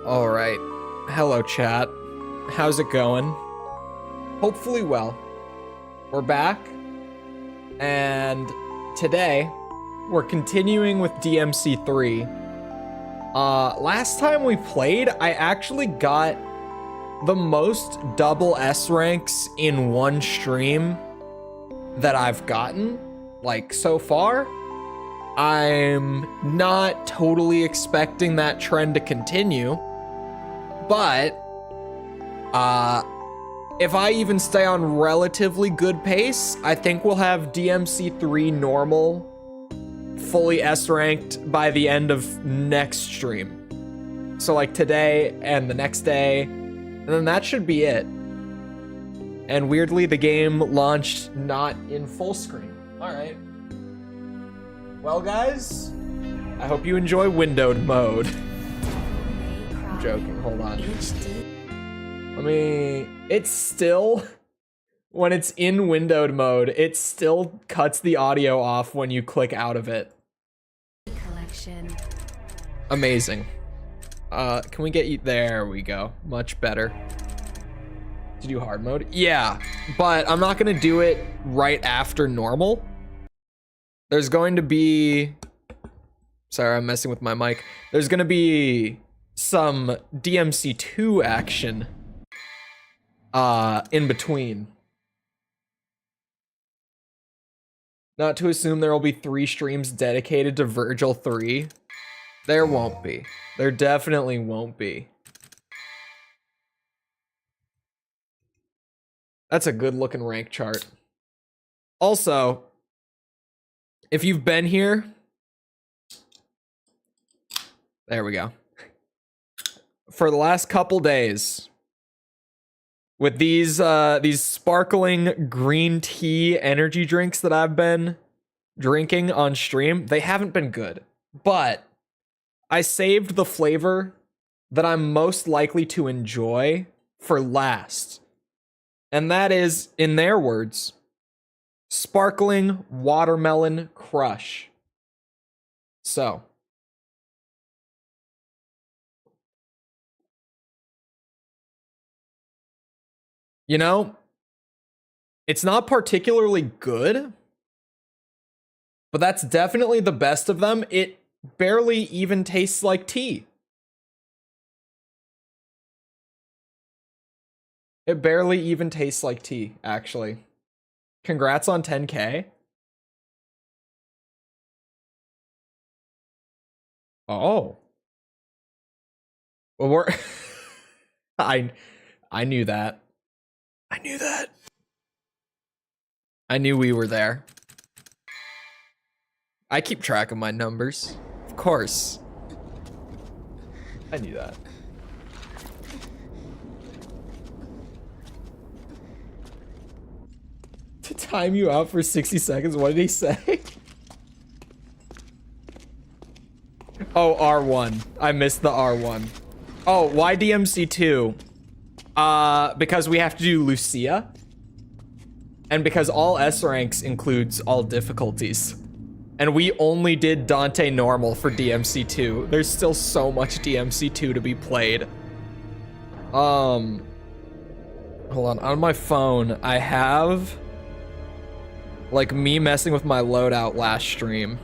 All right. Hello, chat. How's it going? Hopefully well. We're back. And today, we're continuing with DMC3. Last time we played, I actually got the most double S ranks in one stream that I've gotten, like, so far. I'm not totally expecting that trend to continue. But, if I even stay on relatively good pace, I think we'll have DMC3 normal, fully S-ranked by the end of next stream. So like today and the next day, and then that should be it. And weirdly, the game launched not in full screen. All right. Well, guys, I hope you enjoy windowed mode. Joking, hold on. It's still, when it's in windowed mode, it still cuts the audio off when you click out of it. Amazing. Can we get you, there we go, much better. To do hard mode? Yeah, but I'm not gonna do it right after normal. There's going to be, sorry, I'm messing with my mic. There's gonna be some DMC2 action in between. Not to assume there will be 3 streams dedicated to Virgil 3. There won't be. There definitely won't be. That's a good looking rank chart. Also, if you've been here, there we go. For the last couple days, with these sparkling green tea energy drinks that I've been drinking on stream, they haven't been good. But I saved the flavor that I'm most likely to enjoy for last. And that is, in their words, sparkling watermelon crush. So, you know, it's not particularly good, but that's definitely the best of them. It barely even tastes like tea. It barely even tastes like tea, actually. Congrats on 10K. Oh. Well, we're I knew that. I knew that. I knew we were there. I keep track of my numbers. Of course. I knew that. To time you out for 60 seconds, what did he say? Oh, R1. I missed the R1. Oh, why DMC2? Because we have to do Lucia. And because all S ranks includes all difficulties. And we only did Dante normal for DMC2. There's still so much DMC2 to be played. Hold on my phone, I have like me messing with my loadout last stream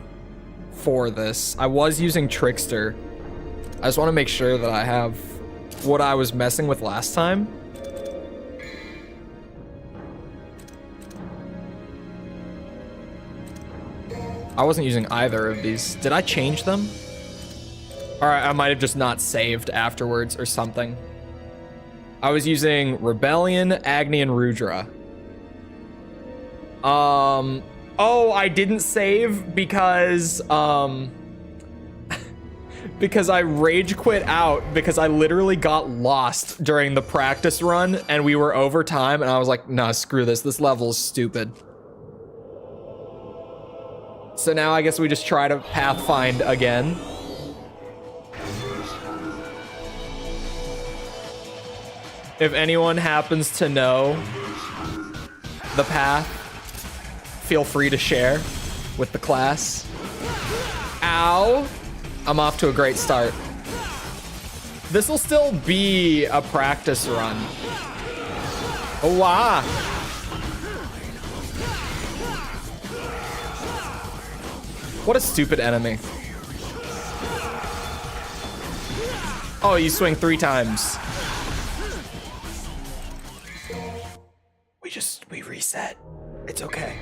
for this. I was using Trickster. I just want to make sure that I have what I was messing with last time. I wasn't using either of these. Did I change them? Alright, I might have just not saved afterwards or something. I was using Rebellion, Agni, and Rudra. Oh, I didn't save because, because I rage quit out because I literally got lost during the practice run and we were over time and I was like, nah, screw this. This level is stupid. So now I guess we just try to pathfind again. If anyone happens to know the path, feel free to share with the class. Ow! I'm off to a great start. This will still be a practice run. Oh, wow. What a stupid enemy. Oh, you swing 3 times. We reset. It's okay.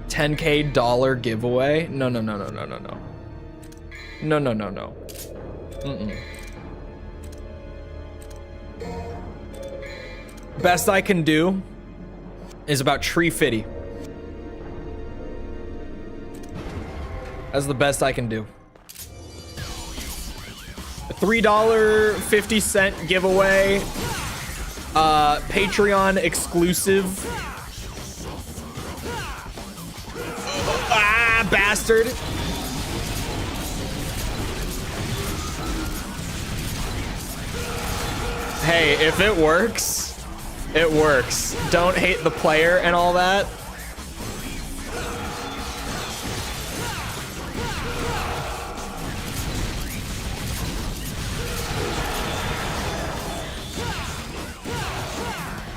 10K dollar giveaway? No. No. Mm-mm. Best I can do is about tree fitty. That's the best I can do. A $3.50 giveaway. Patreon exclusive. Ah, bastard. Hey, if it works, it works. Don't hate the player and all that.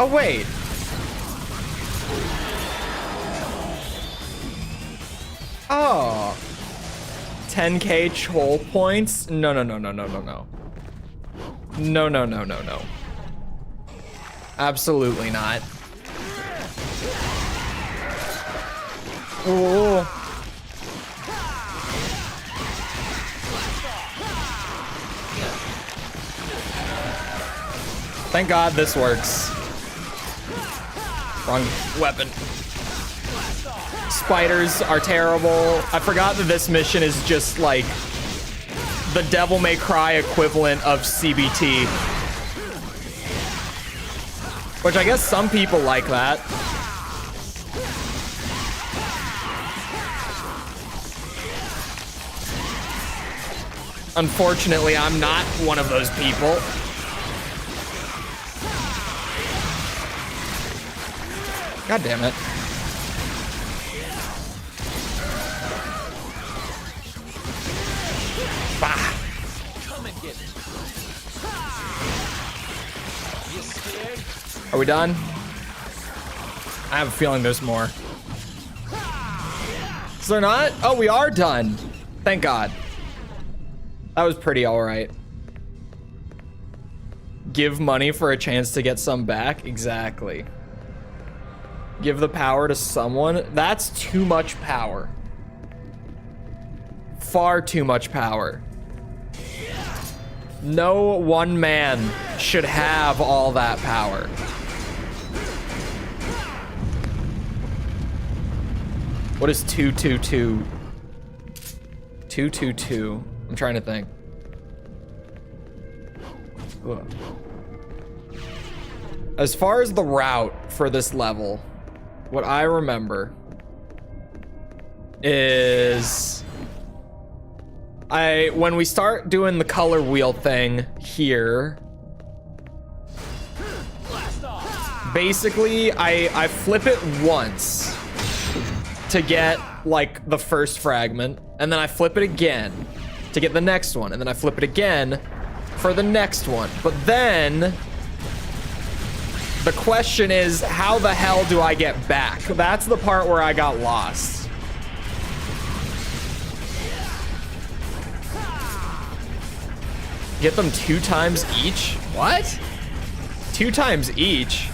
Oh, wait. Oh. 10K Chole points? No. No. Absolutely not. Ooh. Thank God this works. Wrong weapon. Spiders are terrible. I forgot that this mission is just like the Devil May Cry equivalent of CBT. Which I guess some people like that. Unfortunately, I'm not one of those people. God damn it. Bah. Come and get it. You scared? Are we done? I have a feeling there's more. Is there not? Oh, we are done. Thank God. That was pretty alright. Give money for a chance to get some back? Exactly. Give the power to someone? That's too much power. Far too much power. No one man should have all that power. What is 222? 222. I'm trying to think. Ugh. As far as the route for this level, what I remember is when we start doing the color wheel thing here, basically I flip it once to get like the first fragment, and then I flip it again to get the next one, and then I flip it again for the next one. But then the question is, how the hell do I get back? That's the part where I got lost. Get them 2 times each? What? 2 times each?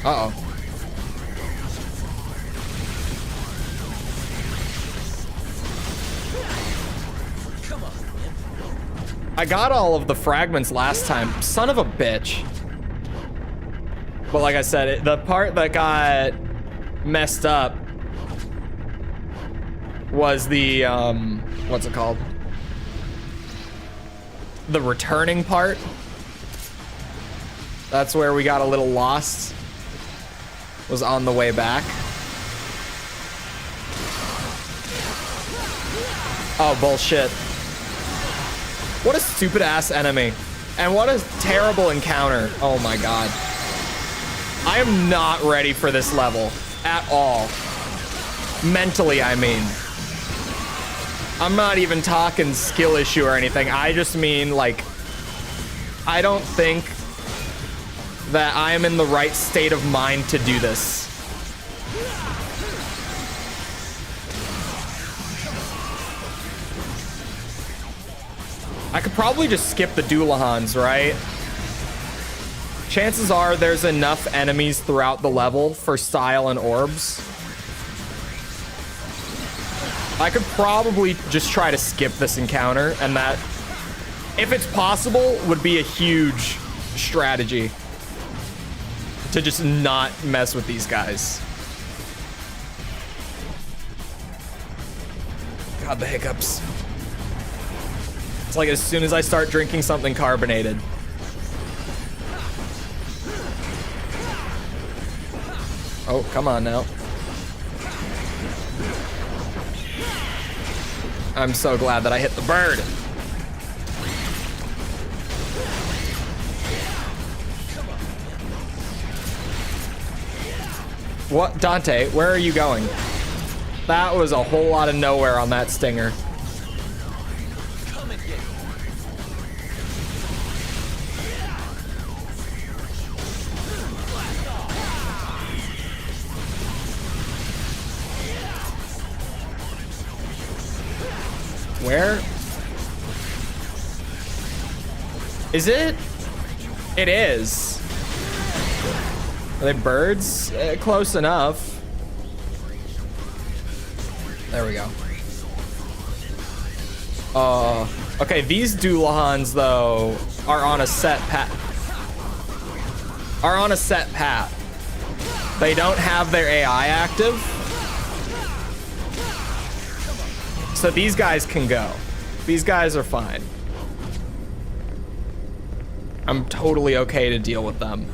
Uh-oh. I got all of the fragments last time. Son of a bitch. But like I said, the part that got messed up was the, what's it called? The returning part. That's where we got a little lost. Was on the way back. Oh, bullshit. What a stupid ass enemy. And what a terrible encounter. Oh my god. I am not ready for this level at all. Mentally, I mean. I'm not even talking skill issue or anything. I just mean, like, I don't think that I am in the right state of mind to do this. I could probably just skip the Doolahans, right? Chances are there's enough enemies throughout the level for style and orbs. I could probably just try to skip this encounter, and that, if it's possible, would be a huge strategy to just not mess with these guys. God, the hiccups. It's like as soon as I start drinking something carbonated. Oh, come on now. I'm so glad that I hit the bird. What? Dante, where are you going? That was a whole lot of nowhere on that stinger. Where? Is it? It is. Are they birds? Close enough. There we go. Okay, these Doolahans, though, are on a set path. They don't have their AI active. So these guys can go. These guys are fine. I'm totally okay to deal with them.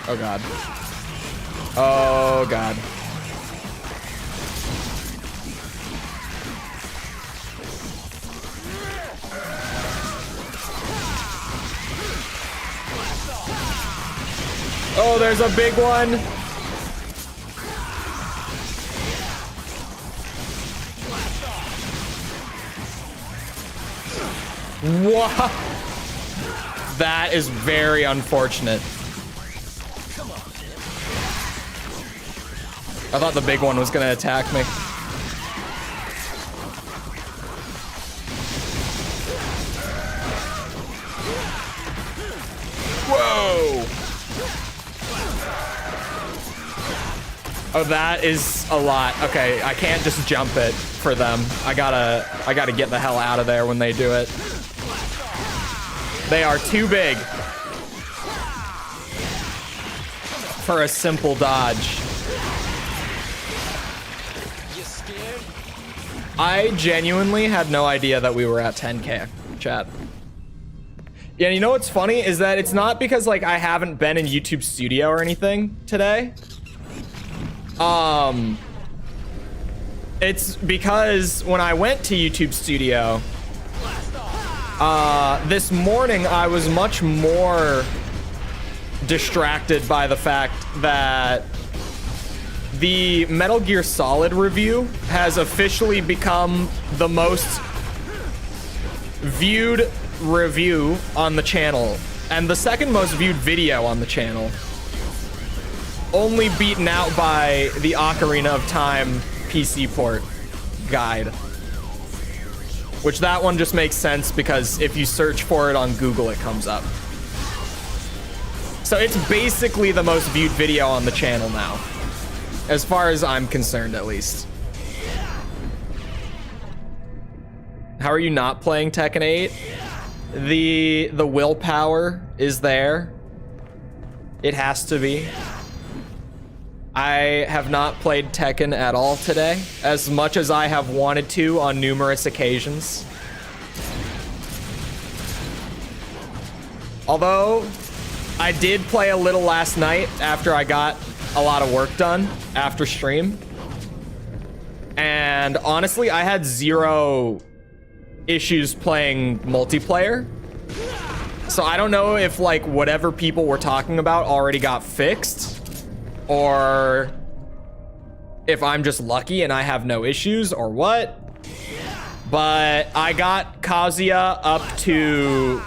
Oh god. Oh god. Oh, there's a big one. What? That is very unfortunate. I thought the big one was gonna attack me. Whoa! Oh, that is a lot. Okay, I can't just jump it for them. I gotta get the hell out of there when they do it. They are too big for a simple dodge. I genuinely had no idea that we were at 10K, chat. Yeah, you know what's funny is that it's not because like I haven't been in YouTube Studio or anything today. It's because when I went to YouTube Studio, this morning I was much more distracted by the fact that the Metal Gear Solid review has officially become the most viewed review on the channel and the second most viewed video on the channel. only beaten out by the Ocarina of Time PC port guide. Which that one just makes sense because if you search for it on Google, it comes up. So it's basically the most viewed video on the channel now. As far as I'm concerned, at least. How are you not playing Tekken 8? The willpower is there. It has to be. I have not played Tekken at all today, as much as I have wanted to on numerous occasions. Although, I did play a little last night after I got a lot of work done after stream. And honestly, I had zero issues playing multiplayer. So I don't know if like whatever people were talking about already got fixed, or if I'm just lucky and I have no issues or what. But I got Kazuya up to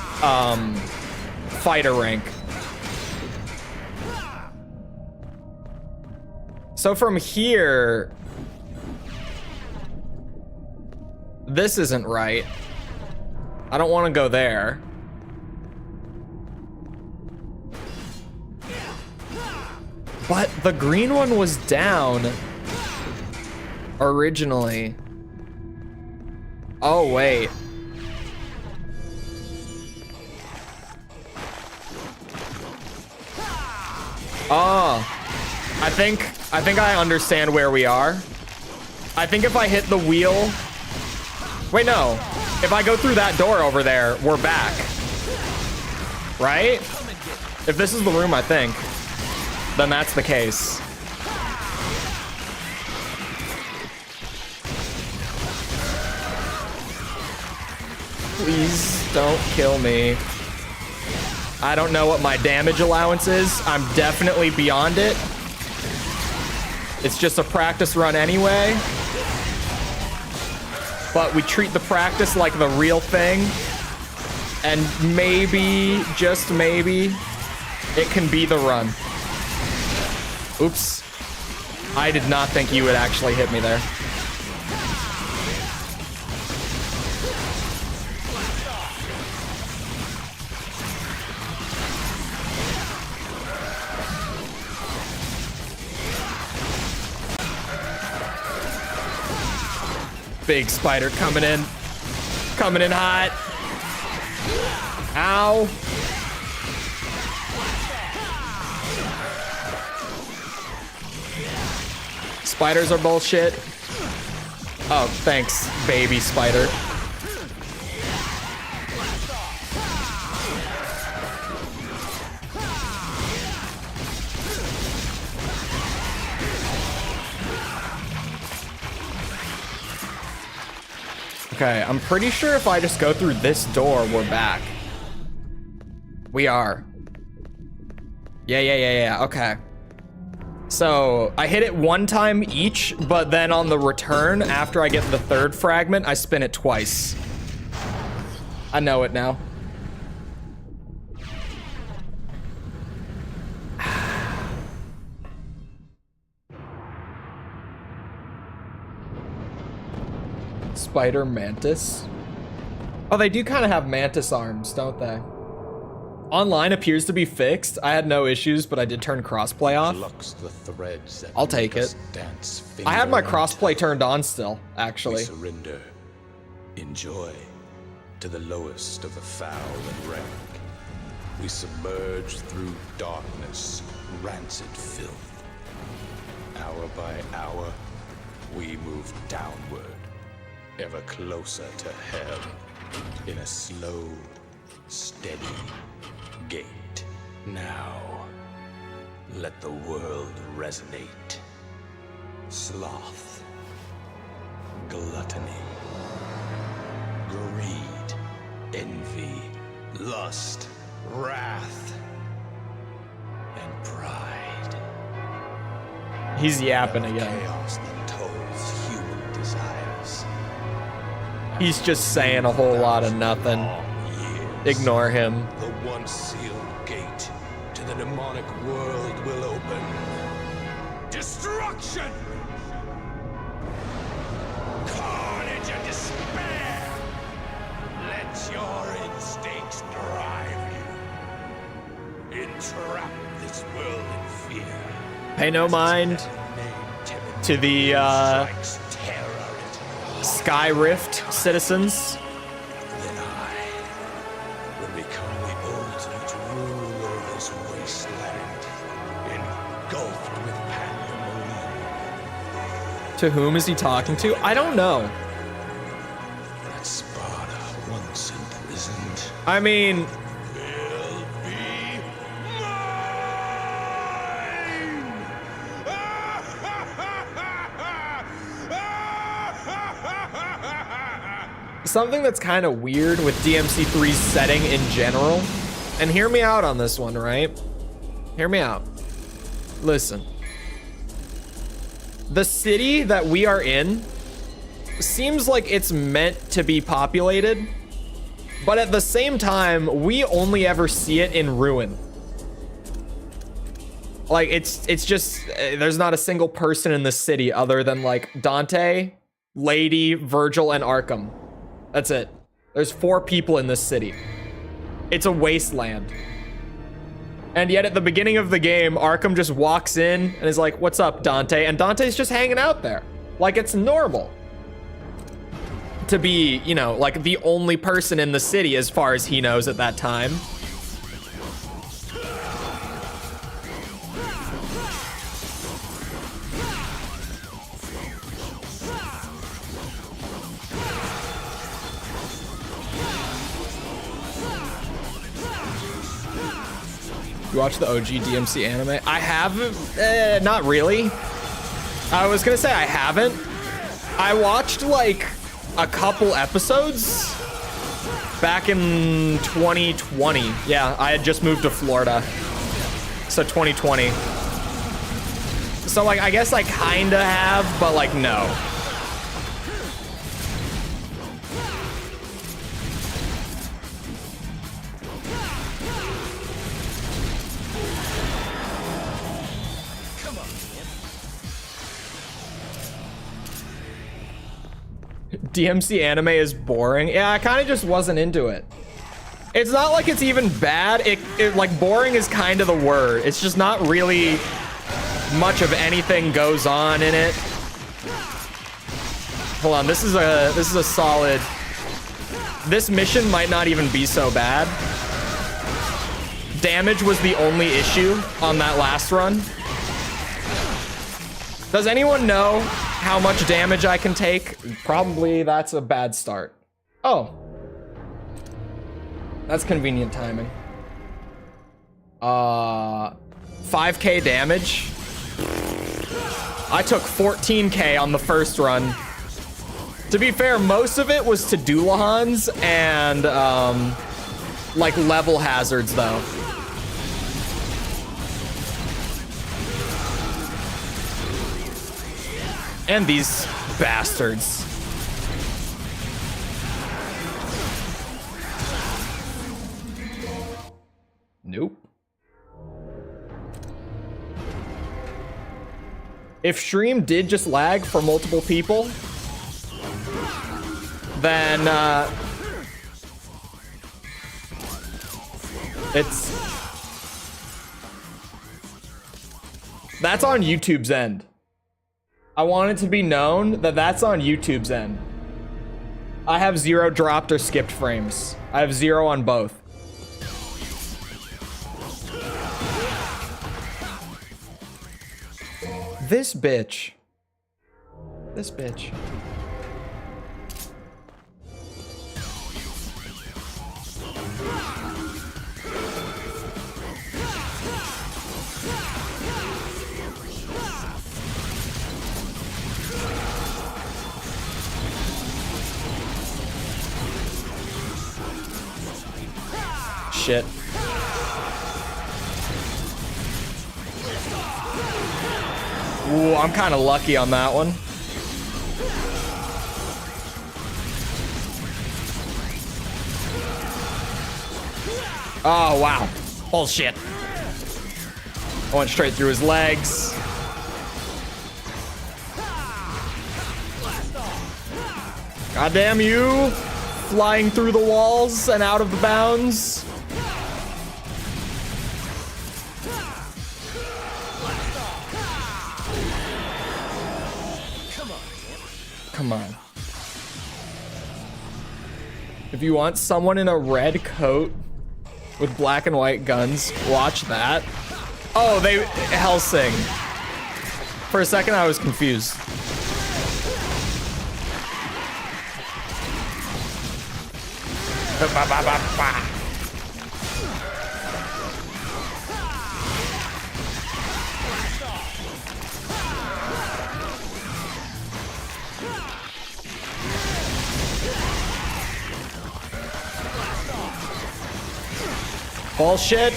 fighter rank. So from here, this isn't right. I don't want to go there. But the green one was down originally. Oh, wait. Oh, I think I understand where we are. I think if I hit the wheel, wait, no. If I go through that door over there, we're back. Right? If this is the room, I think, then that's the case. Please don't kill me. I don't know what my damage allowance is. I'm definitely beyond it. It's just a practice run anyway. But we treat the practice like the real thing. And maybe, just maybe, it can be the run. Oops. I did not think you would actually hit me there. Big spider coming in. Coming in hot. Ow. Spiders are bullshit. Oh, thanks, baby spider. Okay, I'm pretty sure if I just go through this door, we're back. We are. Yeah, okay. So, I hit it one time each, but then on the return, after I get the third fragment, I spin it twice. I know it now. Spider mantis. Oh, they do kind of have mantis arms, don't they? Online appears to be fixed. I had no issues, but I did turn crossplay off. I'll take it. I had my crossplay turned on still, actually. We surrender. Enjoy to the lowest of the foul and rank. We submerge through darkness, rancid filth. Hour by hour, we move downward. Ever closer to hell, in a slow, steady gate. Now, let the world resonate. Sloth, gluttony, greed, envy, lust, wrath, and pride. He's yapping again. Chaos that tolls human desires. He's just saying a whole lot of nothing. Ignore him. The once sealed gate to the demonic world will open. destruction, carnage and despair. Let your instincts drive you. Entrap this world in fear. Pay no mind to the Sky Rift citizens. Then I will become the ultimate ruler of this wasteland, engulfed with pandemonium. To whom is he talking to? I don't know. That Sparta once imprisoned I mean, will be mine! something that's kind of weird with DMC3's setting in general, and hear me out on this one, right? Hear me out. Listen. The city that we are in seems like it's meant to be populated, but at the same time, we only ever see it in ruin. Like, it's just, there's not a single person in the city other than, like, Dante, Lady, Virgil, and Arkham. That's it. There's 4 people in this city. It's a wasteland. And yet at the beginning of the game, Arkham just walks in and is like, "What's up, Dante?" And Dante's just hanging out there. Like, it's normal to be, you know, like the only person in the city as far as he knows at that time. You watch the OG DMC anime? I have, not really. I was gonna say I haven't. I watched like a couple episodes back in 2020. Yeah, I had just moved to Florida. So 2020. So like, I guess I kinda have, but like, no. DMC anime is boring. Yeah, I kind of just wasn't into it. It's not like it's even bad. It like boring is kind of the word. It's just not really much of anything goes on in it. Hold on, this is a solid. This mission might not even be so bad. Damage was the only issue on that last run. Does anyone know how much damage I can take? Probably that's a bad start. Oh. That's convenient timing. 5k damage. I took 14k on the first run. To be fair, most of it was to Doolahans and like level hazards though. And these bastards. Nope. If stream did just lag for multiple people, then that's on YouTube's end. I want it to be known that that's on YouTube's end. I have 0 dropped or skipped frames. I have 0 on both. This bitch. This bitch. Shit. Ooh, I'm kind of lucky on that one. Oh, wow. Bullshit. I went straight through his legs. God damn you! Flying through the walls and out of the bounds. Come on. If you want someone in a red coat with black and white guns, watch that. Oh, they Helsing. For a second, I was confused. Bullshit.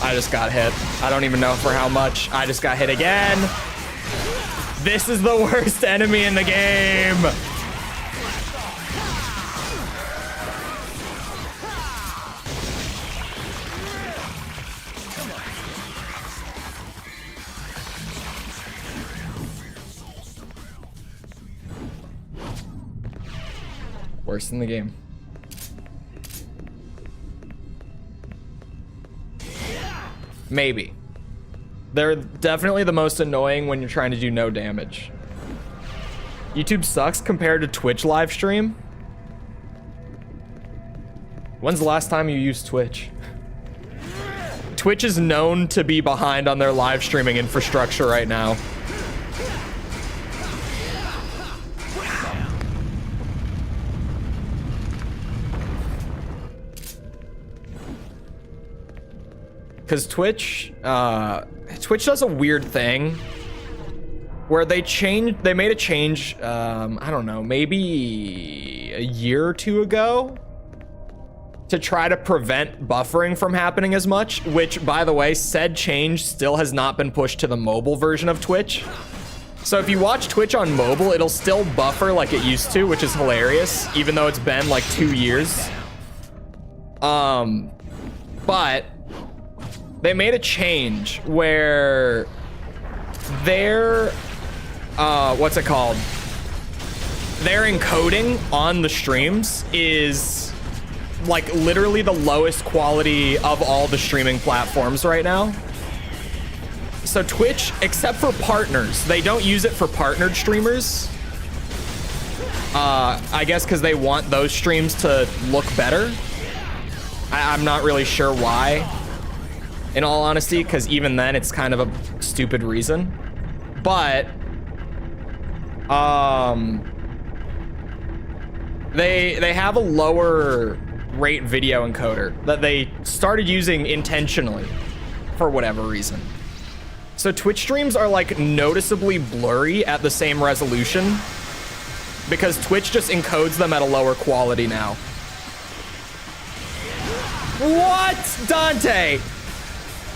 I just got hit. I don't even know for how much. I just got hit again. This is the worst enemy in the game. Worst in the game. Maybe. They're definitely the most annoying when you're trying to do no damage. YouTube sucks compared to Twitch live stream. When's the last time you used Twitch? Twitch is known to be behind on their live streaming infrastructure right now. Because Twitch does a weird thing where they made a change, I don't know, maybe a year or two ago to try to prevent buffering from happening as much, which, by the way, said change still has not been pushed to the mobile version of Twitch. So if you watch Twitch on mobile, it'll still buffer like it used to, which is hilarious, even though it's been like 2 years. But they made a change where their, what's it called? Their encoding on the streams is like literally the lowest quality of all the streaming platforms right now. So Twitch, except for partners, they don't use it for partnered streamers. I guess because they want those streams to look better. I'm not really sure why, in all honesty, because even then it's kind of a stupid reason. But they have a lower rate video encoder that they started using intentionally for whatever reason. So Twitch streams are like noticeably blurry at the same resolution because Twitch just encodes them at a lower quality now. What? Dante!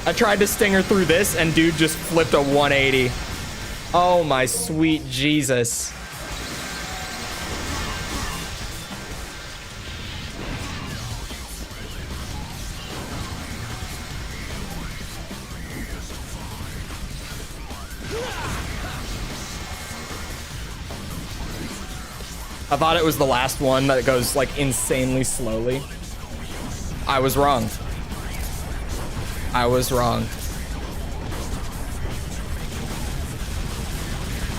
I tried to stinger through this and dude just flipped a 180. Oh my sweet Jesus. I thought it was the last one that goes like insanely slowly. I was wrong. I was wrong.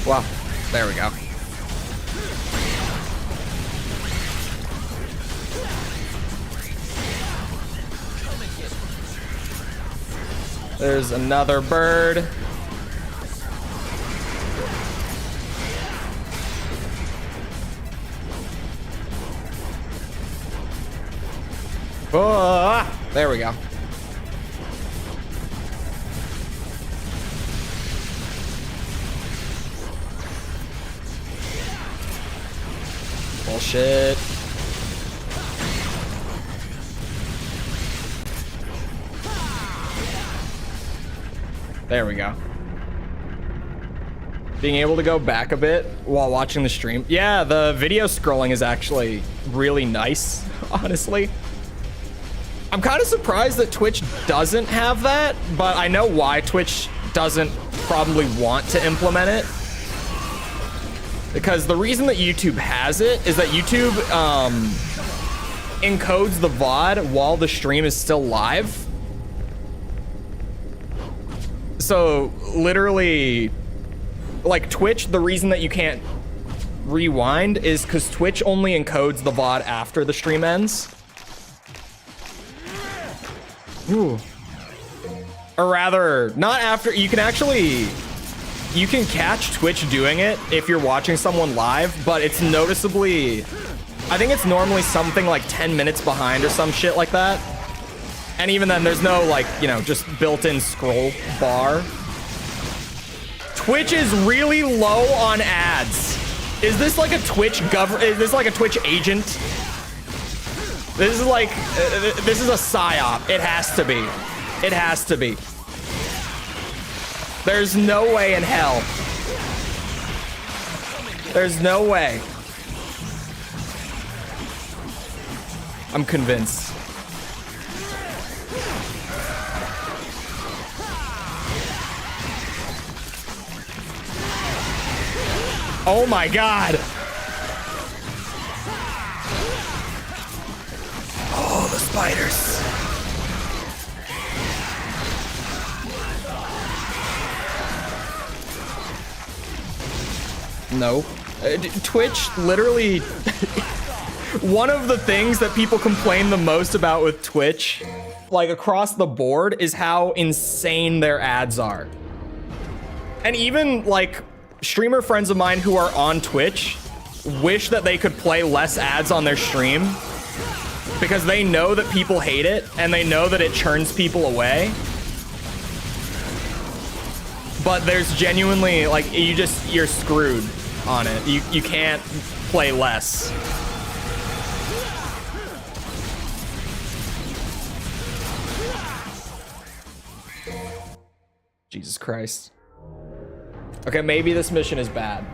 Well, there we go. There's another bird. Oh, there we go. Bullshit. There we go. Being able to go back a bit while watching the stream. Yeah, the video scrolling is actually really nice, honestly. I'm kind of surprised that Twitch doesn't have that, but I know why Twitch doesn't probably want to implement it. Because the reason that YouTube has it is that YouTube encodes the VOD while the stream is still live. So literally, like Twitch, the reason that you can't rewind is because Twitch only encodes the VOD after the stream ends. Ooh. Or rather, not after. You can catch Twitch doing it if you're watching someone live, but it's noticeably, I think it's normally something like 10 minutes behind or some shit like that. And even then, there's no, like, you know, just built-in scroll bar. Twitch is really low on ads. Is this like a Twitch is this like a Twitch agent? This is like, this is a psyop. It has to be. It has to be. There's no way in hell. There's no way. I'm convinced. Oh my God. Oh, the spiders. No. Twitch literally one of the things that people complain the most about with Twitch, like across the board, is how insane their ads are. And even like streamer friends of mine who are on Twitch wish that they could play less ads on their stream because they know that people hate it and they know that it churns people away. But there's genuinely, like, you're screwed on it. You can't play less. Jesus Christ. Okay, maybe this mission is bad.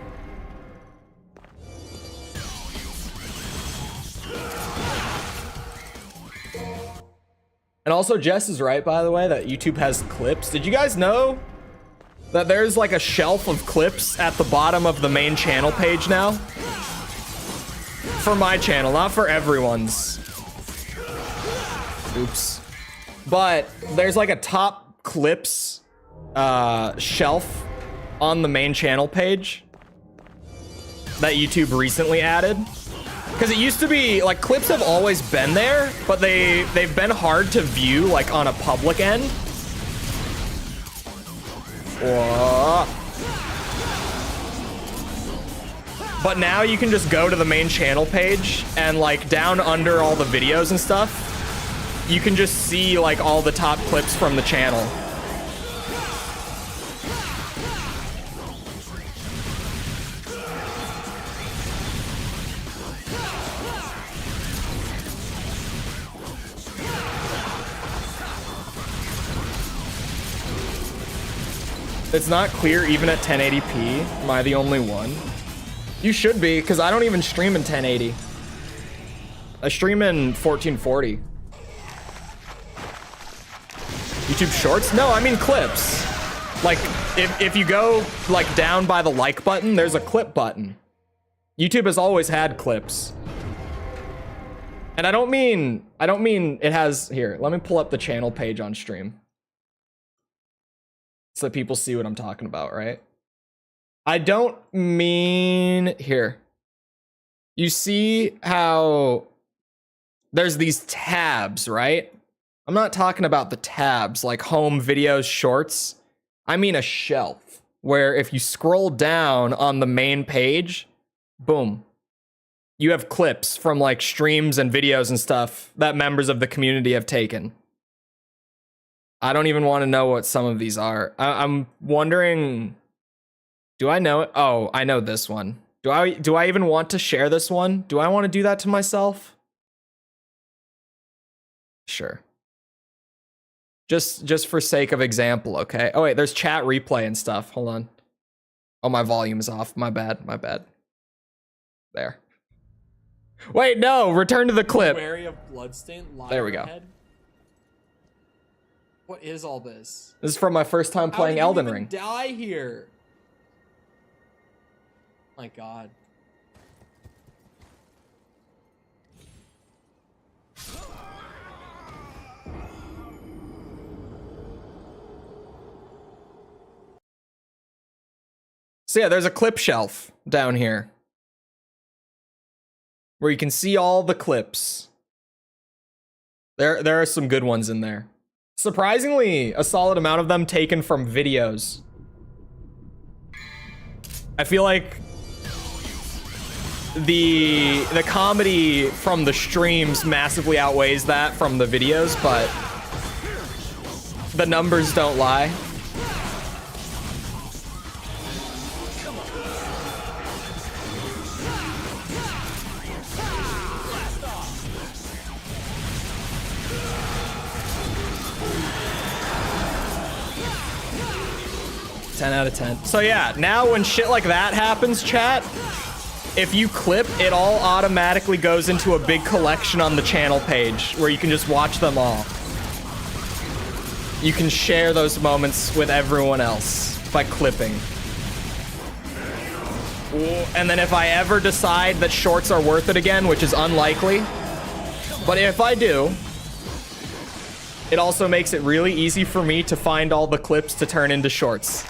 And also, Jess is right, by the way, that YouTube has clips. Did you guys know that there's like a shelf of clips at the bottom of the main channel page now? For my channel, not for everyone's. Oops. But there's like a top clips shelf on the main channel page that YouTube recently added. Because it used to be, like, clips have always been there, but they've been hard to view, like, on a public end. Whoa. But now you can just go to the main channel page and, like, down under all the videos and stuff, you can just see, like, all the top clips from the channel. It's not clear even at 1080p. Am I the only one? You should be, because I don't even stream in 1080. I stream in 1440. YouTube Shorts? No, I mean clips. Like, if you go, like, down by the like button, there's a clip button. YouTube has always had clips. And I don't mean it has... Here, let me pull up the channel page on stream, so that people see what I'm talking about, right? I don't mean... Here. You see how there's these tabs, right? I'm not talking about the tabs, like home, videos, shorts. I mean a shelf, where if you scroll down on the main page, boom, you have clips from like streams and videos and stuff that members of the community have taken. I don't even want to know what some of these are. I'm wondering, do I know it? Oh, I know this one. Do I even want to share this one? Do I want to do that to myself? Sure. Just for sake of example, okay? Oh wait, there's chat replay and stuff. Hold on. Oh, my volume is off. My bad. My bad. There. Wait, no. Return to the clip. Wary of bloodstained there we go. head. What is all this? This is from my first time playing Elden Ring. Die here. My God. So yeah, there's a clip shelf down here where you can see all the clips. There are some good ones in there. Surprisingly, a solid amount of them taken from videos. I feel like the comedy from the streams massively outweighs that from the videos, but the numbers don't lie. 10 out of 10. So yeah, now when shit like that happens, chat, if you clip, it all automatically goes into a big collection on the channel page where you can just watch them all. You can share those moments with everyone else by clipping. And then if I ever decide that shorts are worth it again, which is unlikely, but if I do, it also makes it really easy for me to find all the clips to turn into shorts.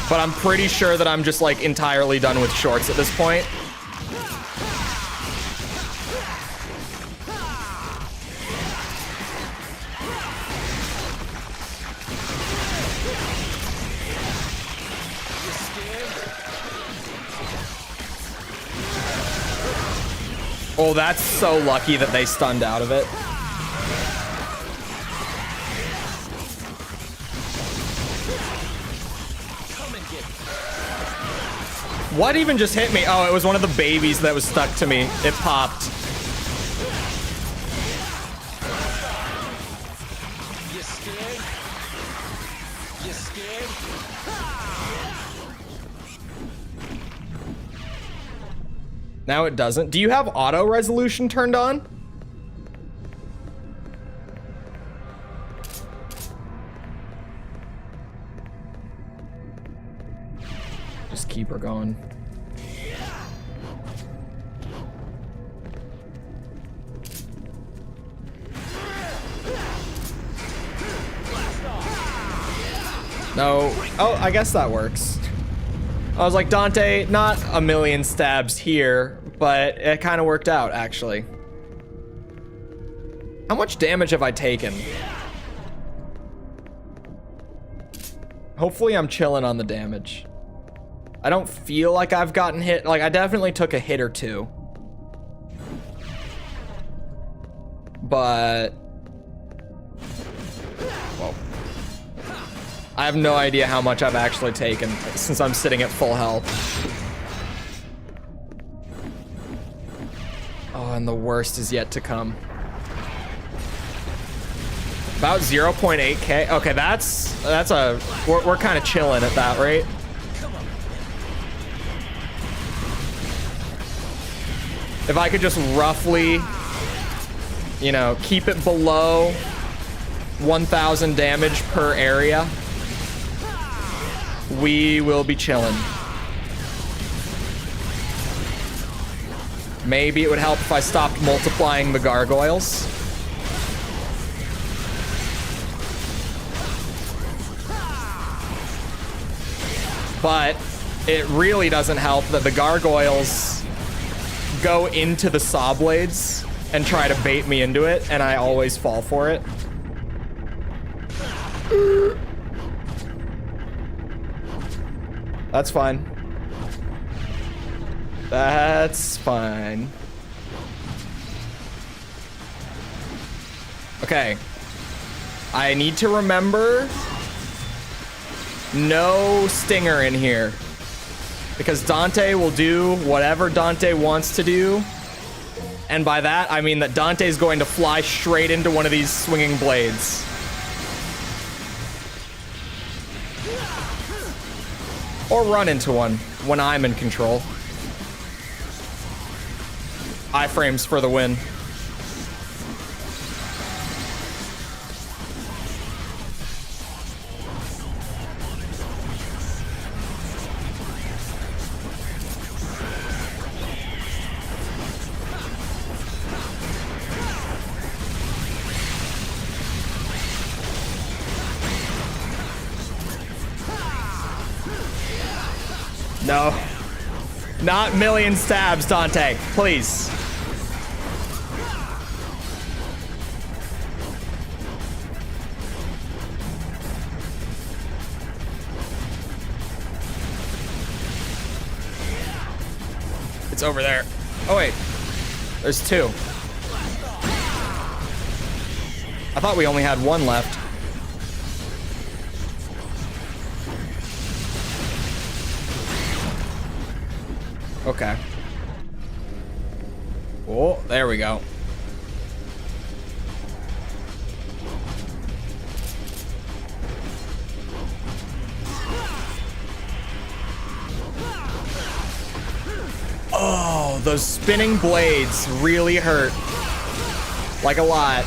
But I'm pretty sure that I'm just like entirely done with shorts at this point. Oh, that's so lucky that they stunned out of it. What even just hit me? Oh, it was one of the babies that was stuck to me. It popped. You scared? You scared? Now it doesn't. Do you have auto resolution turned on? Just keep her going. No. Oh, I guess that works. I was like, Dante, not a million stabs here, but it kind of worked out, actually. How much damage have I taken? Hopefully I'm chilling on the damage. I don't feel like I've gotten hit. Like, I definitely took a hit or two. But... Whoa. I have no idea how much I've actually taken since I'm sitting at full health. Oh, and the worst is yet to come. About 0.8k. Okay, that's a... We're kind of chilling at that rate. If I could just roughly, you know, keep it below 1,000 damage per area, we will be chilling. Maybe it would help if I stopped multiplying the gargoyles. But it really doesn't help that the gargoyles go into the saw blades and try to bait me into it, and I always fall for it. That's fine. That's fine. Okay. I need to remember no stinger in here. Because Dante will do whatever Dante wants to do. And by that, I mean that Dante's going to fly straight into one of these swinging blades. Or run into one when I'm in control. Iframes for the win. No. Not million stabs, Dante. Please. It's over there. Oh, wait. There's two. I thought we only had one left. Okay. Oh, there we go. Oh, those spinning blades really hurt. Like a lot.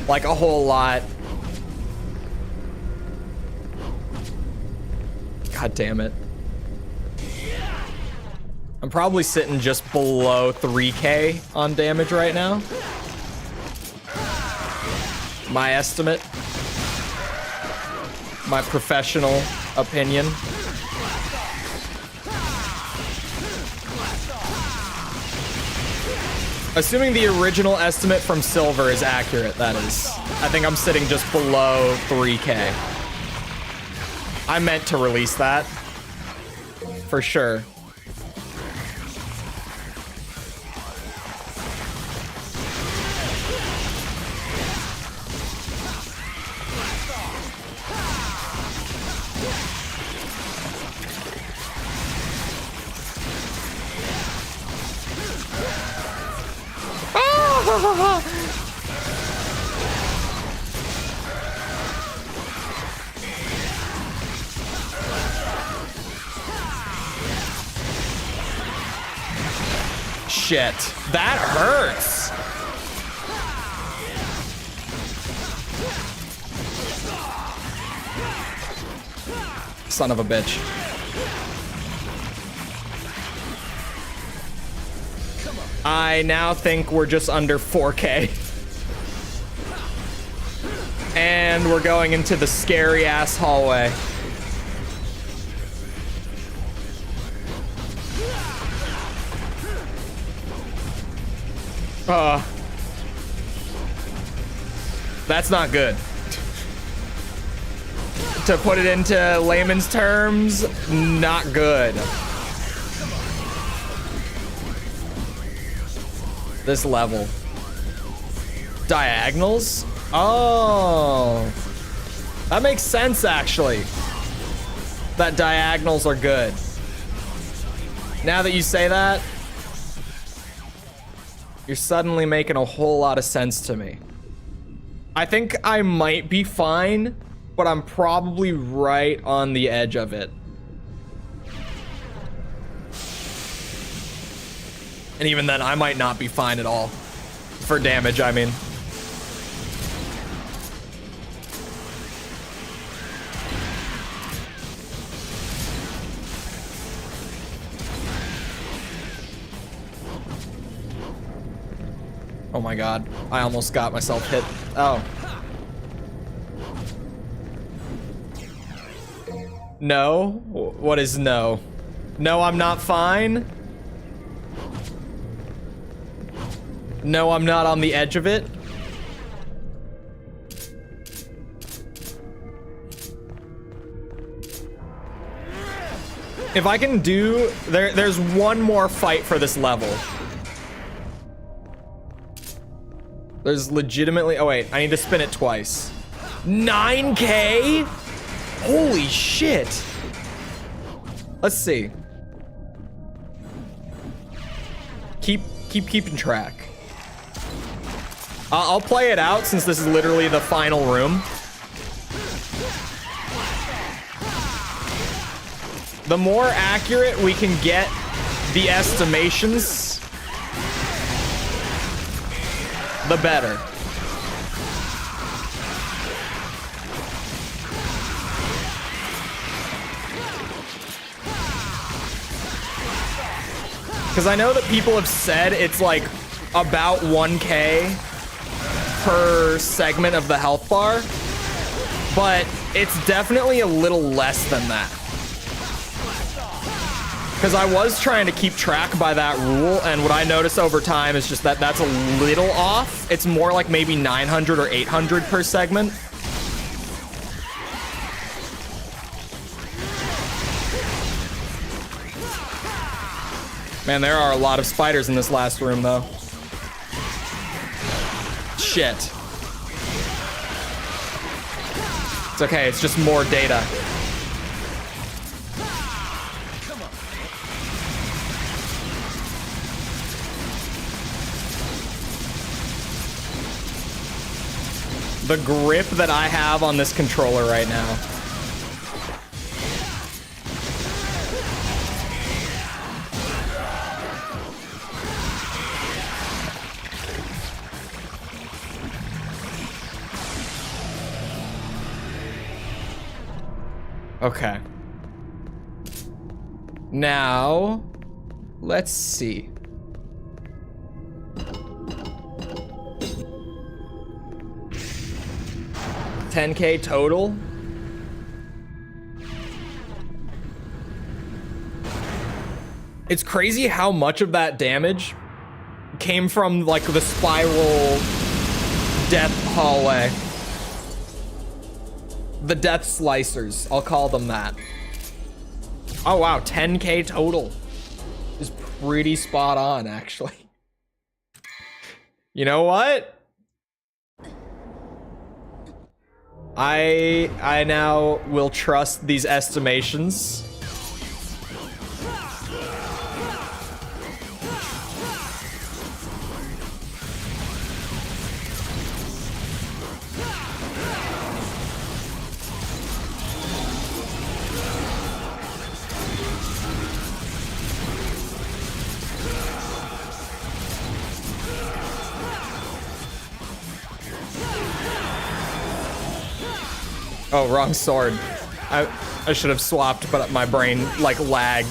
Like a whole lot. God damn it. I'm probably sitting just below 3K on damage right now. My estimate. My professional opinion. Assuming the original estimate from Silver is accurate, that is. I think I'm sitting just below 3K. I meant to release that. For sure. Shit, that hurts. Son of a bitch. I now think we're just under 4K. And we're going into the scary ass hallway. That's not good. To put it into layman's terms, not good. This level. Diagonals? Oh. That makes sense, actually. That diagonals are good. Now that you say that, you're suddenly making a whole lot of sense to me. I think I might be fine, but I'm probably right on the edge of it. And even then, I might not be fine at all. For damage, I mean. Oh my god, I almost got myself hit. Oh. No? What is no? No, I'm not fine? No, I'm not on the edge of it? If I can do... There's one more fight for this level. There's legitimately... Oh, wait. I need to spin it twice. 9K? Holy shit. Let's see. Keep keeping track. I'll play it out since this is literally the final room. The more accurate we can get the estimations, the better. Because I know that people have said it's like about 1K per segment of the health bar, but it's definitely a little less than that. Because I was trying to keep track by that rule, and what I noticed over time is just that that's a little off. It's more like maybe 900 or 800 per segment. Man, there are a lot of spiders in this last room, though. Shit. It's okay, it's just more data. The grip that I have on this controller right now. Okay. Now, let's see. $10K total. It's crazy how much of that damage came from like the spiral death hallway. The death slicers, I'll call them that. Oh wow, 10K total is pretty spot on, actually. You know what? I now will trust these estimations. Oh, wrong sword. I should have swapped, but my brain, like, lagged.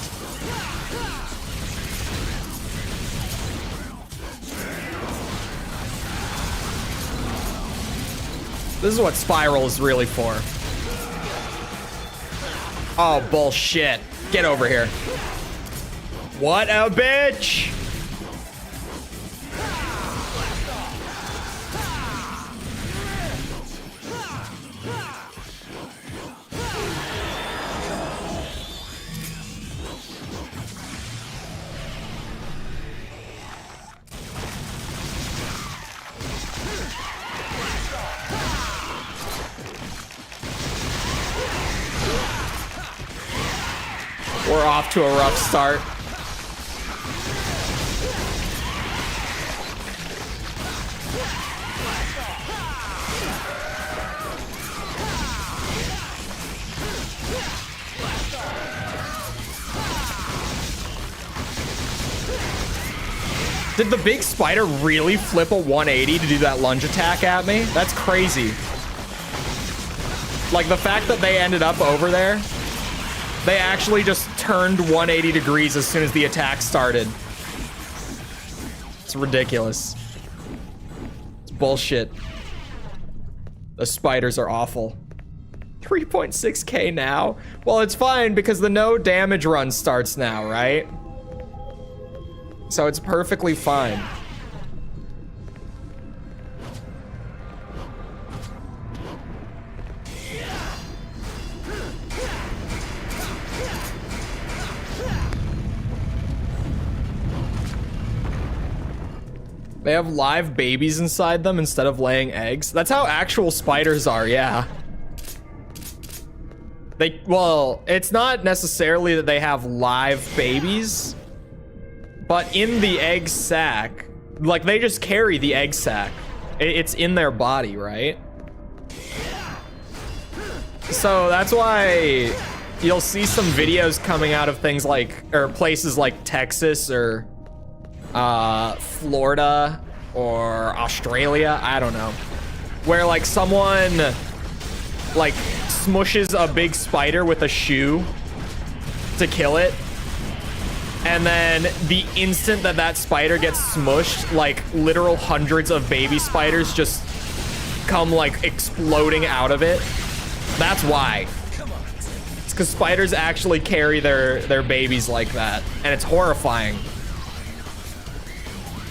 This is what Spiral is really for. Oh, bullshit. Get over here. What a bitch! We're off to a rough start. Did the big spider really flip a 180 to do that lunge attack at me? That's crazy. Like, the fact that they ended up over there, they actually just turned 180 degrees as soon as the attack started. It's ridiculous. It's bullshit. The spiders are awful. 3.6K now? Well, it's fine because the no damage run starts now, right? So it's perfectly fine. They have live babies inside them instead of laying eggs. That's how actual spiders are, yeah. Well, it's not necessarily that they have live babies, but in the egg sac, like, they just carry the egg sac. It's in their body, right? So that's why you'll see some videos coming out of things like, or places like Texas or Florida, or Australia, I don't know, where like someone like smushes a big spider with a shoe to kill it, and then the instant that that spider gets smushed, like literal hundreds of baby spiders just come like exploding out of it. That's why. It's because spiders actually carry their babies like that, and it's horrifying.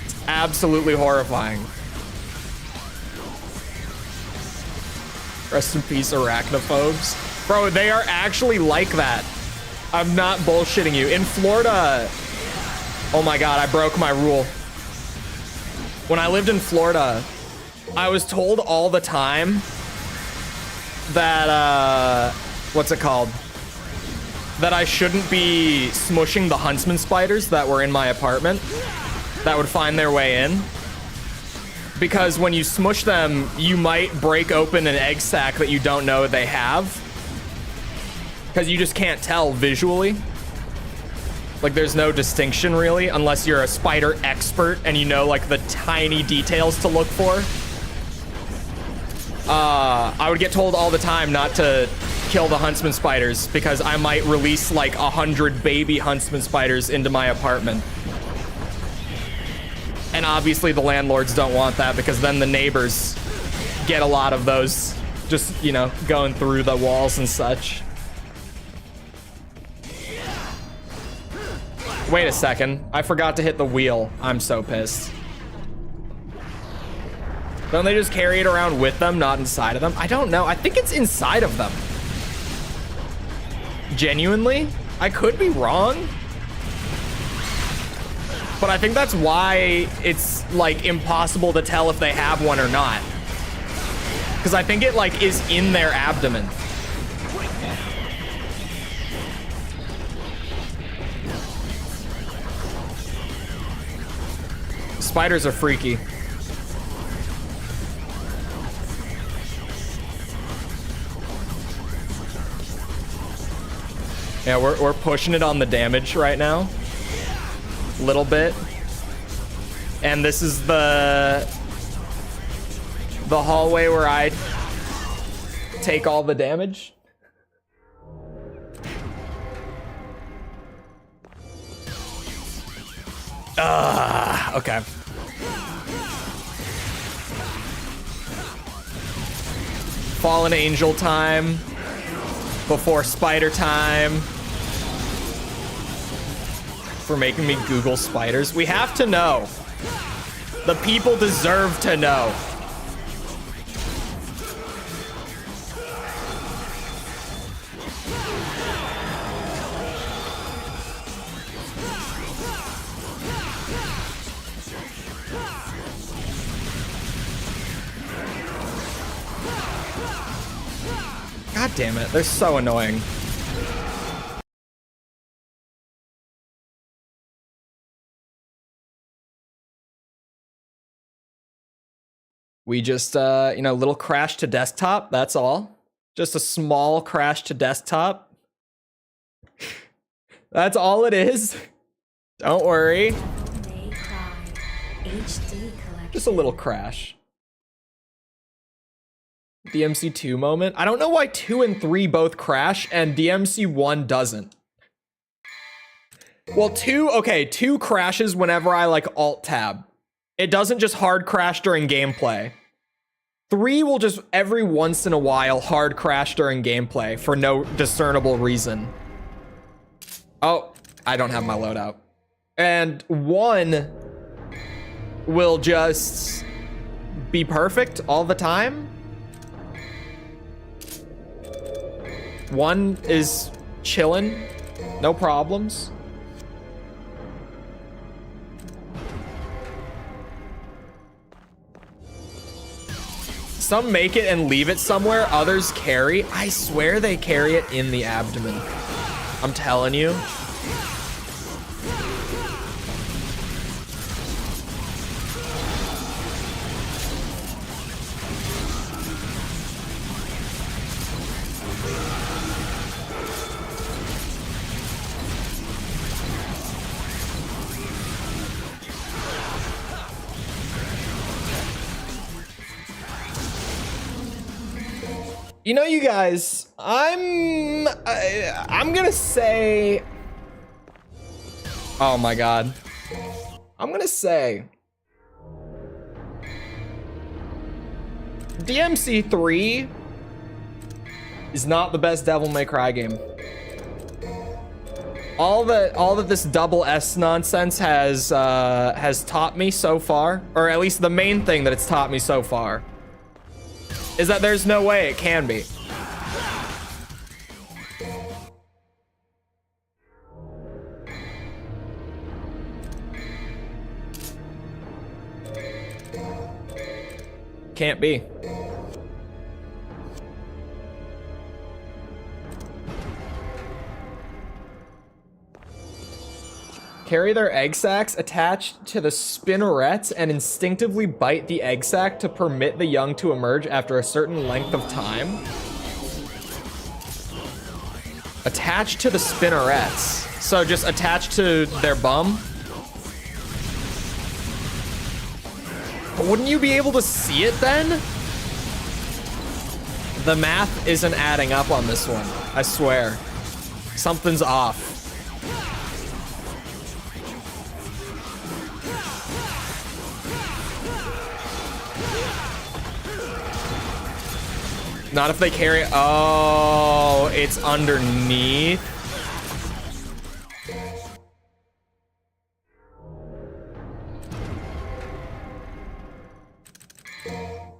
It's absolutely horrifying. Rest in peace, arachnophobes. Bro, they are actually like that. I'm not bullshitting you. In Florida, oh my God, I broke my rule. When I lived in Florida, I was told all the time that, what's it called? That I shouldn't be smushing the huntsman spiders that were in my apartment that would find their way in. Because when you smush them, you might break open an egg sac that you don't know they have. Because you just can't tell visually. Like, there's no distinction, really, unless you're a spider expert and you know, like, the tiny details to look for. I would get told all the time not to kill the huntsman spiders because I might release, like, 100 baby huntsman spiders into my apartment. And obviously the landlords don't want that because then the neighbors get a lot of those just, you know, going through the walls and such. Wait a second. I forgot to hit the wheel. I'm so pissed. Don't they just carry it around with them, not inside of them? I don't know. I think it's inside of them. Genuinely? I could be wrong. But I think that's why it's, like, impossible to tell if they have one or not. Because I think it, like, is in their abdomen. Spiders are freaky. Yeah, we're pushing it on the damage right now. Little bit. And this is the hallway where I take all the damage. Okay. Fallen angel time before spider time. For making me Google spiders. We have to know. The people deserve to know. God damn it, they're so annoying. We just, you know, little crash to desktop, that's all. Just a small crash to desktop. That's all it is. Don't worry. Just a little crash. DMC2 moment. I don't know why 2 and 3 both crash and DMC1 doesn't. Well, 2 crashes whenever I like alt tab. It doesn't just hard crash during gameplay. 3 will just every once in a while hard crash during gameplay for no discernible reason. Oh, I don't have my loadout. And 1 will just be perfect all the time. 1 is chillin', no problems. Some make it and leave it somewhere, others carry. I swear they carry it in the abdomen. I'm telling you. You know, you guys, I'm gonna say, oh my god, I'm gonna say DMC3 is not the best Devil May Cry game. All that this double S nonsense has taught me so far, or at least the main thing that it's taught me so far, is that there's no way it can be. Can't be. Carry their egg sacs attached to the spinnerets and instinctively bite the egg sac to permit the young to emerge after a certain length of time. Attached to the spinnerets. So just attached to their bum. But wouldn't you be able to see it then? The math isn't adding up on this one, I swear. Something's off. Not if they carry, oh, it's underneath.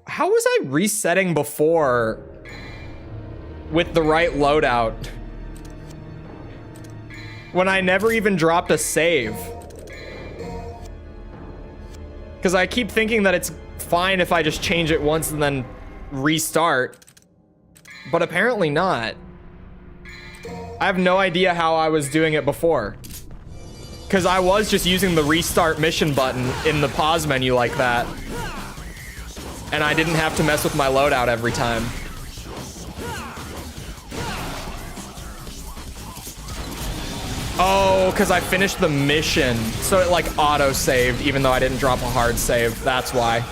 How was I resetting before with the right loadout when I never even dropped a save? Because I keep thinking that it's fine if I just change it once and then restart. But apparently not. I have no idea how I was doing it before. Because I was just using the restart mission button in the pause menu like that. And I didn't have to mess with my loadout every time. Oh, because I finished the mission. So it like auto-saved even though I didn't drop a hard save. That's why.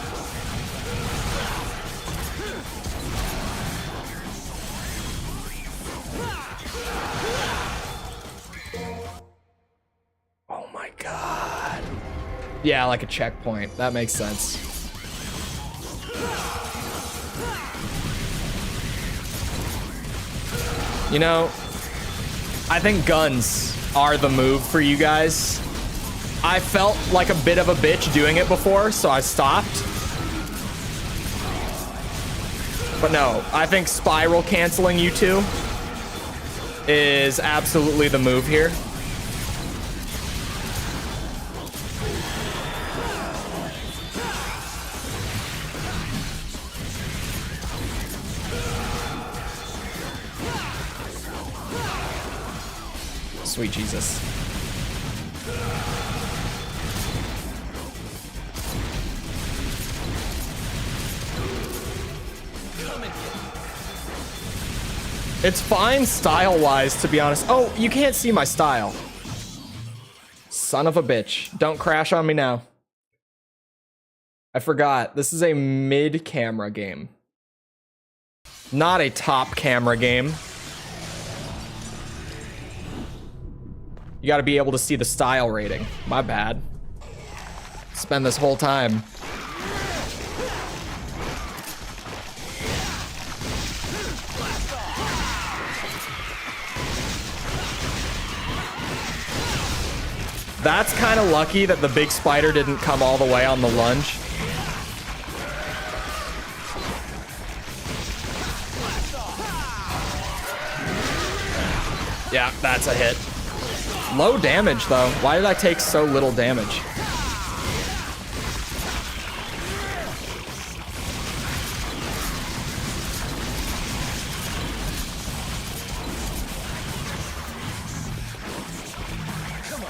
Yeah, like a checkpoint. That makes sense. You know, I think guns are the move for you guys. I felt like a bit of a bitch doing it before, so I stopped. But no, I think spiral canceling you two is absolutely the move here. Sweet Jesus. It's fine style-wise, to be honest. Oh, you can't see my style. Son of a bitch. Don't crash on me now. I forgot. This is a mid-camera game. Not a top camera game. You gotta be able to see the style rating. My bad. Spend this whole time. That's kind of lucky that the big spider didn't come all the way on the lunge. Yeah, that's a hit. Low damage, though. Why did I take so little damage?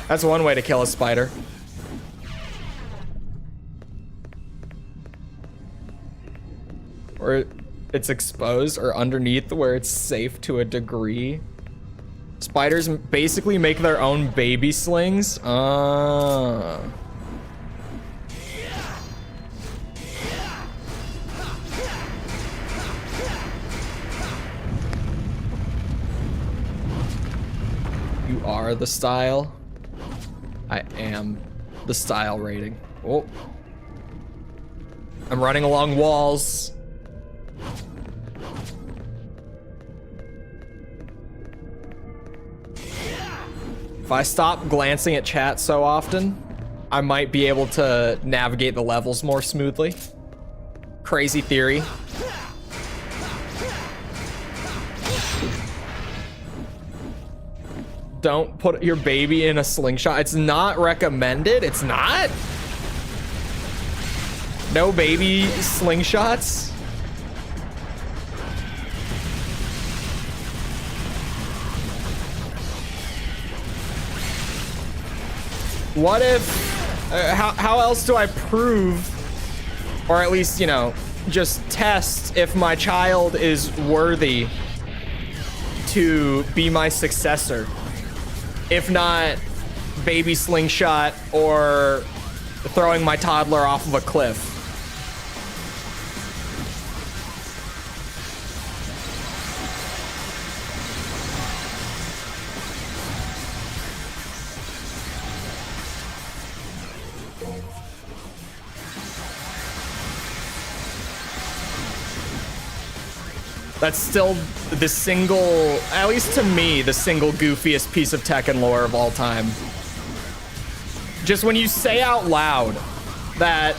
That's one way to kill a spider. Or it's exposed, or underneath where it's safe to a degree. Spiders basically make their own baby slings. are the style. I am the style rating. Oh. I'm running along walls. If I stop glancing at chat so often, I might be able to navigate the levels more smoothly. Crazy theory. Don't put your baby in a slingshot. It's not recommended. It's not. No baby slingshots. What if, how else do I prove, or at least, you know, just test if my child is worthy to be my successor? If not baby slingshot or throwing my toddler off of a cliff. That's still the single, at least to me, the single goofiest piece of Tekken lore of all time. Just when you say out loud that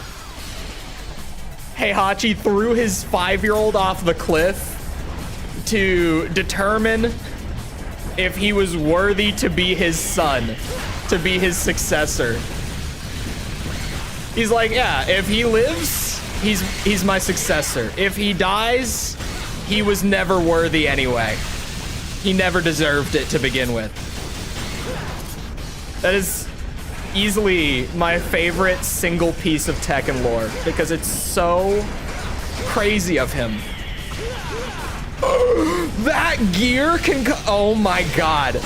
Heihachi threw his 5-year-old off the cliff to determine if he was worthy to be his son, to be his successor. He's like, yeah, if he lives, he's my successor. If he dies, he was never worthy anyway. He never deserved it to begin with. That is easily my favorite single piece of Tekken lore because it's so crazy of him. That gear can oh my god.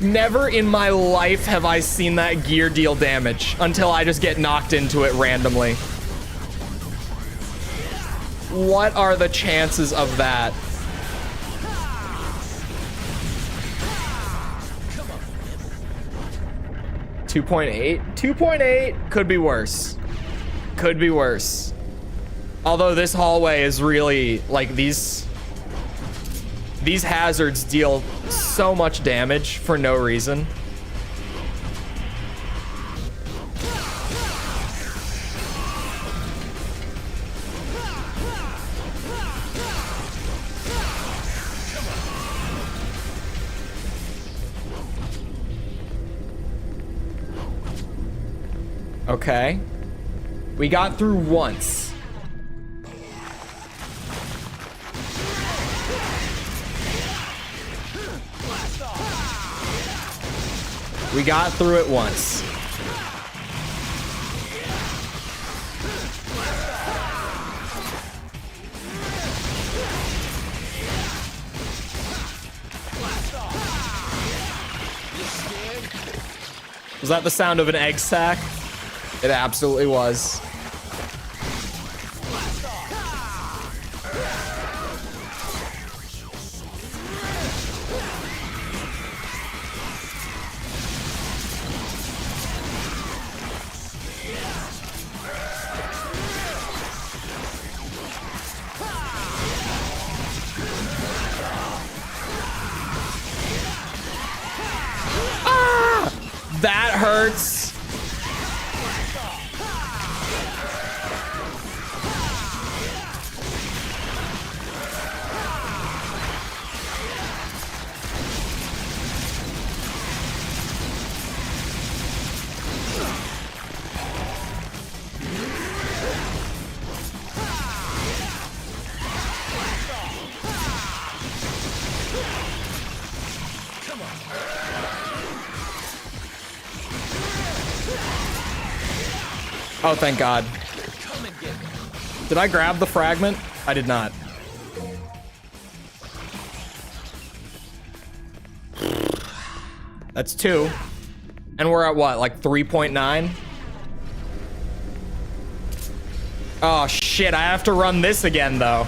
Never in my life have I seen that gear deal damage until I just get knocked into it randomly. What are the chances of that? .8? 2.8 could be worse. Could be worse. Although this hallway is really like these hazards deal so much damage for no reason. Okay. We got through once. We got through it once. Was that the sound of an egg sack? It absolutely was. Ah! That hurts. Oh, thank God. Did I grab the fragment? I did not. That's 2. And we're at what, like 3.9? Oh, shit. I have to run this again, though.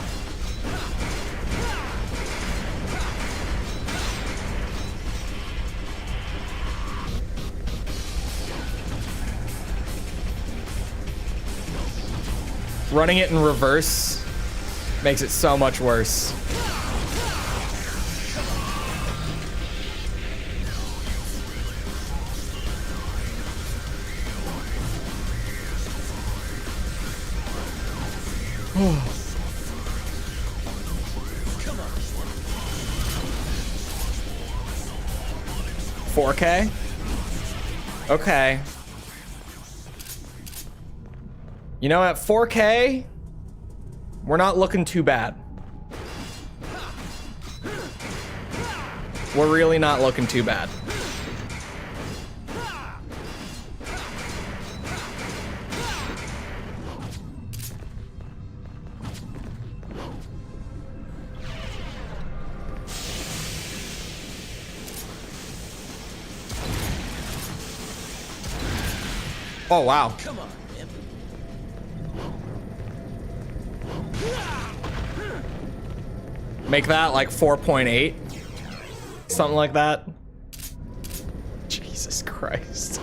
Running it in reverse makes it so much worse. Come on. 4K? Okay. You know, at 4K, we're not looking too bad. We're really not looking too bad. Oh, wow. Come on, man. Make that like 4.8. Something like that. Jesus Christ.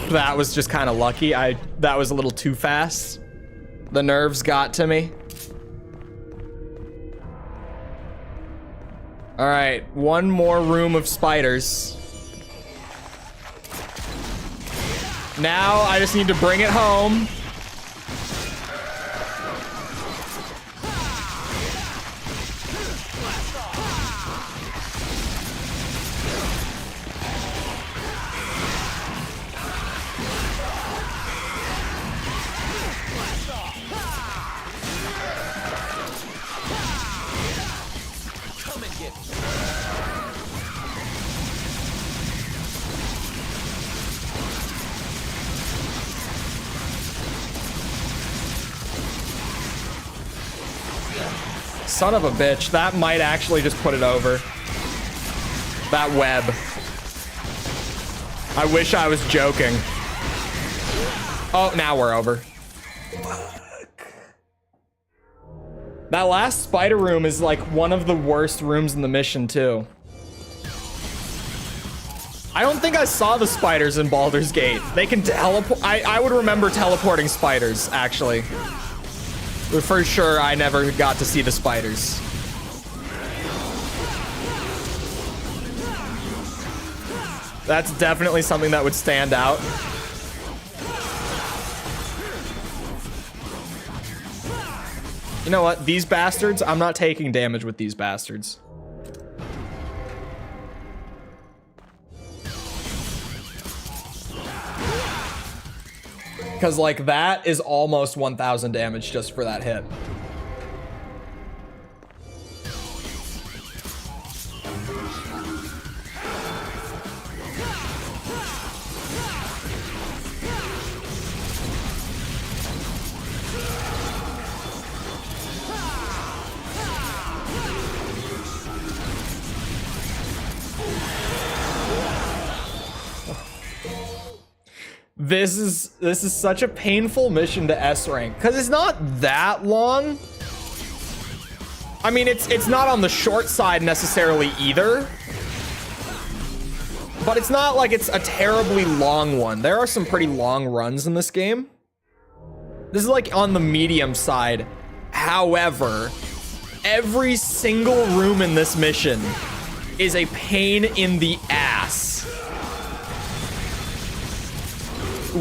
That was just kind of lucky. That was a little too fast. The nerves got to me. All right, one more room of spiders. Now I just need to bring it home. Come and get me. Son of a bitch, that might actually just put it over. That web. I wish I was joking. Oh, now we're over. Fuck. That last spider room is like one of the worst rooms in the mission too. I don't think I saw the spiders in Baldur's Gate. They can teleport. I would remember teleporting spiders, actually. But for sure, I never got to see the spiders. That's definitely something that would stand out. You know what? These bastards, I'm not taking damage with these bastards. Because, like, that is almost 1,000 damage just for that hit. This is such a painful mission to S rank because it's not that long. I mean, it's not on the short side necessarily either, but it's not like it's a terribly long one. There are some pretty long runs in this game. This is like on the medium side. However, every single room in this mission is a pain in the ass.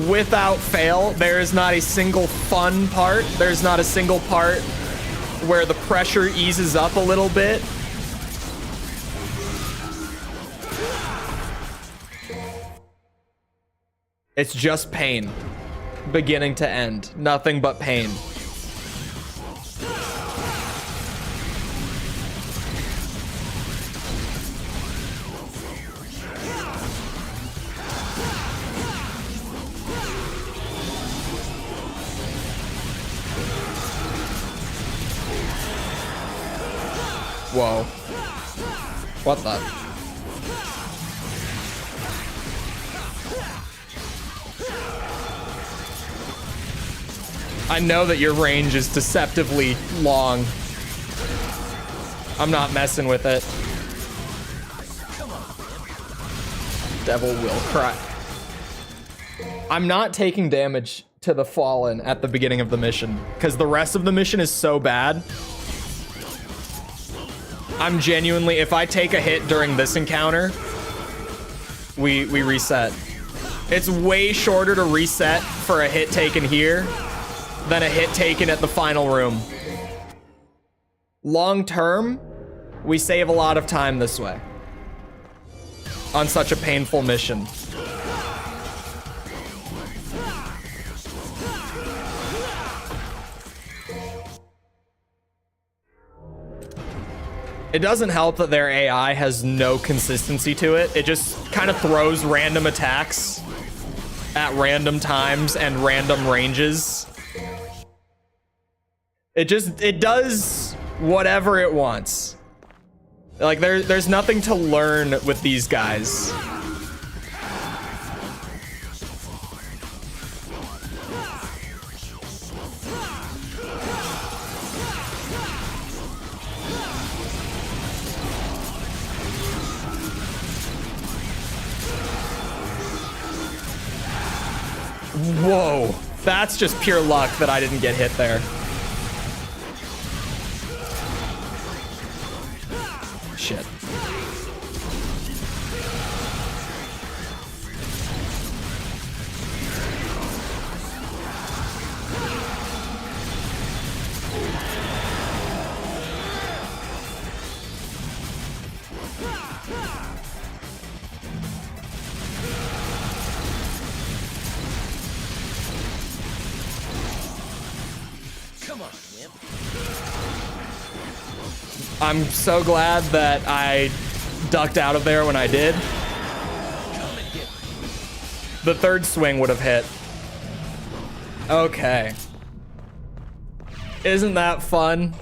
Without fail, there is not a single fun part. There's not a single part where the pressure eases up a little bit. It's just pain. Beginning to end. Nothing but pain. Whoa. What the? I know that your range is deceptively long. I'm not messing with it. Devil will cry. I'm not taking damage to the Fallen at the beginning of the mission because the rest of the mission is so bad. I'm genuinely, if I take a hit during this encounter, we reset. It's way shorter to reset for a hit taken here than a hit taken at the final room. Long term, we save a lot of time this way on such a painful mission. It doesn't help that their AI has no consistency to it. It just kind of throws random attacks at random times and random ranges. It does whatever it wants. Like there's nothing to learn with these guys. Whoa, that's just pure luck that I didn't get hit there. Shit. I'm so glad that I ducked out of there when I did. The third swing would have hit. Okay. Isn't that fun?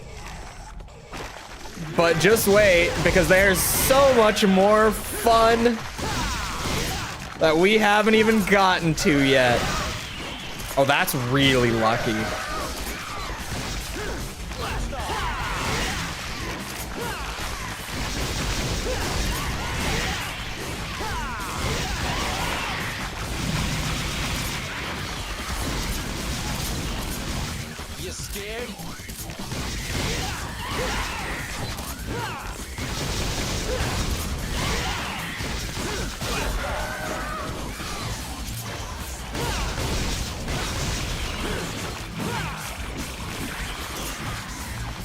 But just wait, because there's so much more fun that we haven't even gotten to yet. Oh, that's really lucky.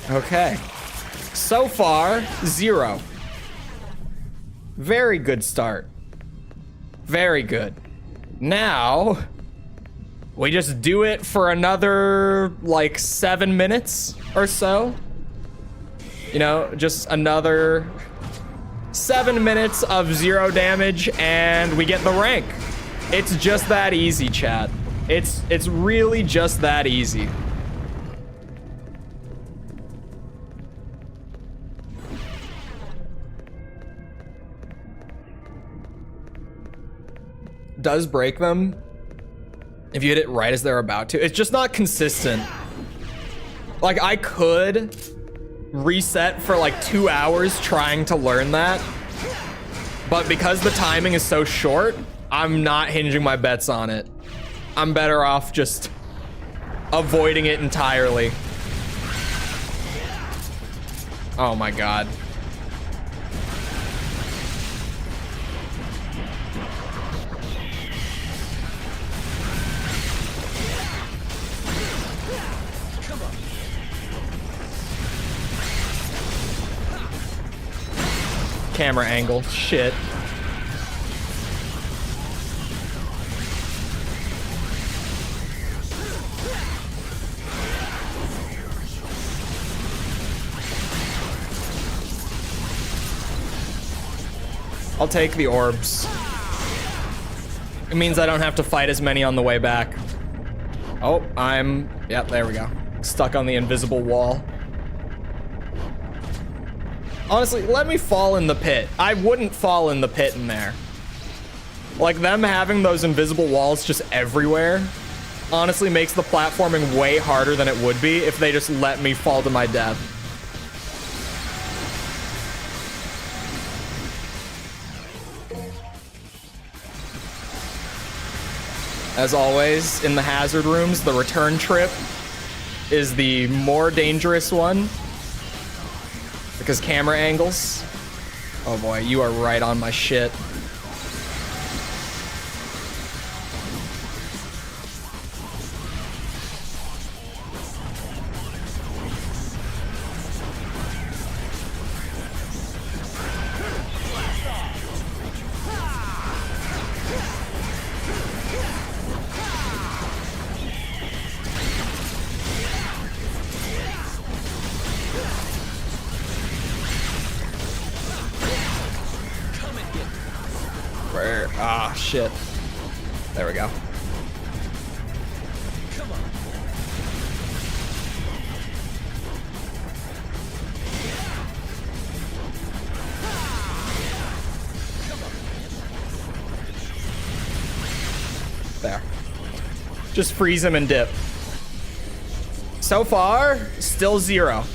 Okay. So far, 0. Very good start. Very good. Now, we just do it for another, like, 7 minutes or so. You know, just another 7 minutes of 0 damage, and we get the rank. It's just that easy, chat. It's really just that easy. Does break them if you hit it right as they're about to. It's just not consistent. Like, I could reset for like 2 hours trying to learn that, but because the timing is so short, I'm not hinging my bets on it. I'm better off just avoiding it entirely. Oh my god. Camera angle. Shit. I'll take the orbs. It means I don't have to fight as many on the way back. Oh, yep, there we go. Stuck on the invisible wall. Honestly, let me fall in the pit. I wouldn't fall in the pit in there. Like, them having those invisible walls just everywhere honestly makes the platforming way harder than it would be if they just let me fall to my death. As always, in the hazard rooms, the return trip is the more dangerous one. Because camera angles. Oh boy, you are right on my shit. Where? Ah, shit. There we go. Come on. There. Just freeze him and dip. So far, still 0.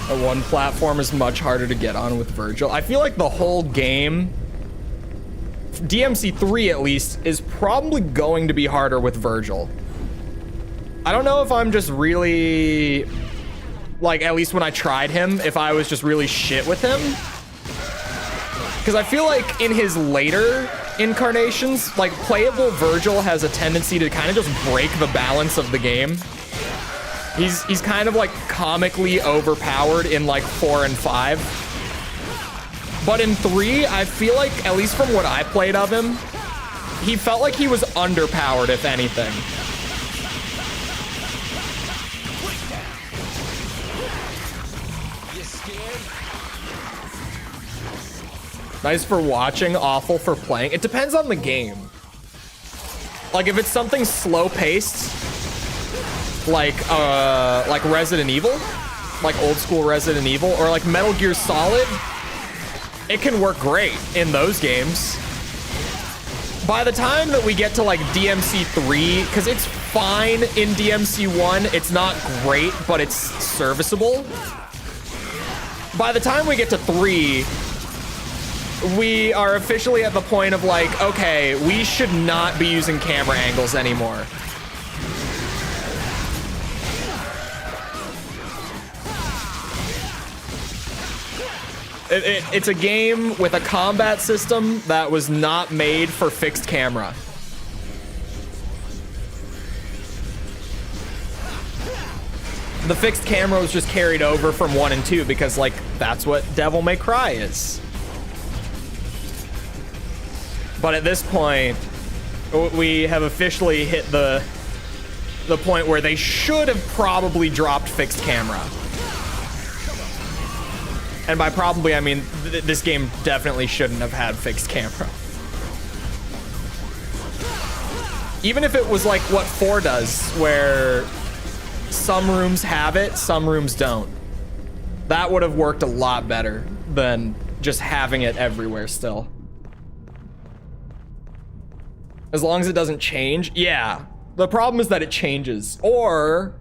The one platform is much harder to get on with Virgil. I feel like the whole game, DMC3 at least, is probably going to be harder with Virgil. I don't know if I'm just really, like, at least when I tried him, if I was just really shit with him. Because I feel like in his later incarnations, like, playable Virgil has a tendency to kind of just break the balance of the game. He's kind of like comically overpowered in like 4 and 5. But in 3, I feel like, at least from what I played of him, he felt like he was underpowered, if anything. You scared? Nice for watching, awful for playing. It depends on the game. Like if it's something slow-paced, like Resident Evil, like old school Resident Evil, or like Metal Gear Solid, it can work great in those games. By the time that we get to like DMC3, because it's fine in DMC1, it's not great, but it's serviceable. By the time we get to 3, we are officially at the point of like, okay, we should not be using camera angles anymore. It's a game with a combat system that was not made for fixed camera. The fixed camera was just carried over from 1 and 2 because, like, that's what Devil May Cry is. But at this point, we have officially hit the point where they should have probably dropped fixed camera. And by probably, I mean, this game definitely shouldn't have had fixed camera. Even if it was like what 4 does, where some rooms have it, some rooms don't. That would have worked a lot better than just having it everywhere still. As long as it doesn't change. Yeah, the problem is that it changes. Or,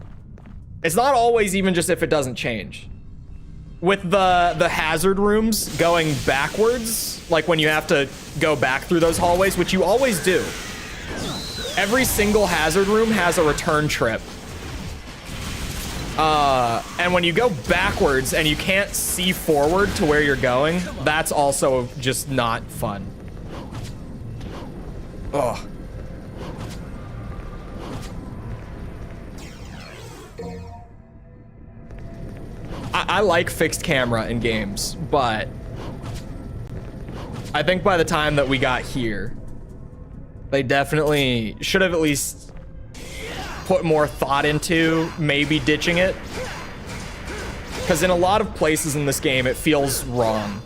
it's not always even just if it doesn't change. With the hazard rooms going backwards, like when you have to go back through those hallways, which you always do. Every single hazard room has a return trip. And when you go backwards and you can't see forward to where you're going, that's also just not fun. Ugh. I like fixed camera in games, but I think by the time that we got here, they definitely should have at least put more thought into maybe ditching it. Because in a lot of places in this game, it feels wrong.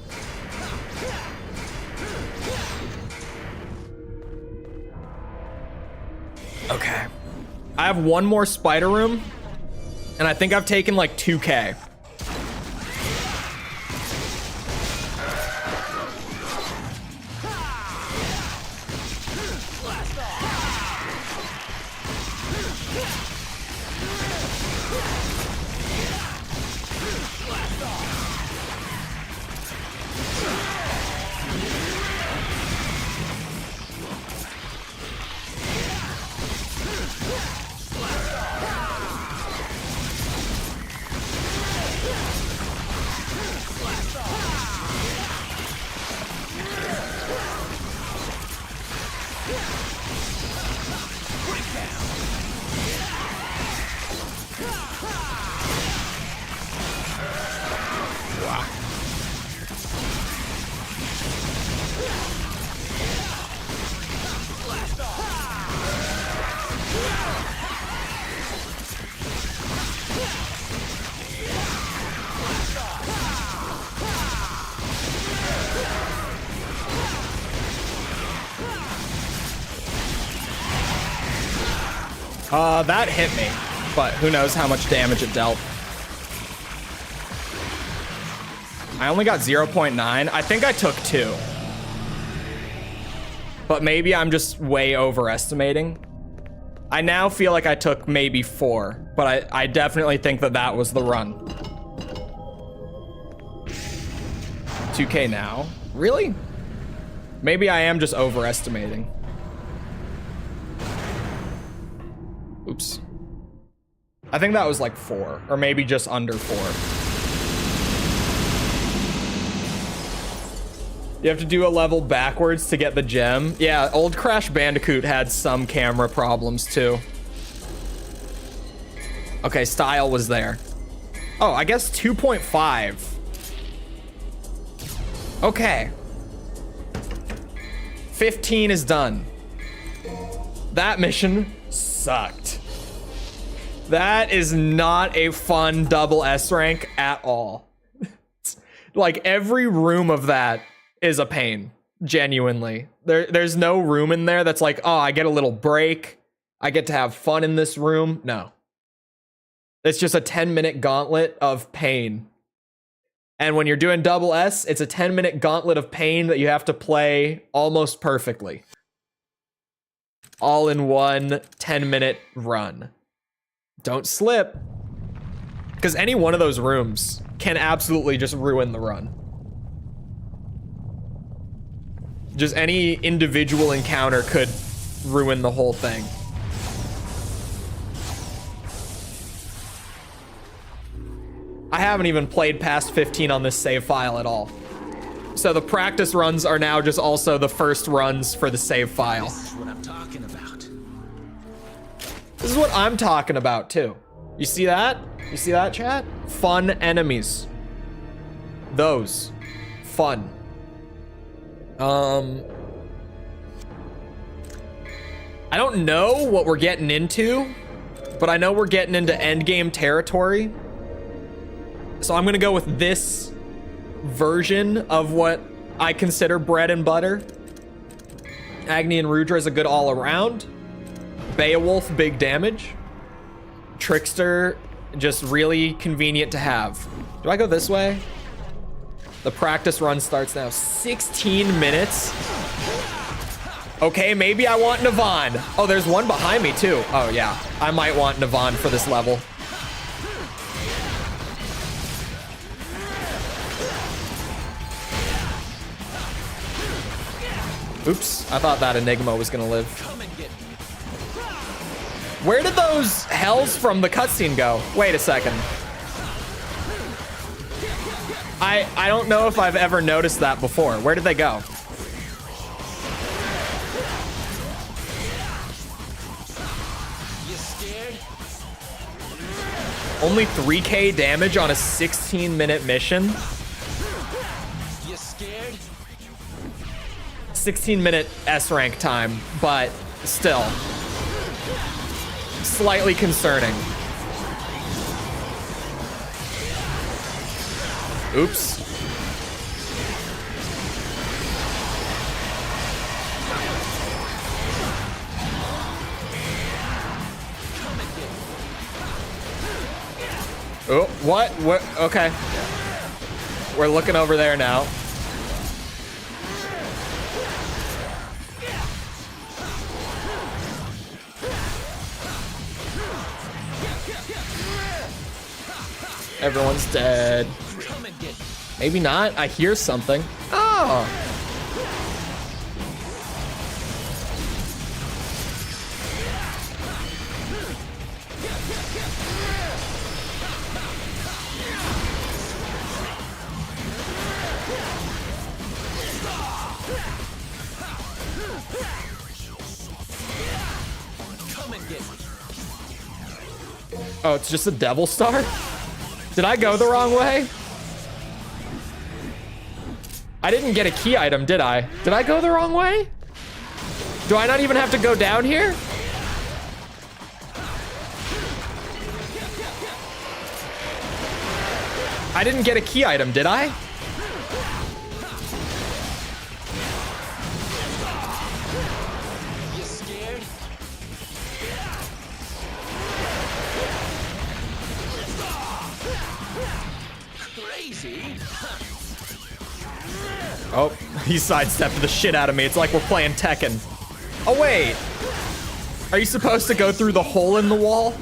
Okay. I have one more spider room, and I think I've taken like 2K. That hit me, but who knows how much damage it dealt. I only got 0.9. I think I took 2. But maybe I'm just way overestimating. I now feel like I took maybe 4, but I definitely think that that was the run. 2K now? Really? Maybe I am just overestimating. Oops. I think that was like 4, or maybe just under 4. You have to do a level backwards to get the gem. Yeah, old Crash Bandicoot had some camera problems too. Okay, style was there. Oh, I guess 2.5. Okay. 15 is done. That mission sucked. That is not a fun double S rank at all. Like every room of that is a pain, genuinely. There's no room in there that's like, oh, I get a little break. I get to have fun in this room. No. It's just a 10-minute gauntlet of pain. And when you're doing double S, it's a 10-minute gauntlet of pain that you have to play almost perfectly. All in one 10-minute run. Don't slip. Because any one of those rooms can absolutely just ruin the run. Just any individual encounter could ruin the whole thing. I haven't even played past 15 on this save file at all. So the practice runs are now just also the first runs for the save file. This is what I'm talking about. This is what I'm talking about too. You see that? You see that, chat? Fun enemies. Those. Fun. I don't know what we're getting into, but I know we're getting into endgame territory. So I'm gonna go with this version of what I consider bread and butter. Agni and Rudra is a good all-around. Beowulf, big damage. Trickster, just really convenient to have. Do I go this way? The practice run starts now. 16 minutes. Okay, maybe I want Navon. Oh, there's one behind me too. Oh yeah, I might want Navon for this level. Oops, I thought that Enigma was gonna live. Where did those hells from the cutscene go? Wait a second. I don't know if I've ever noticed that before. Where did they go? You scared? Only 3k damage on a 16-minute mission? You scared? 16-minute S rank time, but still. Slightly concerning. Oops. Oh, what? What? Okay. We're looking over there now. Everyone's dead. Maybe not. I hear something. Oh. Oh, it's just a devil star? Did I go the wrong way? I didn't get a key item, did I? Did I go the wrong way? Do I not even have to go down here? I didn't get a key item, did I? You scared? Oh, he sidestepped the shit out of me. It's like we're playing Tekken. Oh, wait. Are you supposed to go through the hole in the wall?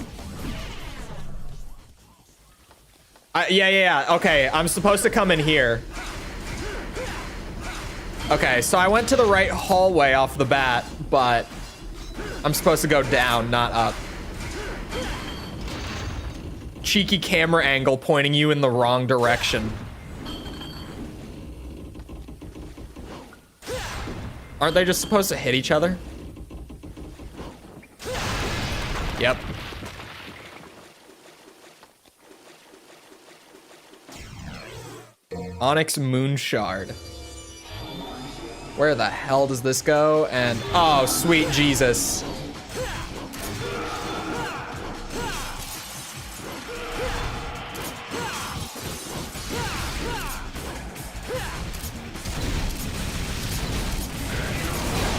Yeah. Okay, I'm supposed to come in here. Okay, so I went to the right hallway off the bat, but I'm supposed to go down, not up. Cheeky camera angle pointing you in the wrong direction. Aren't they just supposed to hit each other? Yep. Onyx Moon Shard. Where the hell does this go? And oh, sweet Jesus.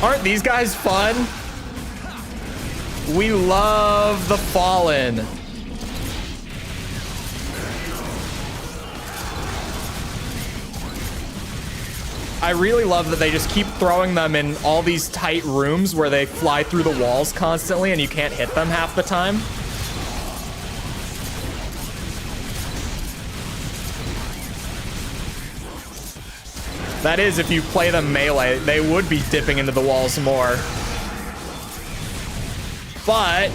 Aren't these guys fun? We love the Fallen. I really love that they just keep throwing them in all these tight rooms where they fly through the walls constantly and you can't hit them half the time. That is, if you play them melee, they would be dipping into the walls more. But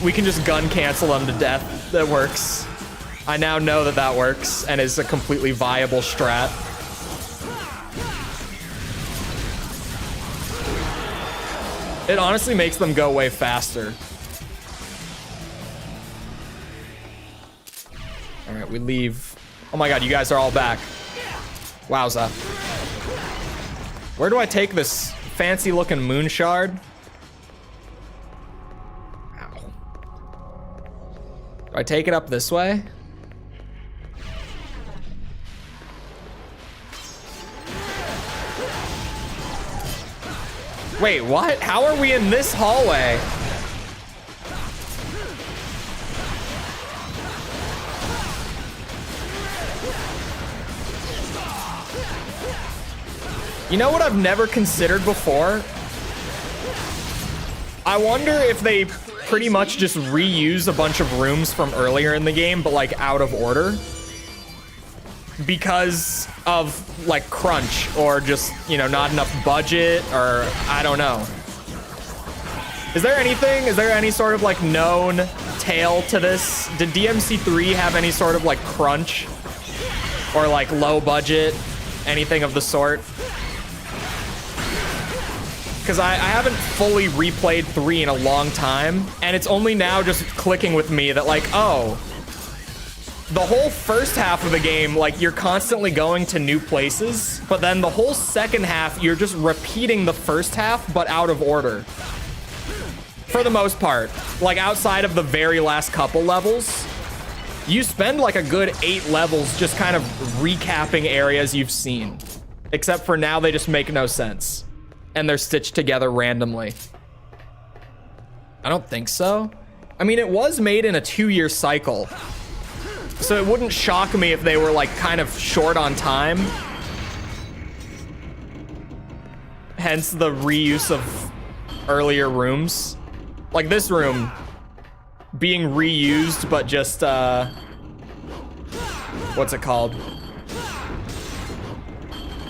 we can just gun cancel them to death. That works. I now know that that works and is a completely viable strat. It honestly makes them go way faster. All right, we leave. Oh my God, you guys are all back. Wowza. Where do I take this fancy looking moon shard? Ow. Do I take it up this way? Wait, what? How are we in this hallway? You know what I've never considered before? I wonder if they pretty much just reuse a bunch of rooms from earlier in the game, but like out of order. Because of like crunch or just, you know, not enough budget or I don't know. Is there any sort of like known tale to this? Did DMC3 have any sort of like crunch or like low budget, anything of the sort? Because I haven't fully replayed 3 in a long time, and it's only now just clicking with me that like, oh, the whole first half of the game, like you're constantly going to new places, but then the whole second half, you're just repeating the first half, but out of order. For the most part, like outside of the very last couple levels, you spend like a good 8 levels just kind of recapping areas you've seen. Except for now, they just make no sense. And they're stitched together randomly. I don't think so. I mean, it was made in a 2-year cycle. So it wouldn't shock me if they were like kind of short on time. Hence the reuse of earlier rooms. Like this room being reused, but just, what's it called?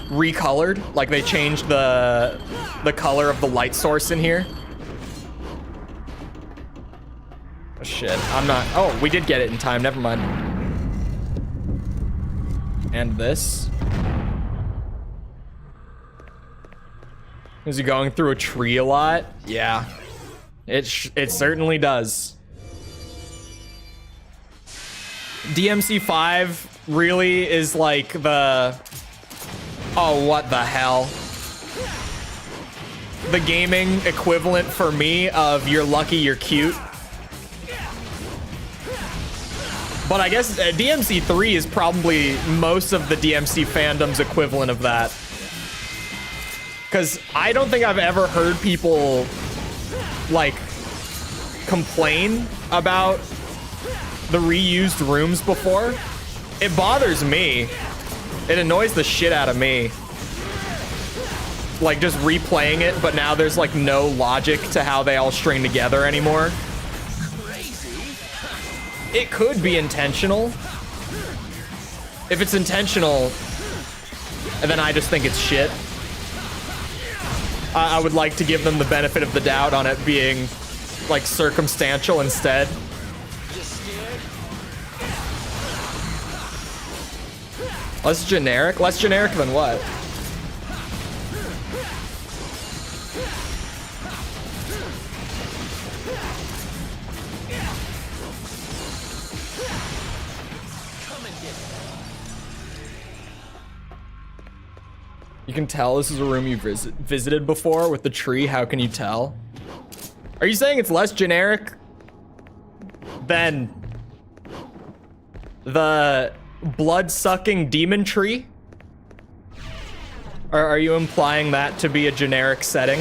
Recolored. Like they changed the color of the light source in here. Oh, shit, I'm not, oh, we did get it in time, never mind. And this. Is he going through a tree a lot? Yeah, it certainly does. DMC5 really is like the, oh, what the hell? The gaming equivalent for me of you're lucky you're cute. But I guess DMC3 is probably most of the DMC fandom's equivalent of that. Because I don't think I've ever heard people, like, complain about the reused rooms before. It bothers me. It annoys the shit out of me. like just replaying it, but now there's like no logic to how they all string together anymore. It could be intentional. If it's intentional, then I just think it's shit. I would like to give them the benefit of the doubt on it being like circumstantial instead. Less generic? Less generic than what? You can tell this is a room you've visited before with the tree. How can you tell? Are you saying it's less generic than the blood-sucking demon tree? Or are you implying that to be a generic setting?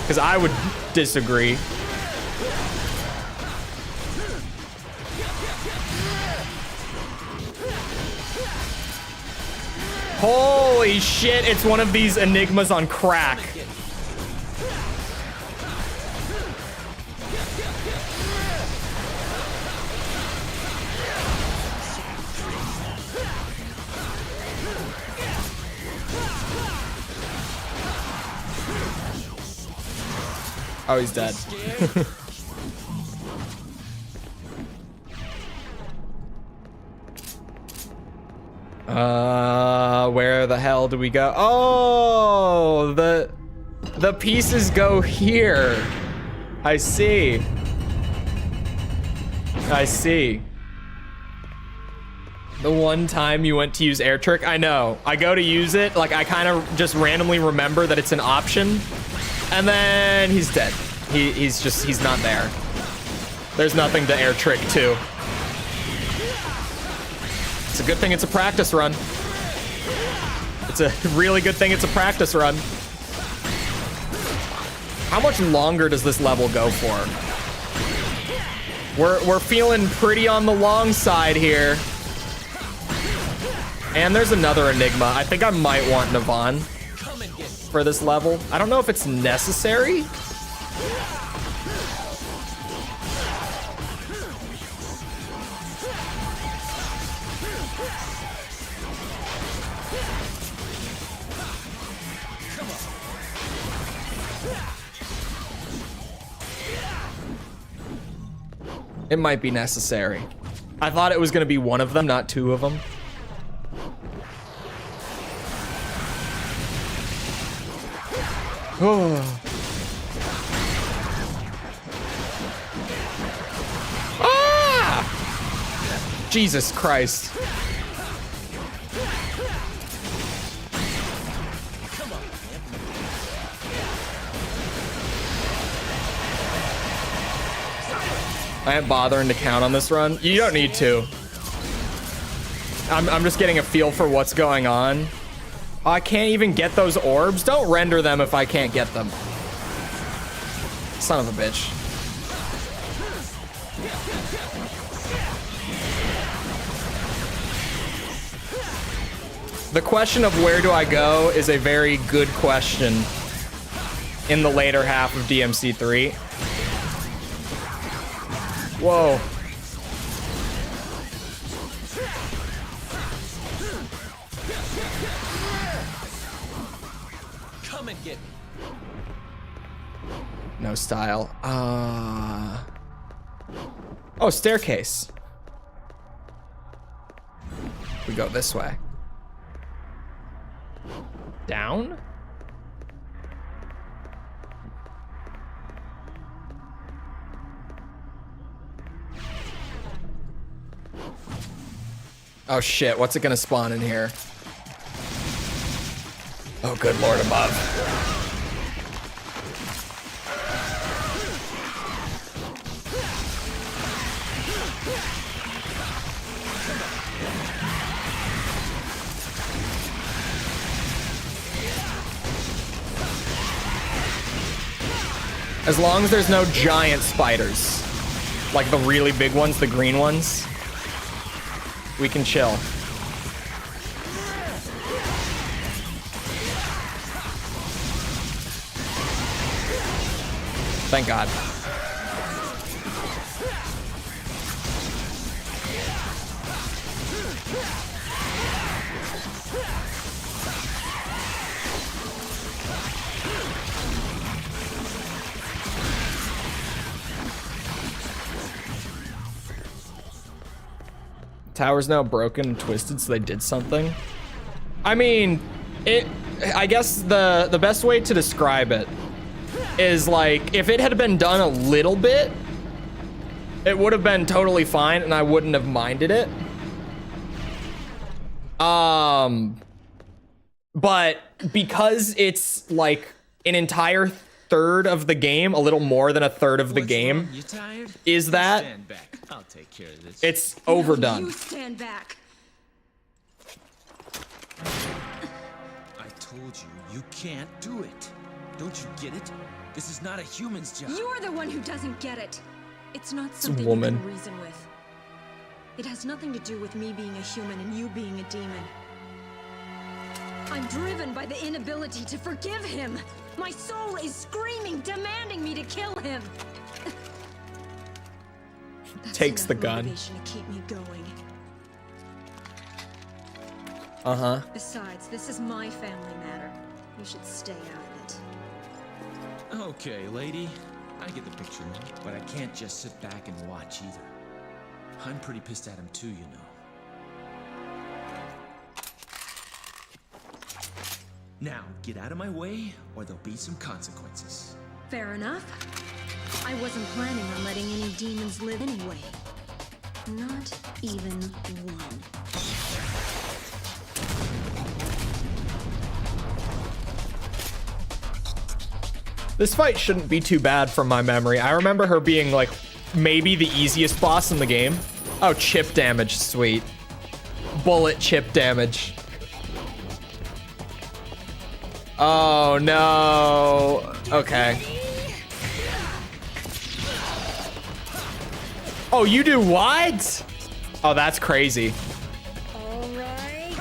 Because I would disagree. Holy shit, it's one of these enigmas on crack. Oh, he's dead. Where the hell do we go? Oh, the pieces go here. I see. I see. The one time you went to use air trick, I know. I go to use it, like I kind of just randomly remember that it's an option, and then he's dead. He's not there. There's nothing to air trick to. It's a good thing it's a practice run. It's a really good thing it's a practice run. How much longer does this level go for? We're feeling pretty on the long side here. And there's another enigma. I think I might want Navon for this level. I don't know if it's necessary. It might be necessary. I thought it was gonna be one of them, not two of them. Oh. Ah! Jesus Christ. I ain't bothering to count on this run. You don't need to. I'm just getting a feel for what's going on. Oh, I can't even get those orbs? Don't render them if I can't get them. Son of a bitch. The question of where do I go is a very good question in the later half of DMC3. Whoa. Come and get me. No style. Oh, staircase. We go this way. Down? Oh shit, what's it gonna spawn in here? Oh, good lord above. As long as there's no giant spiders, like the really big ones, the green ones, we can chill. Thank God. Tower's now broken and twisted, so they did something. I mean, I guess the best way to describe it is like, if it had been done a little bit, it would have been totally fine and I wouldn't have minded it. But because it's like an entire third of the game, a little more than a third of the game, You tired? is that Stand back. I'll take care of this. it's overdone. You stand back. I told you, you can't do it. Don't you get it? This is not a human's job. You're the one who doesn't get it. It's not something you woman. can reason with. It has nothing to do with me being a human and you being a demon. I'm driven by the inability to forgive him. My soul is screaming, demanding me to kill him. That's Takes the enough gun. motivation to keep me going. Uh-huh. Besides, this is my family matter. You should stay out of it. Okay, lady. I get the picture, but I can't just sit back and watch either. I'm pretty pissed at him too, you know. Now, get out of my way, or there'll be some consequences. Fair enough. I wasn't planning on letting any demons live anyway. Not even one. This fight shouldn't be too bad from my memory. I remember her being like maybe the easiest boss in the game. Oh, chip damage, sweet. Bullet chip damage. Oh no. Okay. Oh, you do what? Oh, that's crazy. All right.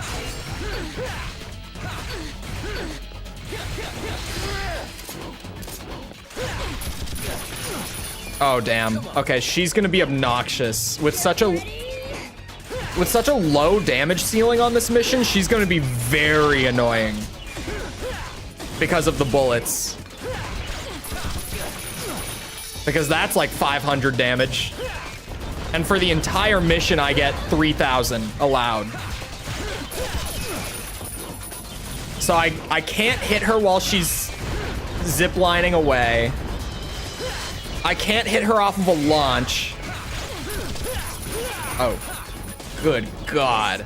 Oh damn. Okay, she's gonna be obnoxious with such a low damage ceiling on this mission. She's gonna be very annoying because of the bullets. Because that's like 500 damage. And for the entire mission, I get 3,000 allowed. So I can't hit her while she's ziplining away. I can't hit her off of a launch. Oh, good God.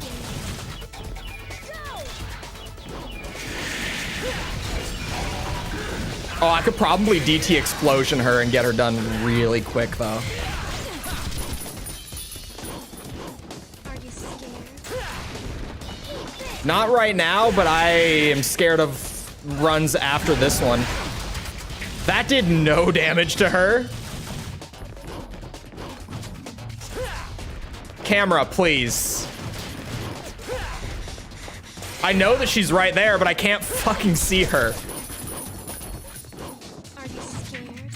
Oh, I could probably DT explosion her and get her done really quick though. Are you scared? Not right now, but I am scared of runs after this one. That did no damage to her. Camera, please. I know that she's right there, but I can't fucking see her. Are you scared?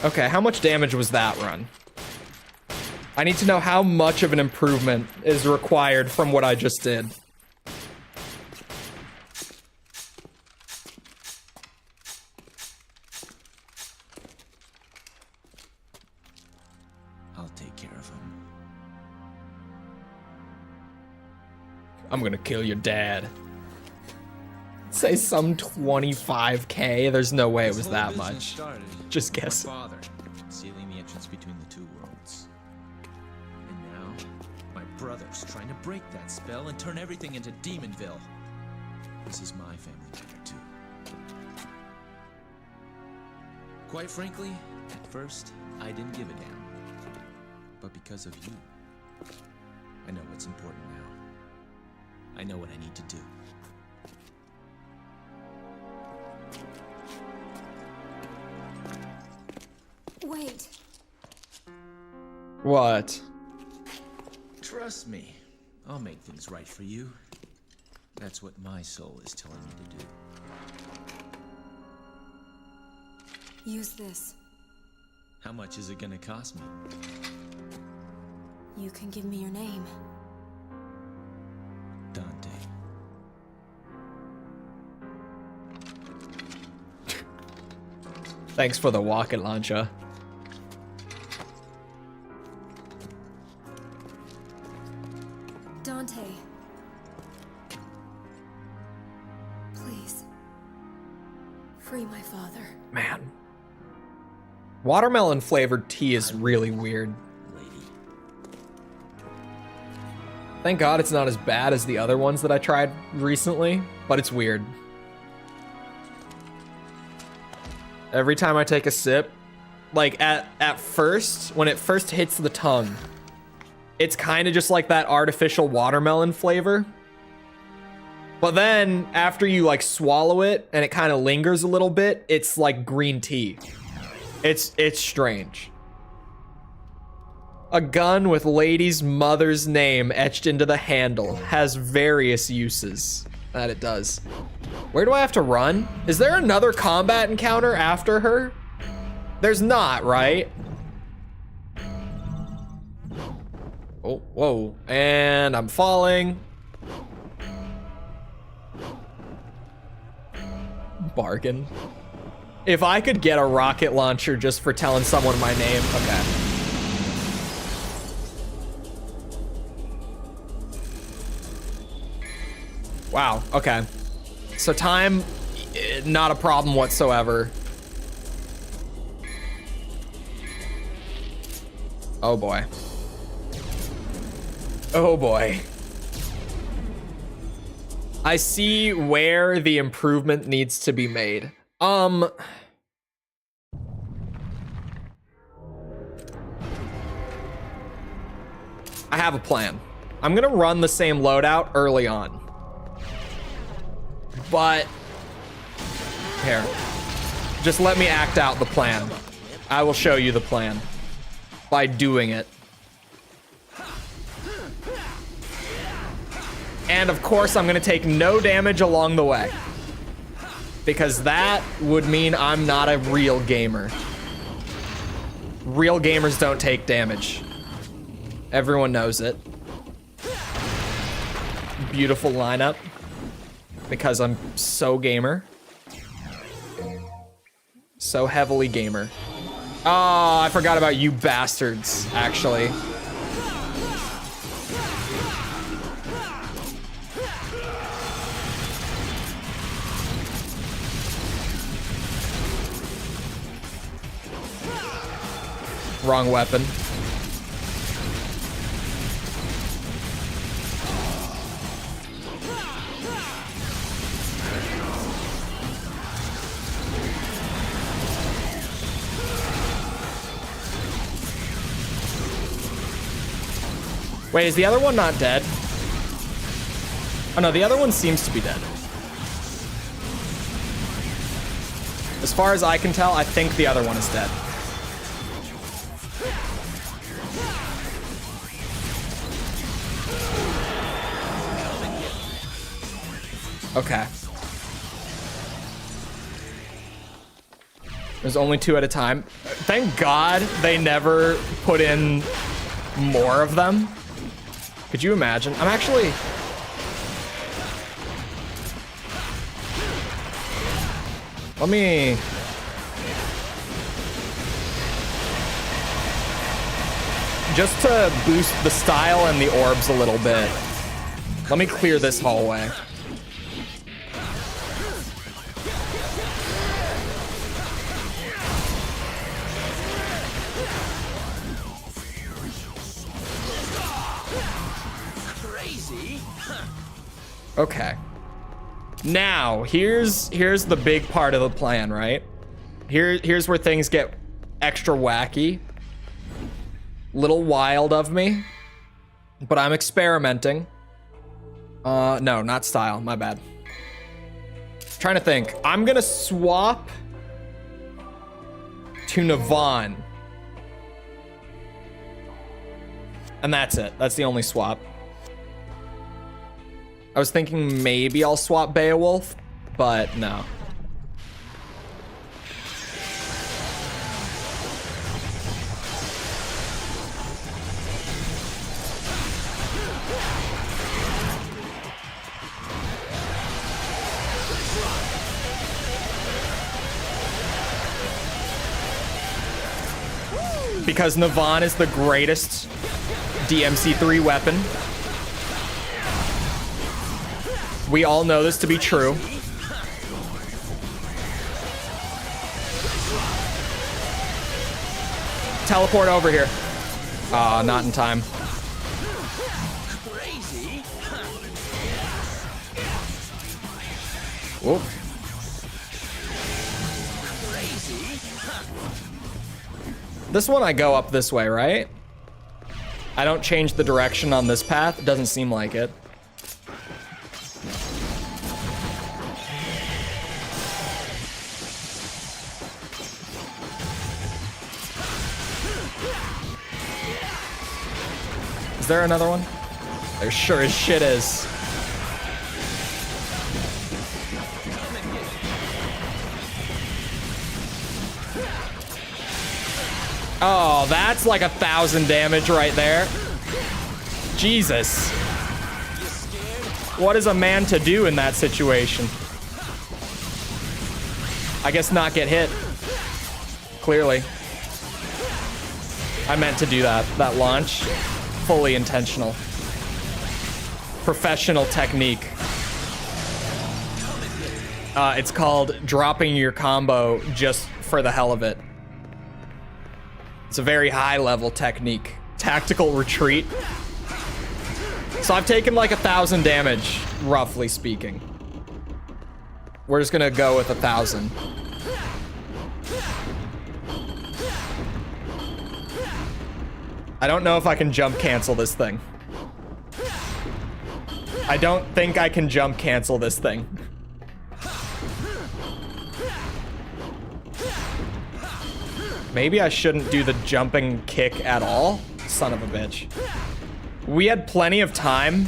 Okay, how much damage was that run? I need to know how much of an improvement is required from what I just did. I'll take care of him. I'm gonna kill your dad. Say some 25K. There's no way it was This whole that business much. started Just with my guess. father, sealing the entrance between the two worlds. And now, my brother's trying to break that spell and turn everything into Demonville. This is my family matter too. Quite frankly, at first, I didn't give a damn. But because of you, I know what's important now. I know what I need to do. Wait. What? Trust me, I'll make things right for you. That's what my soul is telling me to do. Use this. How much is it gonna cost me? You can give me your name. Dante. Thanks for the rocket launcher. Dante. Please. Free my father. Man. Watermelon flavored tea is really weird. Lady. Thank God it's not as bad as the other ones that I tried recently, but it's weird. Every time I take a sip, like at first, when it first hits the tongue, it's kind of just like that artificial watermelon flavor. But then after you like swallow it and it kind of lingers a little bit, it's like green tea. It's strange. A gun with lady's mother's name etched into the handle has various uses. That it does. Where do I have to run? Is there another combat encounter after her? There's not, right? Oh, whoa. And I'm falling. Bargain. If I could get a rocket launcher just for telling someone my name, okay. Wow, okay. So time, not a problem whatsoever. Oh boy. Oh boy. I see where the improvement needs to be made. I have a plan. I'm gonna run the same loadout early on. But here, just let me act out the plan. I will show you the plan by doing it. And of course, I'm gonna take no damage along the way, because that would mean I'm not a real gamer. Real gamers don't take damage. Everyone knows it. Beautiful lineup. Because I'm so gamer. So heavily gamer. Oh, I forgot about you bastards, actually. Wrong weapon. Wait, is the other one not dead? Oh no, the other one seems to be dead. As far as I can tell, I think the other one is dead. Okay. There's only 2 at a time. Thank God they never put in more of them. Could you imagine? I'm actually... Let me... Just to boost the style and the orbs a little bit, let me clear this hallway. Okay. Now, here's the big part of the plan, right? Here's where things get extra wacky. Little wild of me, but I'm experimenting. No, not style, my bad. Trying to think. I'm gonna swap to Navon. And that's it. That's the only swap. I was thinking maybe I'll swap Beowulf, but no. Because Navan is the greatest DMC3 weapon. We all know this to be true. Teleport over here. Ah, not in time. Whoop. This one I go up this way, right? I don't change the direction on this path. It doesn't seem like it. Is there another one? There sure as shit is. Oh, that's like 1,000 damage right there. Jesus. What is a man to do in that situation? I guess not get hit. Clearly. I meant to do that. That launch. Fully intentional. Professional technique. It's called dropping your combo just for the hell of it. It's a very high level technique. Tactical retreat. So I've taken like 1,000 damage, roughly speaking. We're just gonna go with 1,000. I don't know if I can jump cancel this thing. I don't think I can jump cancel this thing. Maybe I shouldn't do the jumping kick at all. Son of a bitch. We had plenty of time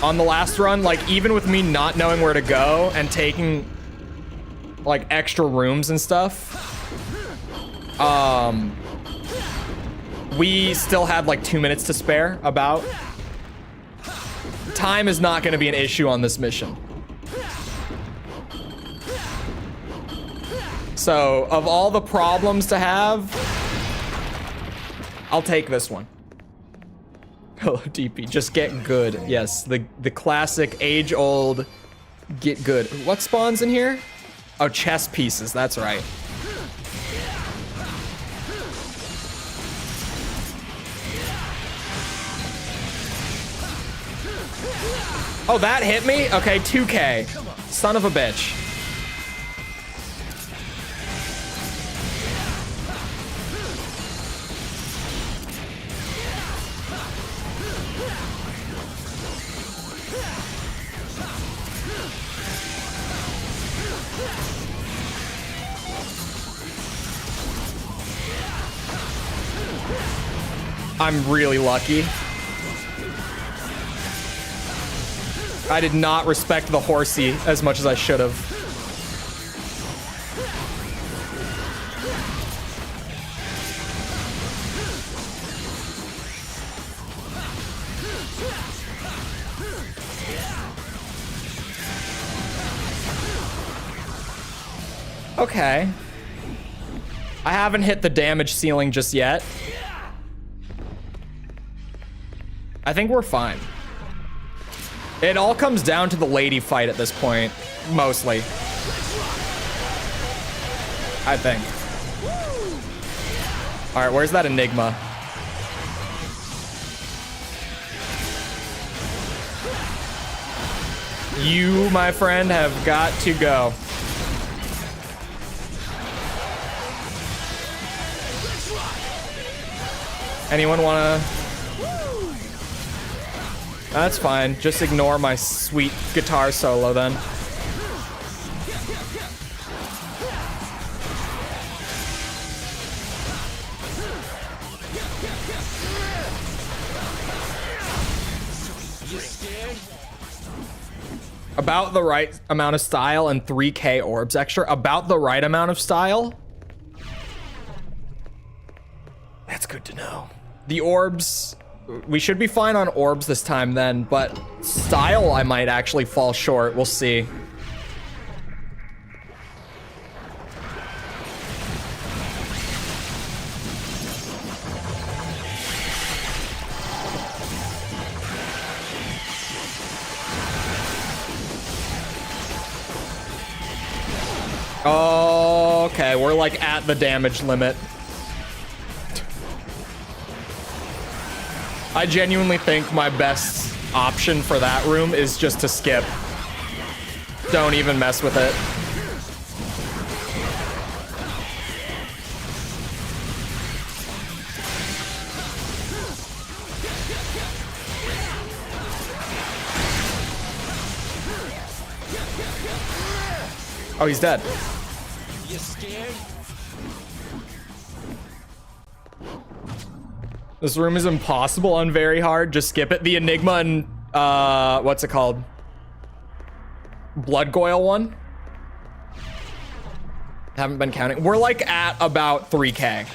on the last run, like even with me not knowing where to go and taking like extra rooms and stuff. We still had like 2 minutes to spare about. Time is not gonna be an issue on this mission. So, of all the problems to have, I'll take this one. Hello, DP. Just get good. Yes, the classic age-old get good. What spawns in here? Oh, chess pieces. That's right. Oh, that hit me? Okay, 2K. Son of a bitch. I'm really lucky. I did not respect the horsey as much as I should have. Okay. I haven't hit the damage ceiling just yet. I think we're fine. It all comes down to the lady fight at this point, mostly. I think. All right, where's that Enigma? You, my friend, have got to go. Anyone wanna? That's fine. Just ignore my sweet guitar solo then. You scared? About the right amount of style and 3k orbs extra. About the right amount of style. That's good to know. The orbs, we should be fine on orbs this time then, but style I might actually fall short. We'll see. Okay, we're like at the damage limit. I genuinely think my best option for that room is just to skip. Don't even mess with it. Oh, he's dead. You scared? This room is impossible on very hard. Just skip it. The Enigma and what's it called? Blood Goyle one. Haven't been counting. We're like at about 3k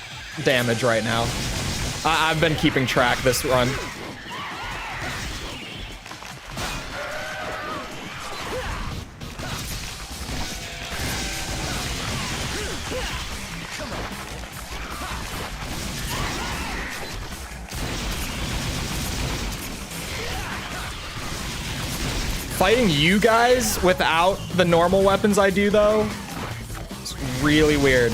damage right now. I've been keeping track this run. Fighting you guys without the normal weapons I do, though, it's really weird.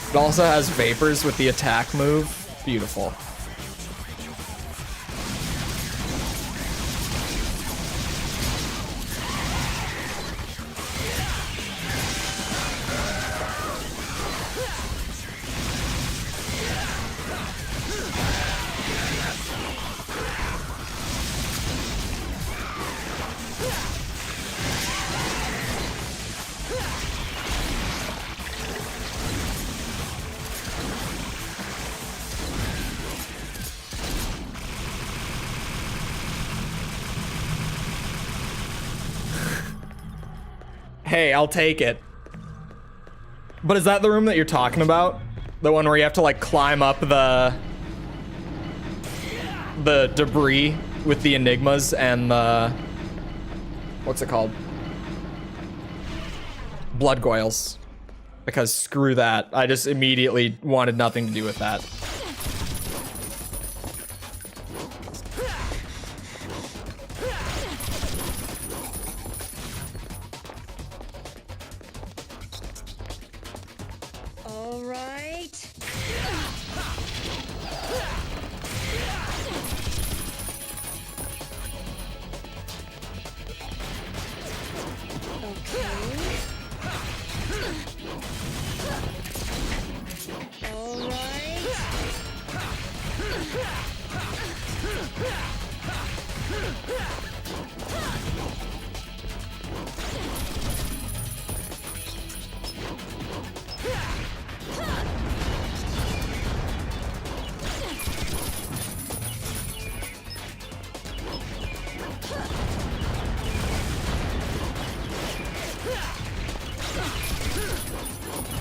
It also has vapors with the attack move. Beautiful. Hey, I'll take it. But is that the room that you're talking about? The one where you have to like climb up the debris with the enigmas and the, what's it called? Blood Goyles. Because screw that. I just immediately wanted nothing to do with that.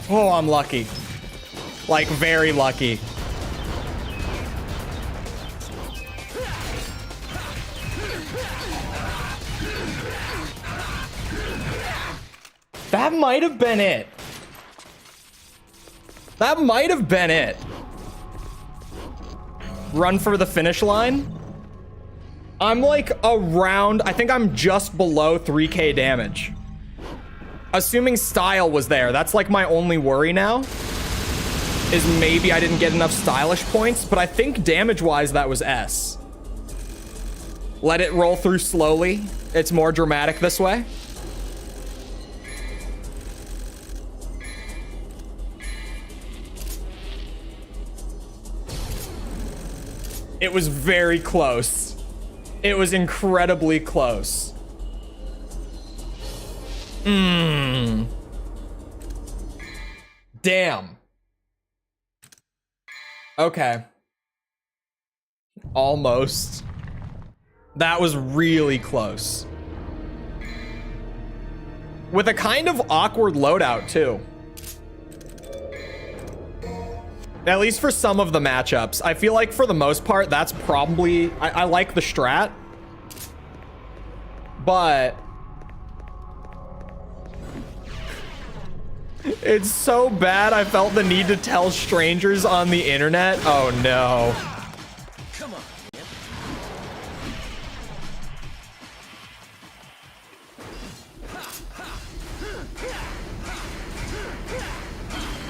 Oh, I'm lucky. Like, very lucky. That might have been it. That might have been it. Run for the finish line. I'm like around, I think I'm just below 3k damage. Assuming style was there, that's like my only worry now. Is maybe I didn't get enough stylish points, but I think damage-wise that was S. Let it roll through slowly. It's more dramatic this way. It was very close. It was incredibly close. Damn. Okay. Almost. That was really close. With a kind of awkward loadout, too. At least for some of the matchups. I feel like for the most part, that's probably... I like the strat. But... it's so bad I felt the need to tell strangers on the internet. Oh, no. Come on.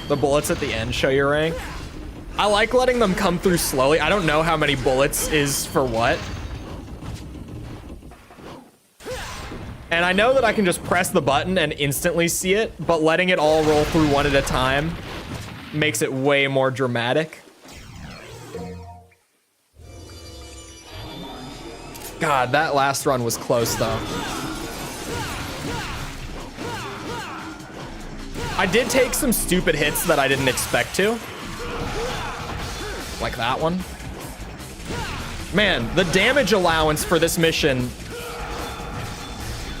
The bullets at the end show your rank. I like letting them come through slowly. I don't know how many bullets is for what. And I know that I can just press the button and instantly see it, but letting it all roll through one at a time makes it way more dramatic. God, that last run was close though. I did take some stupid hits that I didn't expect to. Like that one. Man, the damage allowance for this mission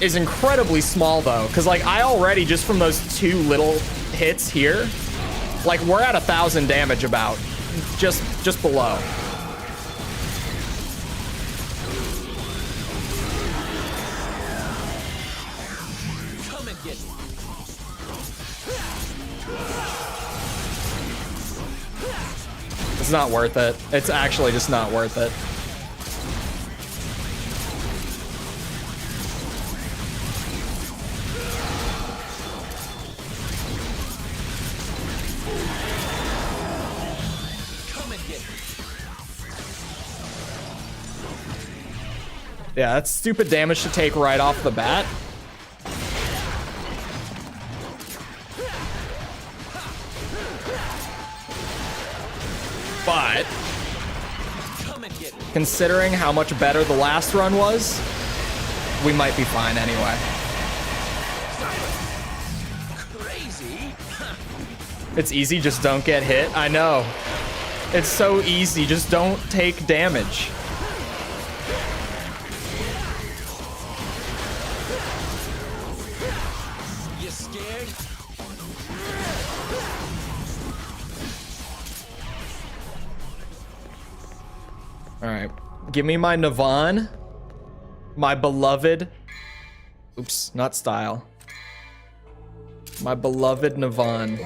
is incredibly small though, because like I already, just from those two little hits here, like we're at 1,000 damage about, just below. Come and get me. It's not worth it. It's actually just not worth it. Come and get me. Yeah, that's stupid damage to take right off the bat. But considering how much better the last run was, we might be fine anyway. Crazy. It's easy, just don't get hit. I know. It's so easy, just don't take damage. You scared? All right, give me my Navon, my beloved. Oops, not style. My beloved Navon.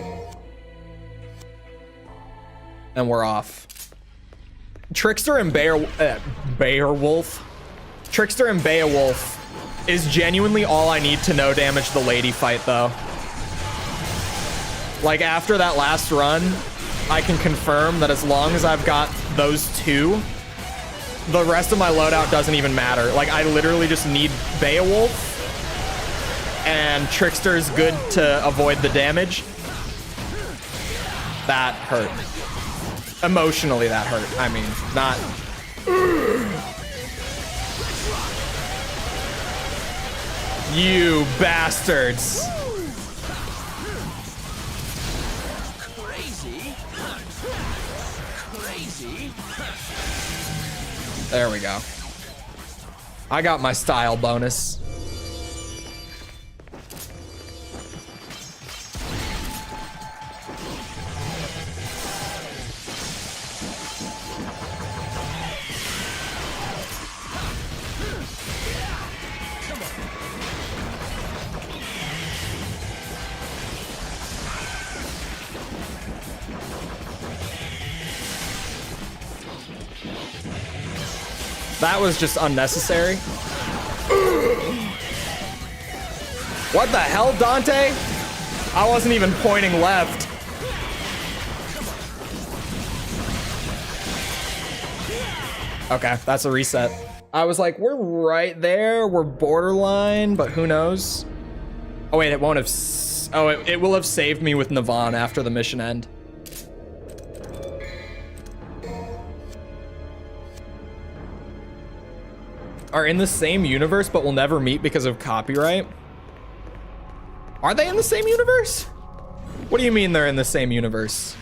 And we're off. Trickster and Beowulf. Trickster and Beowulf is genuinely all I need to no damage the lady fight though. Like after that last run, I can confirm that as long as I've got those two, the rest of my loadout doesn't even matter. Like I literally just need Beowulf, and Trickster is good to avoid the damage. That hurt. Emotionally, that hurt. I mean, not... You bastards. Crazy. Crazy. There we go. I got my style bonus. That was just unnecessary. What the hell, Dante? I wasn't even pointing left. Okay, that's a reset. I was like, we're right there. We're borderline, but who knows? Oh, wait, it won't have... Oh, it will have saved me with Navon after the mission end. Are in the same universe but will never meet because of copyright. Are they in the same universe? What do you mean they're in the same universe?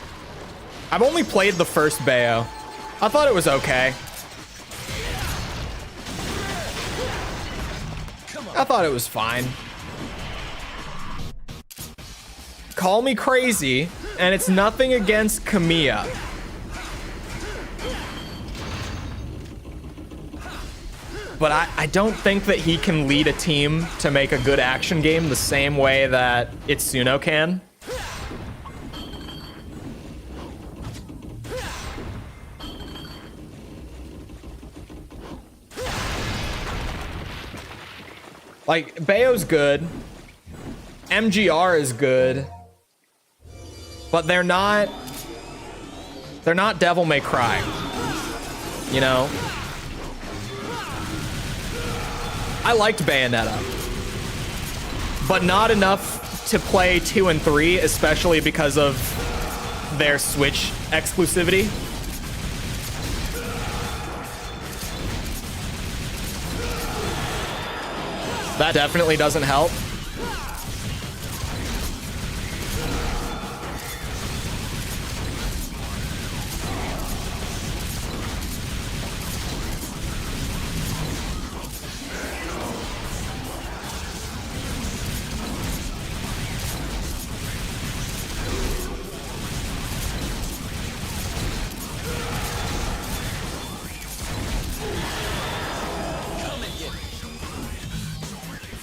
I've only played the first Bayo. I thought it was okay. I thought it was fine. Call me crazy, and it's nothing against Kamiya. But I don't think that he can lead a team to make a good action game the same way that Itsuno can. Like, Bayo's good. MGR is good. But they're not Devil May Cry. You know? I liked Bayonetta. But not enough to play 2 and 3, especially because of their Switch exclusivity. That definitely doesn't help.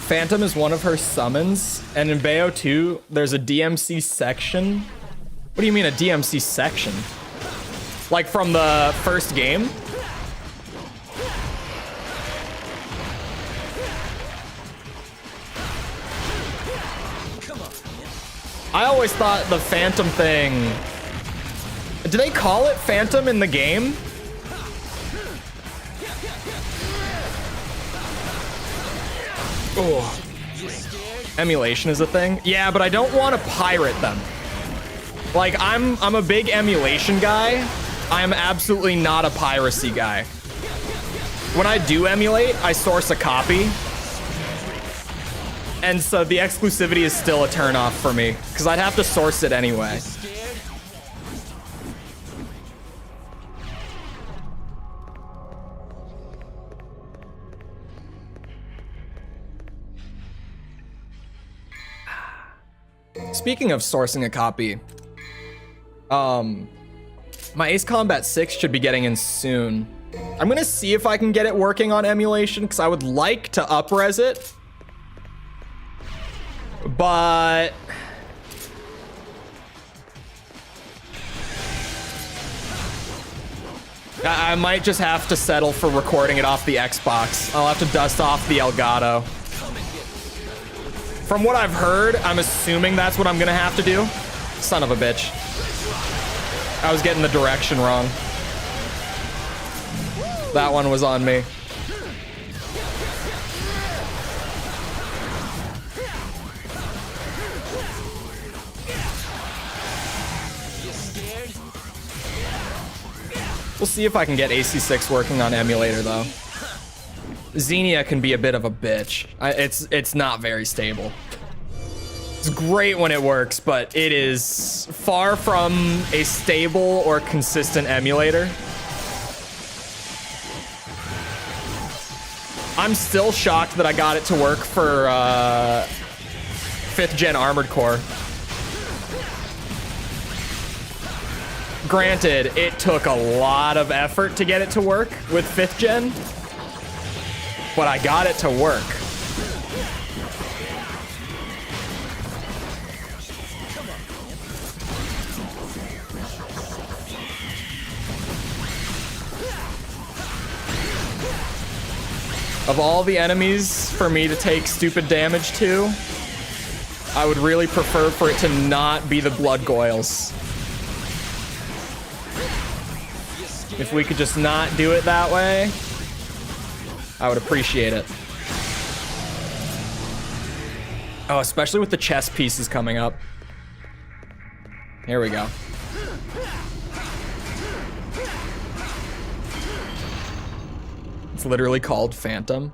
Phantom is one of her summons, and in Bayo 2, there's a DMC section. What do you mean a DMC section? Like from the first game? I always thought the Phantom thing... Do they call it Phantom in the game? Oh. Emulation is a thing? Yeah, but I don't want to pirate them. Like, I'm a big emulation guy. I am absolutely not a piracy guy. When I do emulate, I source a copy. And so the exclusivity is still a turnoff for me, because I'd have to source it anyway. Speaking of sourcing a copy, my Ace Combat 6 should be getting in soon. I'm gonna see if I can get it working on emulation, because I would like to up-res it. But... I might just have to settle for recording it off the Xbox. I'll have to dust off the Elgato. From what I've heard, I'm assuming that's what I'm gonna have to do. Son of a bitch. I was getting the direction wrong. That one was on me. We'll see if I can get AC6 working on emulator, though. Xenia can be a bit of a bitch. It's not very stable. It's great when it works, but it is far from a stable or consistent emulator. I'm still shocked that I got it to work for 5th gen Armored Core. Granted, it took a lot of effort to get it to work with 5th gen, but I got it to work. Of all the enemies for me to take stupid damage to, I would really prefer for it to not be the blood goyles. If we could just not do it that way, I would appreciate it. Oh, especially with the chess pieces coming up. Here we go. It's literally called Phantom.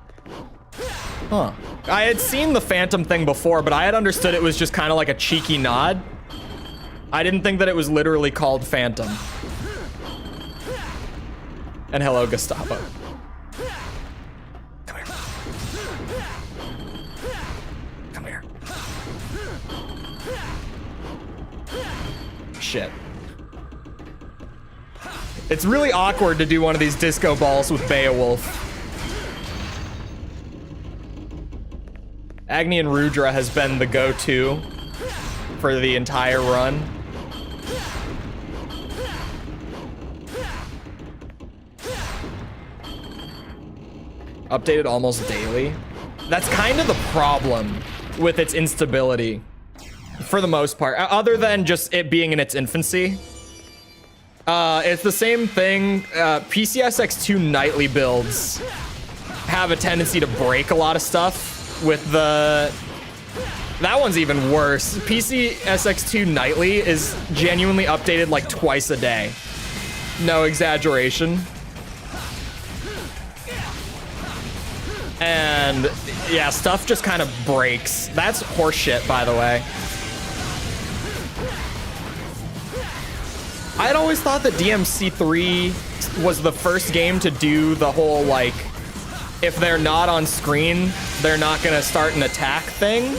Huh. I had seen the Phantom thing before, but I had understood it was just kind of like a cheeky nod. I didn't think that it was literally called Phantom. And hello, Gustavo. Come here. Come here. Shit. It's really awkward to do one of these disco balls with Beowulf. Agni and Rudra has been the go-to for the entire run. Updated almost daily. That's kind of the problem with its instability, for the most part, other than just it being in its infancy. It's the same thing. PCSX2 nightly builds have a tendency to break a lot of stuff with the... That one's even worse. PCSX2 nightly is genuinely updated like twice a day. No exaggeration. And yeah, stuff just kind of breaks. That's horseshit, by the way. I had always thought that DMC3 was the first game to do the whole, like, if they're not on screen, they're not gonna start an attack thing.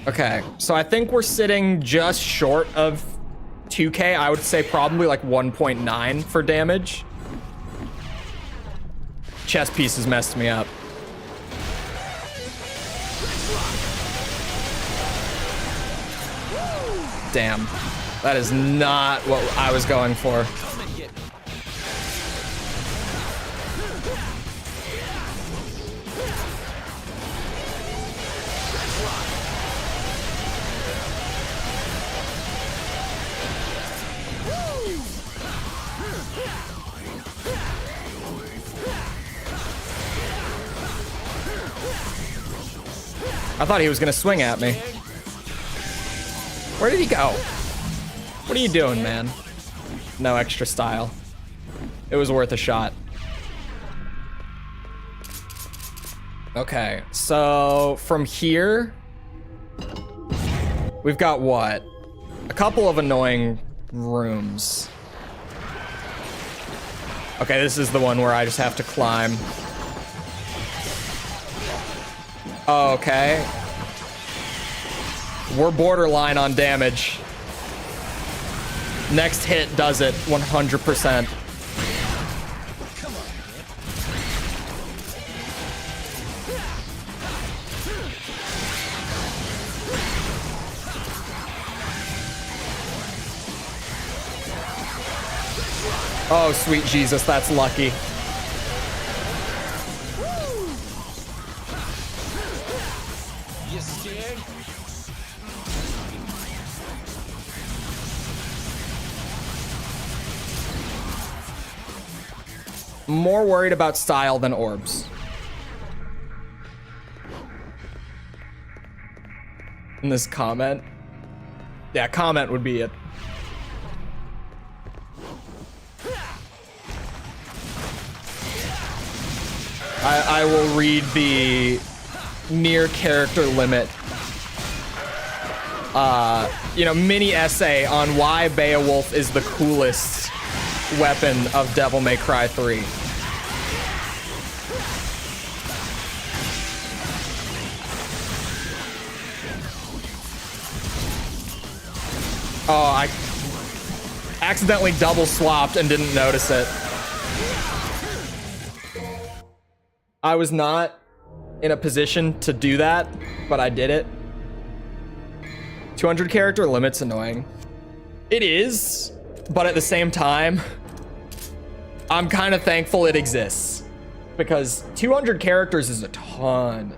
Okay, so I think we're sitting just short of 2K. I would say probably like 1.9 for damage. Chess pieces messed me up. Damn, that is not what I was going for. I thought he was gonna swing at me. Where did he go? What are you doing, man? No extra style. It was worth a shot. Okay, so from here, we've got what? A couple of annoying rooms. Okay, this is the one where I just have to climb. Okay. We're borderline on damage. Next hit does it 100%. Oh, sweet Jesus, that's lucky. More worried about style than orbs. In this comment. Yeah, comment would be it. I will read the near character limit mini essay on why Beowulf is the coolest weapon of Devil May Cry 3. Oh, I accidentally double swapped and didn't notice it. I was not in a position to do that, but I did it. 200 character limit's annoying. It is, but at the same time, I'm kind of thankful it exists. Because 200 characters is a ton.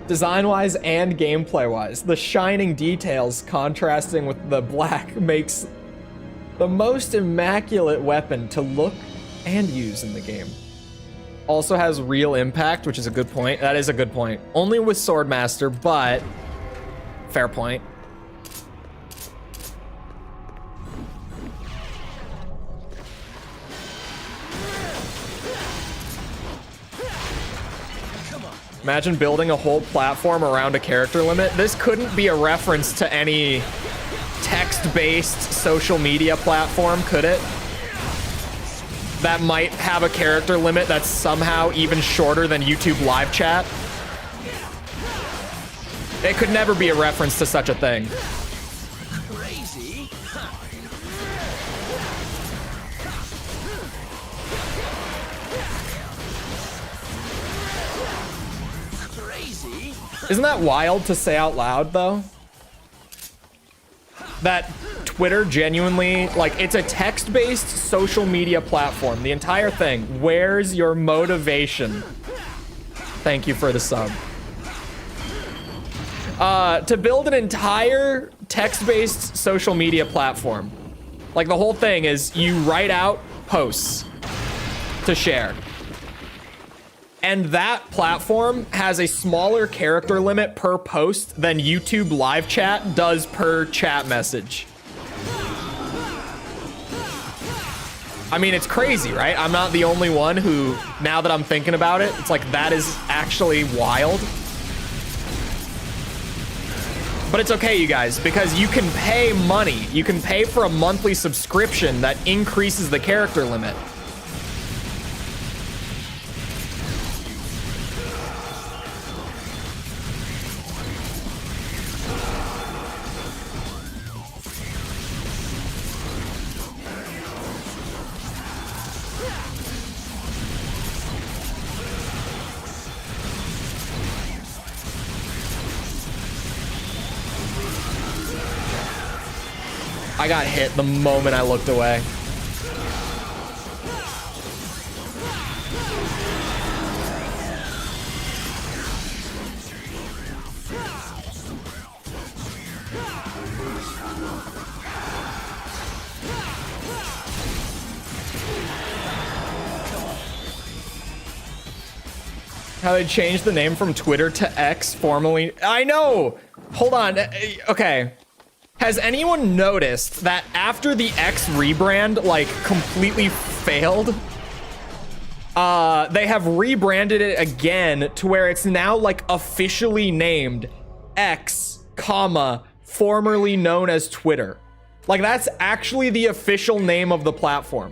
Design-wise and gameplay-wise, the shining details contrasting with the black makes the most immaculate weapon to look and use in the game. Also has real impact, which is a good point. That is a good point. Only with Swordmaster, but fair point. Imagine building a whole platform around a character limit. This couldn't be a reference to any text-based social media platform, could it? That might have a character limit that's somehow even shorter than YouTube live chat. It could never be a reference to such a thing. Crazy. Crazy. Isn't that wild to say out loud, though? That Twitter genuinely, like, it's a text-based social media platform. The entire thing. Where's your motivation? Thank you for the sub. To build an entire text-based social media platform. Like, the whole thing is you write out posts to share. And that platform has a smaller character limit per post than YouTube live chat does per chat message. I mean, it's crazy, right? I'm not the only one who, now that I'm thinking about it, it's like, that is actually wild. But it's okay, you guys, because you can pay money. You can pay for a monthly subscription that increases the character limit. I got hit the moment I looked away. How they changed the name from Twitter to X, formerly. I know! Hold on. Okay. Has anyone noticed that after the X rebrand, like, completely failed, they have rebranded it again to where it's now, like, officially named X, comma, formerly known as Twitter. Like, that's actually the official name of the platform.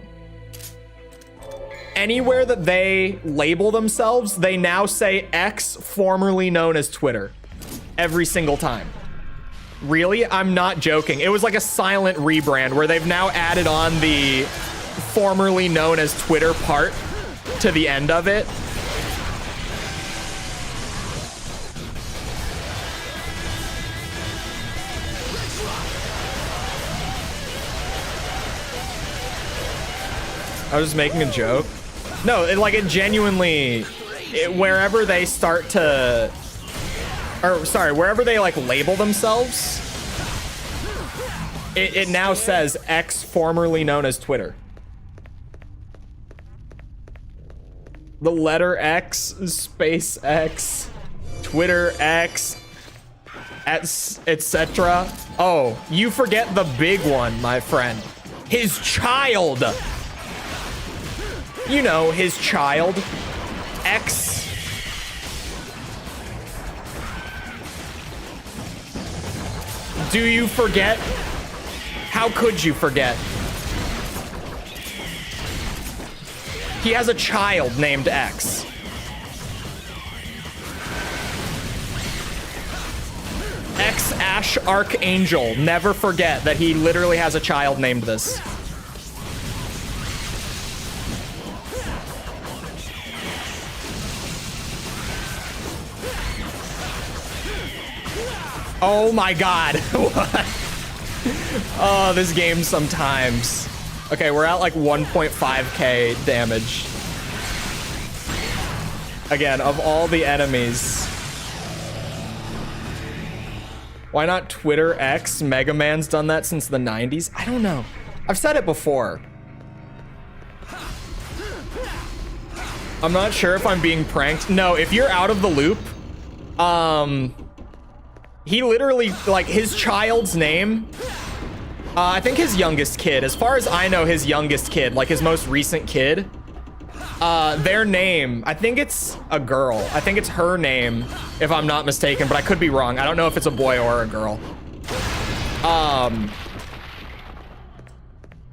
Anywhere that they label themselves, they now say X, formerly known as Twitter. Every single time. Really? I'm not joking. It was like a silent rebrand where they've now added on the formerly known as Twitter part to the end of it. I was just making a joke. No, it genuinely, wherever they start to, or sorry, wherever they like label themselves, it now says X, formerly known as Twitter. The letter X, space X, Twitter X, etc. Oh, you forget the big one, my friend. His child. You know, his child. X. Do you forget? How could you forget? He has a child named X. X Ash Archangel. Never forget that he literally has a child named this. Oh my god. What? Oh, this game sometimes. Okay, we're at like 1.5k damage. Again, of all the enemies. Why not Twitter X? Mega Man's done that since the 90s. I don't know. I've said it before. I'm not sure if I'm being pranked. No, if you're out of the loop, he literally, like, his child's name, I think his youngest kid, as far as I know, his youngest kid, like his most recent kid, their name, I think it's a girl. I think it's her name, if I'm not mistaken, but I could be wrong. I don't know if it's a boy or a girl.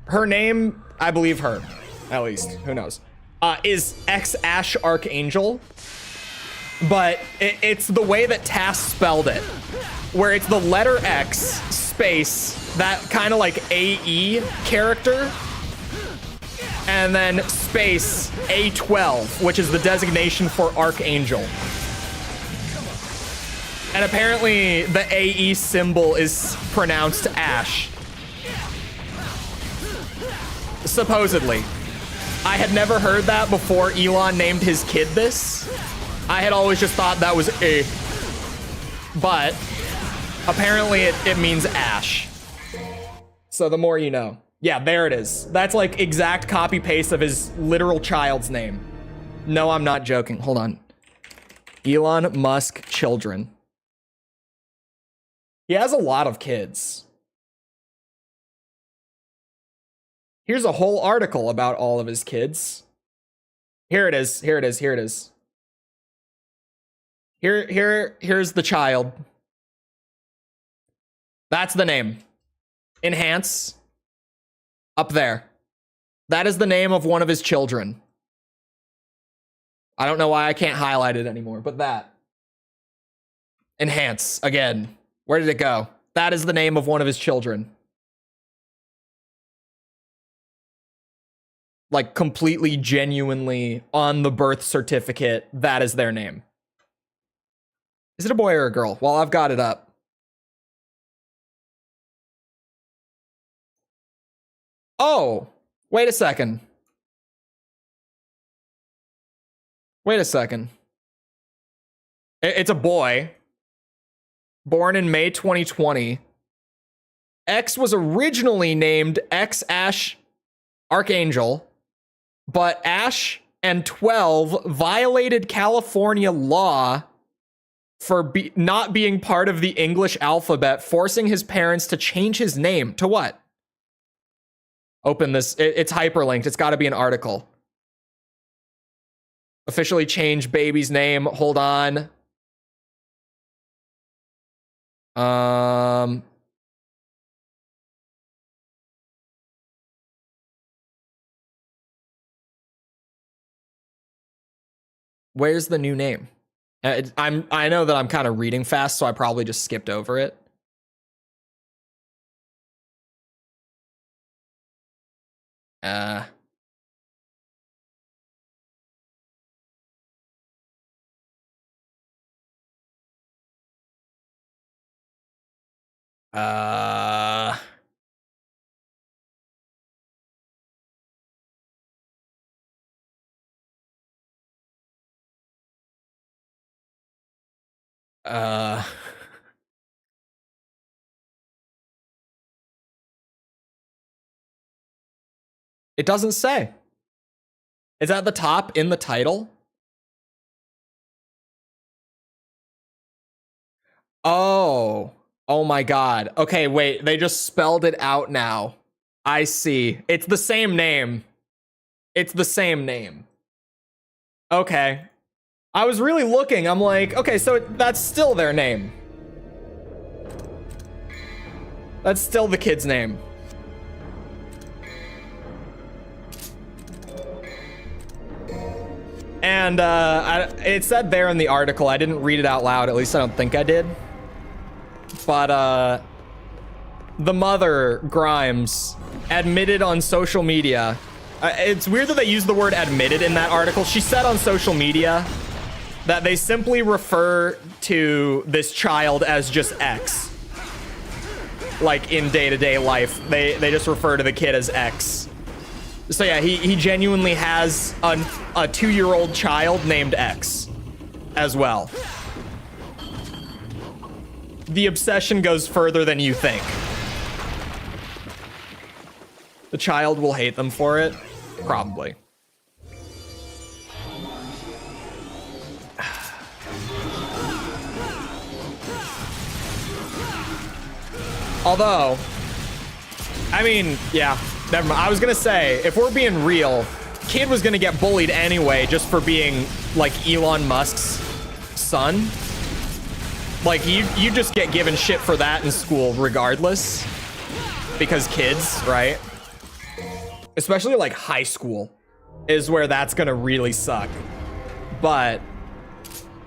Her name, I believe her, at least, who knows, is X Ash Archangel. But it's the way that Tass spelled it, where it's the letter X space, that kind of like AE character, and then space A12, which is the designation for Archangel. And apparently the AE symbol is pronounced Ash. Supposedly. I had never heard that before Elon named his kid this. I had always just thought that was A. But apparently it means Ash. So the more you know. Yeah, there it is. That's like exact copy paste of his literal child's name. No, I'm not joking. Hold on. Elon Musk children. He has a lot of kids. Here's a whole article about all of his kids. Here it is. Here it is. Here it is. Here's the child. That's the name. Enhance. Up there. That is the name of one of his children. I don't know why I can't highlight it anymore, but that. Enhance. Again. Where did it go? That is the name of one of his children. Like, completely, genuinely, on the birth certificate, that is their name. Is it a boy or a girl? Well, I've got it up. Oh, wait a second. Wait a second. It's a boy. Born in May 2020. X was originally named X Ash Archangel, but Ash and 12 violated California law for not being part of the English alphabet, forcing his parents to change his name to what? Open this. It's hyperlinked. It's got to be an article. Officially change baby's name. Hold on. Where's the new name? I know that I'm kind of reading fast, so I probably just skipped over it. It doesn't say. It's at the top in the title. Oh my God. Okay, wait, they just spelled it out now. I see. It's the same name. It's the same name. Okay. I was really looking. I'm like, okay, so that's still their name. That's still the kid's name. And it said there in the article, I didn't read it out loud, at least I don't think I did. But the mother, Grimes, admitted on social media. It's weird that they use the word admitted in that article. She said on social media that they simply refer to this child as just X. Like in day-to-day life, they just refer to the kid as X. So yeah, he genuinely has a 2-year-old child named X as well. the obsession goes further than you think. The child will hate them for it. Probably. Although, I mean, yeah, never mind. I was gonna say, if we're being real, kid was gonna get bullied anyway just for being like Elon Musk's son. Like you just get given shit for that in school regardless, because kids, right? Especially like high school is where that's gonna really suck. But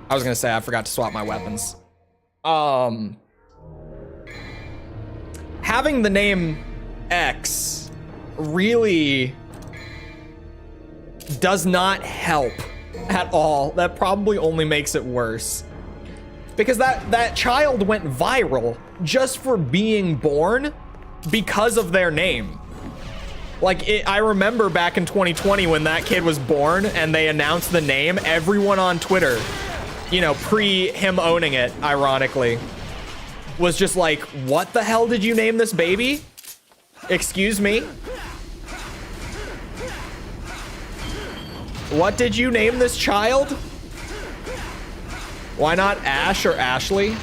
I was gonna say I forgot to swap my weapons. Having the name X really does not help at all. That probably only makes it worse. Because that child went viral just for being born because of their name. Like, I remember back in 2020 when that kid was born and they announced the name, everyone on Twitter, you know, pre him owning it, ironically, was just like, what the hell did you name this baby? Excuse me? What did you name this child? Why not Ash or Ashley?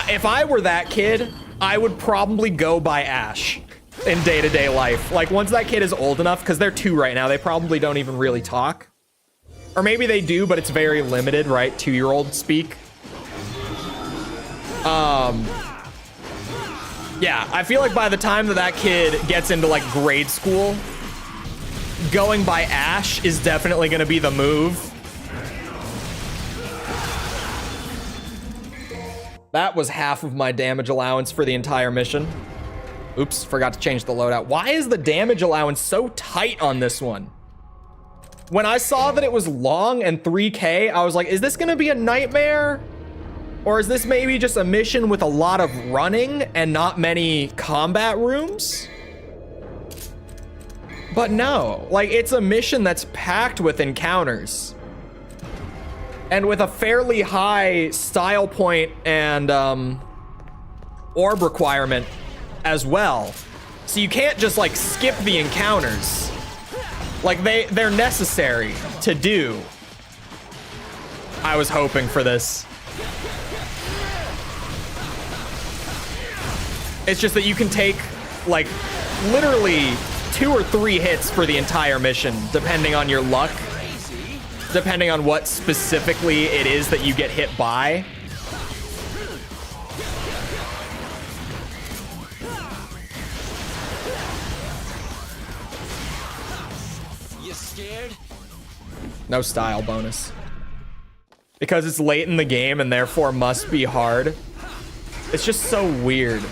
If I were that kid, I would probably go by Ash in day-to-day life. Like, once that kid is old enough, because they're 2 right now, they probably don't even really talk. Or maybe they do, but it's very limited, right? 2-year-old speak. Yeah, I feel like by the time that kid gets into like grade school, going by Ash is definitely going to be the move. That was half of my damage allowance for the entire mission. Oops, forgot to change the loadout. Why is the damage allowance so tight on this one? When I saw that it was long and 3K, I was like, is this going to be a nightmare? Or is this maybe just a mission with a lot of running and not many combat rooms? But no, like, it's a mission that's packed with encounters. And with a fairly high style point and orb requirement as well. So you can't just like skip the encounters. Like they're necessary to do. I was hoping for this. It's just that you can take like literally 2 or 3 hits for the entire mission, depending on your luck, depending on what specifically it is that you get hit by. You scared? No style bonus. Because it's late in the game and therefore must be hard. It's just so weird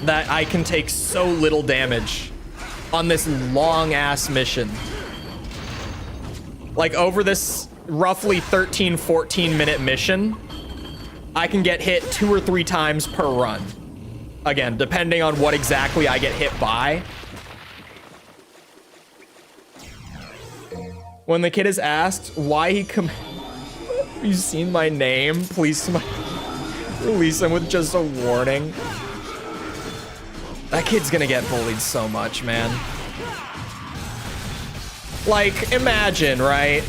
that I can take so little damage on this long ass mission. Like over this roughly 13-14 minute mission, I can get hit 2 or 3 times per run. Again, depending on what exactly I get hit by. When the kid is asked why he have you seen my name? Please release him with just a warning. That kid's gonna get bullied so much, man. Like, imagine, right?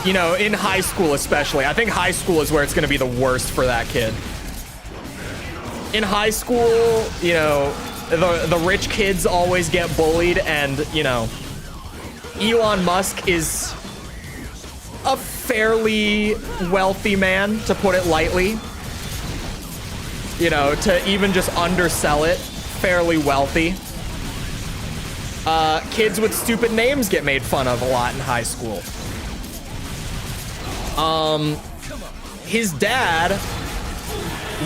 You know, in high school especially. I think high school is where it's gonna be the worst for that kid. In high school, you know, the rich kids always get bullied, and, you know, Elon Musk is a fairly wealthy man, to put it lightly. You know, to even just undersell it, fairly wealthy. Kids with stupid names get made fun of a lot in high school. His dad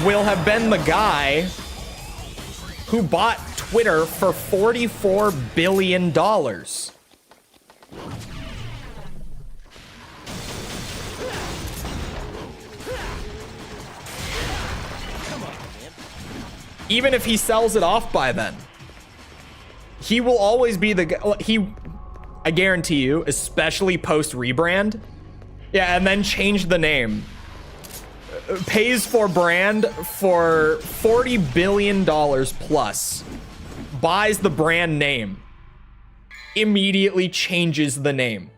will have been the guy who bought Twitter for $44 billion. Even if he sells it off by then, he will always be the guy. I guarantee you, especially post rebrand. Yeah, and then change the name. pays for brand for $40 billion plus, buys the brand name, immediately changes the name.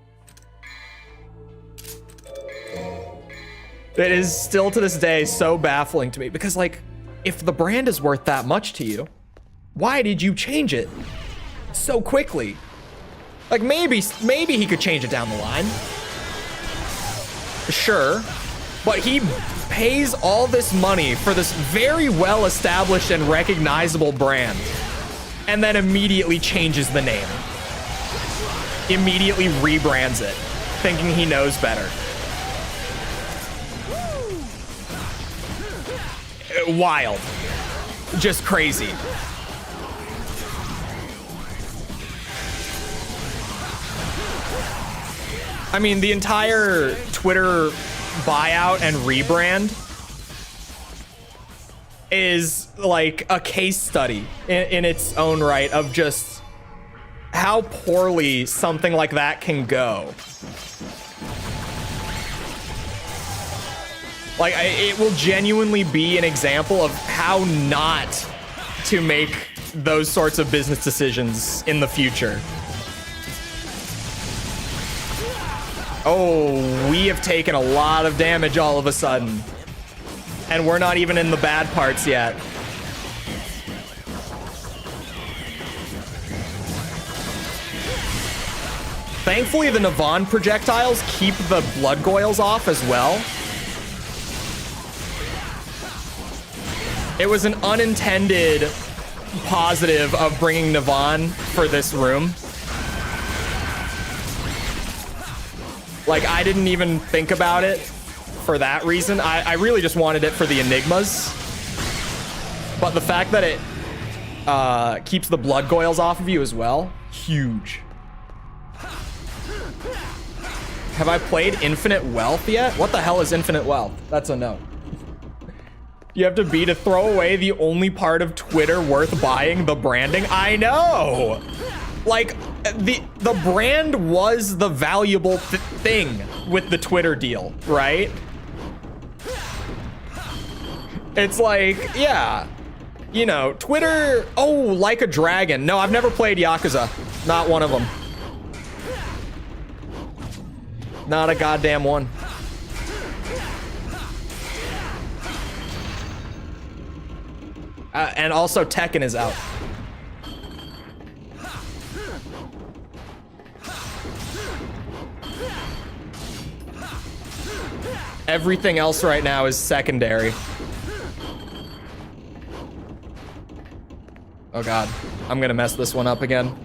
It is still to this day so baffling to me because, like, if the brand is worth that much to you, why did you change it so quickly? Like, maybe he could change it down the line. Sure. But he pays all this money for this very well-established and recognizable brand and then immediately changes the name. Immediately rebrands it, thinking he knows better. Wild. Just crazy. I mean, the entire Twitter buyout and rebrand is like a case study in its own right of just how poorly something like that can go. Like, it will genuinely be an example of how not to make those sorts of business decisions in the future. Oh, we have taken a lot of damage all of a sudden. And we're not even in the bad parts yet. Thankfully, the Navon projectiles keep the blood goyles off as well. It was an unintended positive of bringing Navon for this room. Like, I didn't even think about it for that reason. I really just wanted it for the Enigmas. But the fact that it keeps the blood goyles off of you as well, huge. Have I played Infinite Wealth yet? What the hell is Infinite Wealth? That's a no. You have to be to throw away the only part of Twitter worth buying, the branding. I know. Like, the brand was the valuable thing with the Twitter deal, right? It's like, yeah, you know, Twitter. Oh, Like a Dragon. No, I've never played Yakuza. Not one of them. Not a goddamn one. And also Tekken is out. Everything else right now is secondary. Oh god, I'm gonna mess this one up again.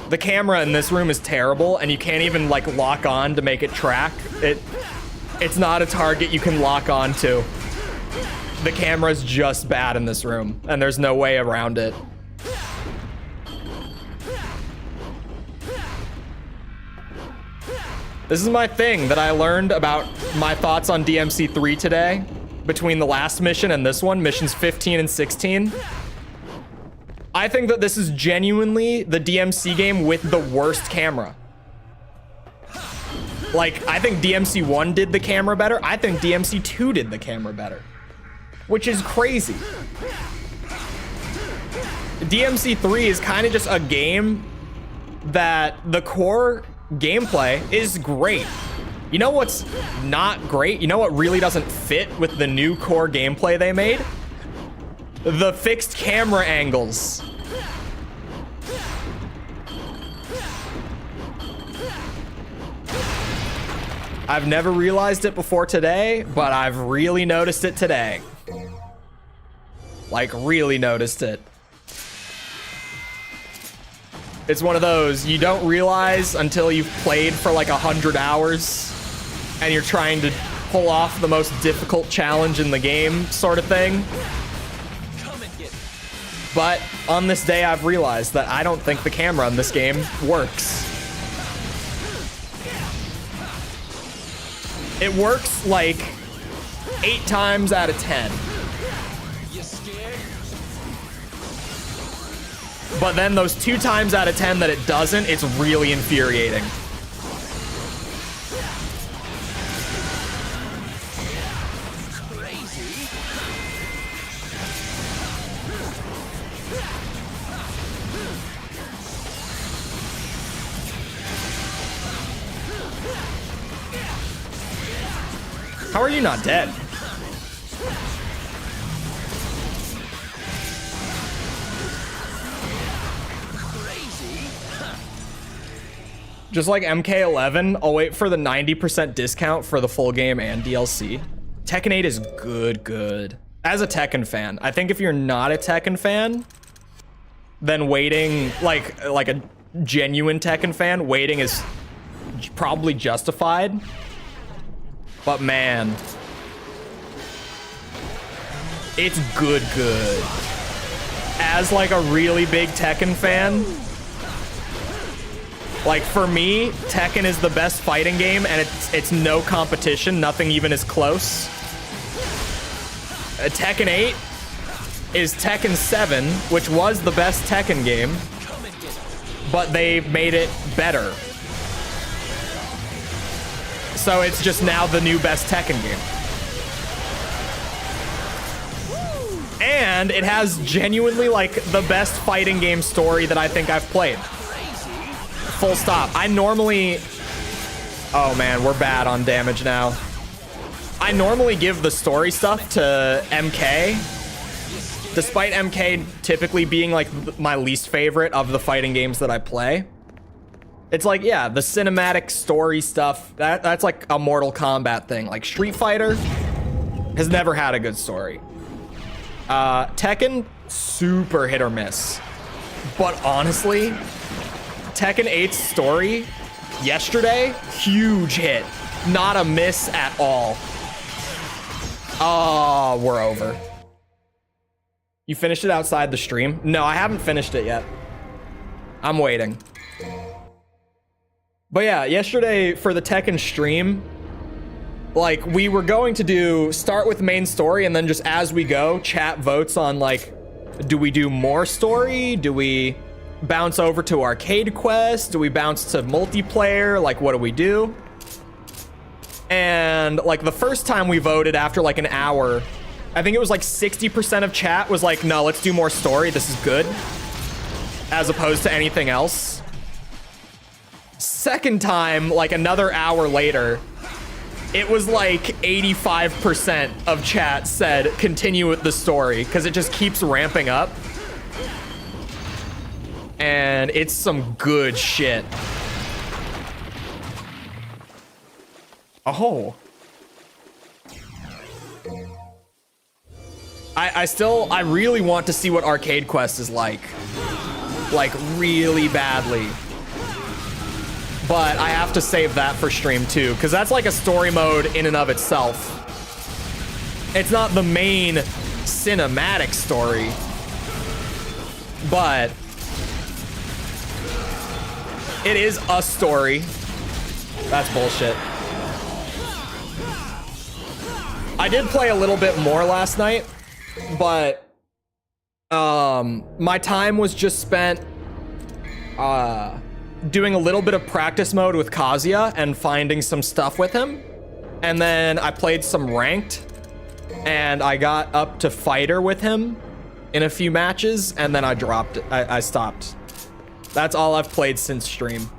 The camera in this room is terrible, and you can't even like lock on to make it track. It's not a target you can lock on to. The camera's just bad in this room, and there's no way around it. This is my thing that I learned about my thoughts on DMC3 today, between the last mission and this one, missions 15 and 16. I think that this is genuinely the DMC game with the worst camera. Like, I think DMC1 did the camera better. I think DMC2 did the camera better. Which is crazy. DMC3 is kind of just a game that the core gameplay is great. You know what's not great? You know what really doesn't fit with the new core gameplay they made? The fixed camera angles. I've never realized it before today, but I've really noticed it today. Like, really noticed it. It's one of those you don't realize until you've played for like 100 hours and you're trying to pull off the most difficult challenge in the game sort of thing. But on this day, I've realized that I don't think the camera in this game works. It works like 8 times out of 10. But then those 2 times out of 10 that it doesn't, it's really infuriating. How are you not dead? Just like MK11, I'll wait for the 90% discount for the full game and DLC. Tekken 8 is good. As a Tekken fan, I think if you're not a Tekken fan, then waiting, like a genuine Tekken fan, waiting is probably justified. But man, it's good. As like a really big Tekken fan, like for me, Tekken is the best fighting game, and it's no competition. Nothing even is close. Tekken 8 is Tekken 7, which was the best Tekken game, but they made it better. So it's just now the new best Tekken game. And it has genuinely like the best fighting game story that I think I've played. Full stop. I normally... Oh man, we're bad on damage now. I normally give the story stuff to MK. Despite MK typically being like my least favorite of the fighting games that I play. It's like, yeah, the cinematic story stuff, that's like a Mortal Kombat thing. Like Street Fighter has never had a good story. Tekken, super hit or miss. But honestly, Tekken 8's story yesterday, huge hit. Not a miss at all. Oh, we're over. You finished it outside the stream? No, I haven't finished it yet. I'm waiting. But yeah, yesterday for the Tekken stream, like we were going to start with main story and then just as we go, chat votes on like, do we do more story? Do we bounce over to arcade quest? Do we bounce to multiplayer? Like, what do we do? And like the first time we voted after like an hour, I think it was like 60% of chat was like, no, let's do more story. This is good. As opposed to anything else. Second time, like another hour later, it was like 85% of chat said continue with the story because it just keeps ramping up. And it's some good shit. Oh. I really want to see what Arcade Quest is like. Like, really badly. But I have to save that for stream too, because that's like a story mode in and of itself. It's not the main cinematic story. But it is a story. That's bullshit. I did play a little bit more last night, but my time was just spent doing a little bit of practice mode with Kazuya and finding some stuff with him. And then I played some ranked and I got up to fighter with him in a few matches and then I dropped it. I stopped. That's all I've played since stream.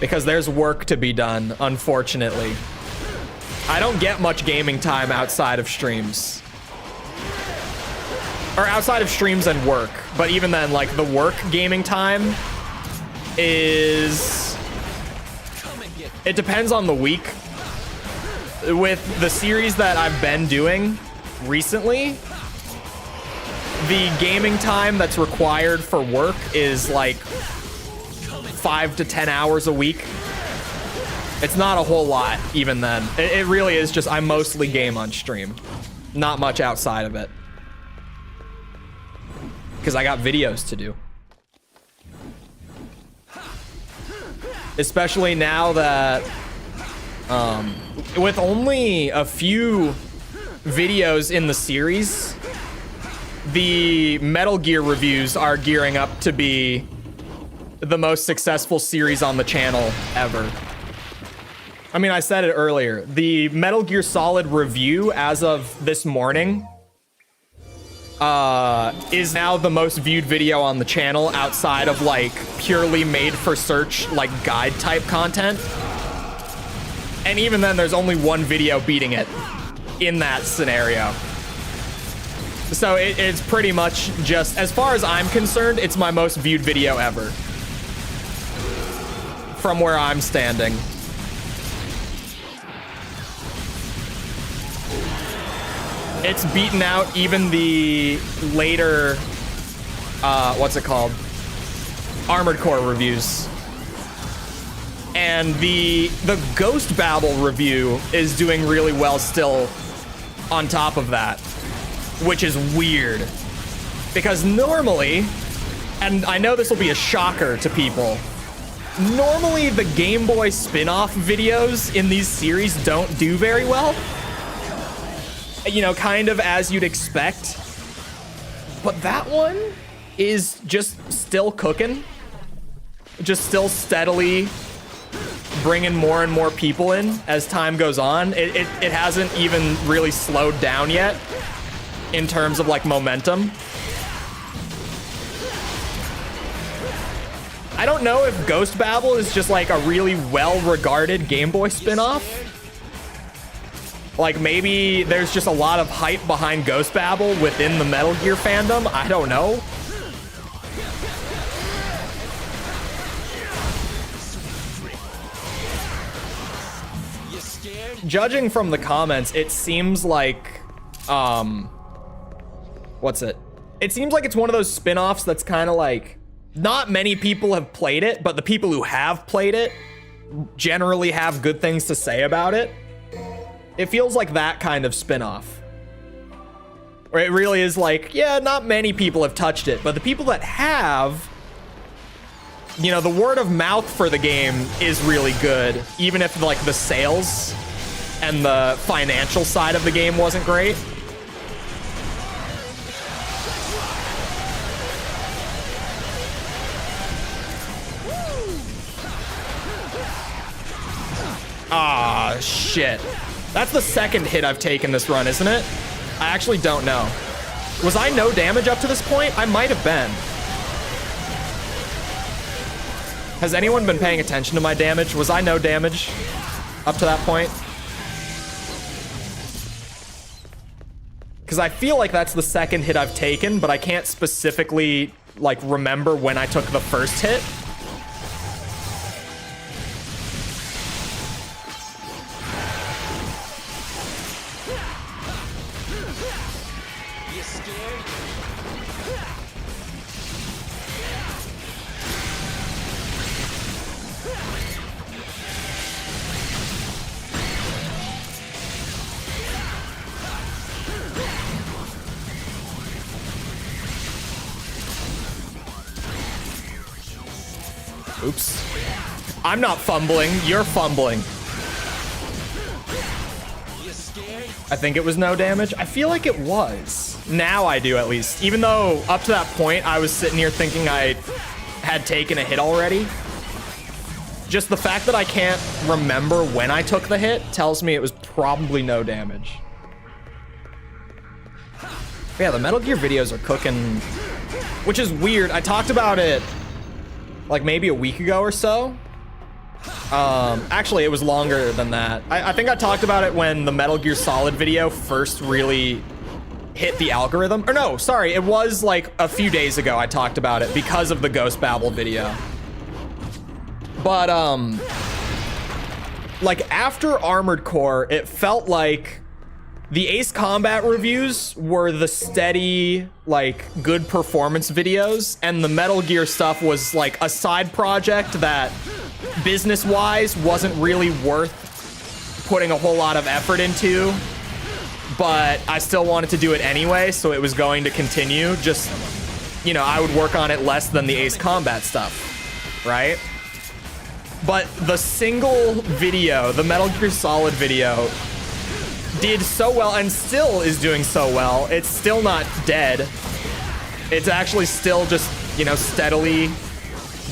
Because there's work to be done, unfortunately. I don't get much gaming time outside of streams. Or outside of streams and work. But even then, like, the work gaming time is... It depends on the week. With the series that I've been doing recently, the gaming time that's required for work is like 5 to 10 hours a week. It's not a whole lot even then. It really is just I mostly game on stream. Not much outside of it. Because I got videos to do. Especially now that with only a few videos in the series, the Metal Gear reviews are gearing up to be the most successful series on the channel ever. I mean, I said it earlier. The Metal Gear Solid review as of this morning is now the most viewed video on the channel outside of like purely made for search like guide type content. And even then, there's only one video beating it in that scenario. So it's pretty much just, as far as I'm concerned, it's my most viewed video ever. From where I'm standing. It's beaten out even the later, what's it called? Armored Core reviews. And the Ghost Babel review is doing really well still on top of that, which is weird. Because normally, and I know this will be a shocker to people, normally the Game Boy spin-off videos in these series don't do very well. You know, kind of as you'd expect. But that one is just still cooking. Just still steadily bringing more and more people in as time goes on. It hasn't even really slowed down yet in terms of like momentum. I don't know if Ghost Babel is just like a really well-regarded Game Boy spin-off. Like maybe there's just a lot of hype behind Ghost Babel within the Metal Gear fandom. I don't know. Judging from the comments, it seems like, what's it? It seems like it's one of those spin-offs that's kind of like, not many people have played it, but the people who have played it generally have good things to say about it. It feels like that kind of spin-off. Where it really is like, yeah, not many people have touched it, but the people that have, you know, the word of mouth for the game is really good, even if like the sales and the financial side of the game wasn't great. Ah, shit. That's the second hit I've taken this run, isn't it? I actually don't know. Was I no damage up to this point? I might have been. Has anyone been paying attention to my damage? Was I no damage up to that point? Because I feel like that's the second hit I've taken, but I can't specifically, like, remember when I took the first hit. Oops. I'm not fumbling, you're fumbling. I think it was no damage. I feel like it was. Now I do, at least. Even though up to that point, I was sitting here thinking I had taken a hit already. Just the fact that I can't remember when I took the hit tells me it was probably no damage. But yeah, the Metal Gear videos are cooking, which is weird. I talked about it like maybe a week ago or so. Actually, it was longer than that. I think I talked about it when the Metal Gear Solid video first really hit the algorithm. Or no, sorry, it was like a few days ago I talked about it because of the Ghost Babel video. But, like after Armored Core, it felt like the Ace Combat reviews were the steady, like, good performance videos, and the Metal Gear stuff was, like, a side project that, business-wise, wasn't really worth putting a whole lot of effort into, but I still wanted to do it anyway, so it was going to continue. Just, you know, I would work on it less than the Ace Combat stuff, right? But the single video, the Metal Gear Solid video, did so well and still is doing so well. It's still not dead. It's actually still just, you know, steadily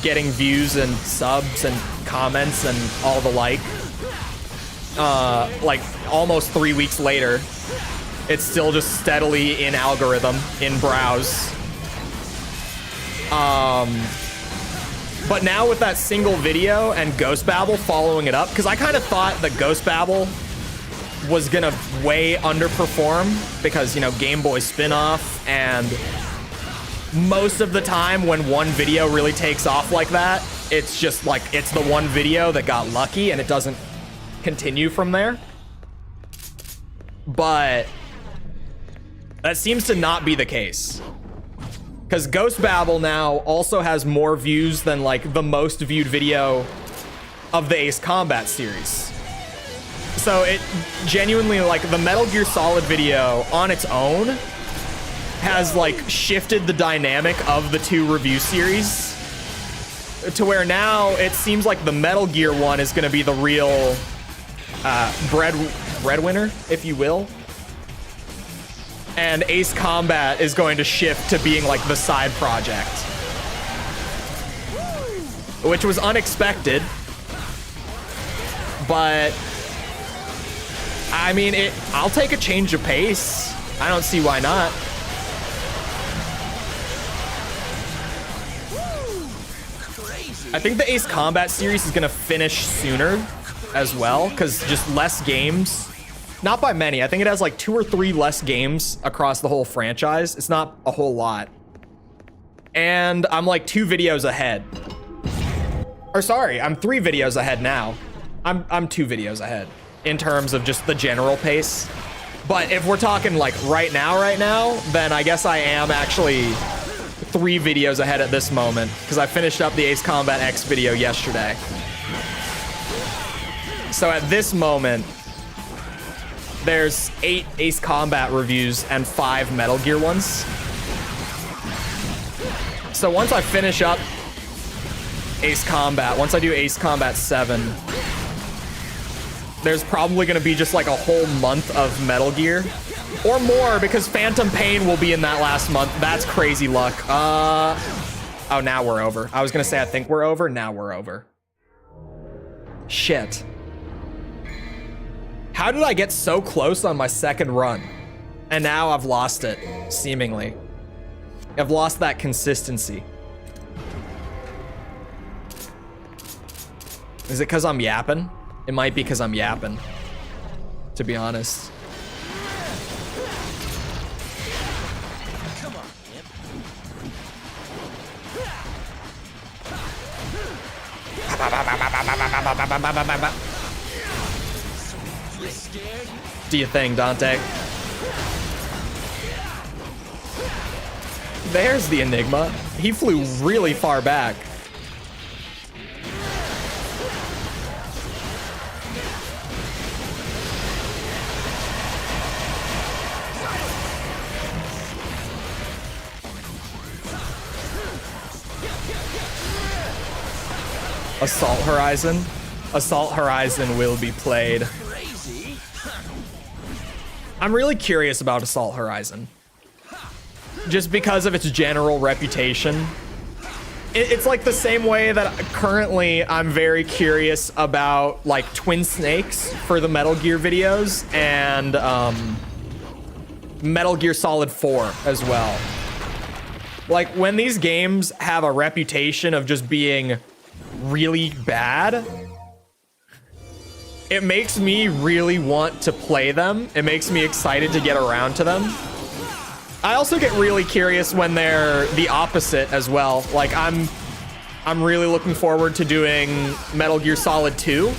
getting views and subs and comments and all the like almost 3 weeks later, it's still just steadily in algorithm, in browse. But now with that single video and Ghost Babble following it up, because I kind of thought that Ghost Babble was gonna way underperform because, you know, Game Boy spin-off, and most of the time when one video really takes off like that, it's just like, it's the one video that got lucky and it doesn't continue from there. But that seems to not be the case. Because Ghost Babble now also has more views than like the most viewed video of the Ace Combat series. So it genuinely, like, the Metal Gear Solid video on its own has like shifted the dynamic of the two review series to where now it seems like the Metal Gear one is going to be the real breadwinner, if you will. And Ace Combat is going to shift to being like the side project, which was unexpected. But I mean, I'll take a change of pace. I don't see why not. I think the Ace Combat series is gonna finish sooner as well, because just less games. Not by many. I think it has like 2 or 3 less games across the whole franchise. It's not a whole lot. And I'm like 2 videos ahead. Or sorry, I'm 3 videos ahead now. I'm 2 videos ahead in terms of just the general pace. But if we're talking like right now, then I guess I am actually 3 videos ahead at this moment, because I finished up the Ace Combat X video yesterday. So at this moment, there's 8 Ace Combat reviews and 5 Metal Gear ones. So once I finish up Ace Combat, once I do Ace Combat 7, there's probably gonna be just like a whole month of Metal Gear. Or more, because Phantom Pain will be in that last month. That's crazy luck. Oh, now we're over. I was gonna say I think we're over, now we're over. Shit. How did I get so close on my second run? And now I've lost it, seemingly. I've lost that consistency. Is it because I'm yapping? It might be because I'm yapping, to be honest. Come on, imp. You scared? Do you think, Dante? There's the Enigma. He flew really far back. Assault Horizon. Assault Horizon will be played. Crazy? I'm really curious about Assault Horizon. Just because of its general reputation. It's like the same way that currently I'm very curious about like Twin Snakes for the Metal Gear videos, and Metal Gear Solid 4 as well. Like when these games have a reputation of just being really bad, it makes me really want to play them. It makes me excited to get around to them. I also get really curious when they're the opposite as well. Like I'm really looking forward to doing Metal Gear Solid 2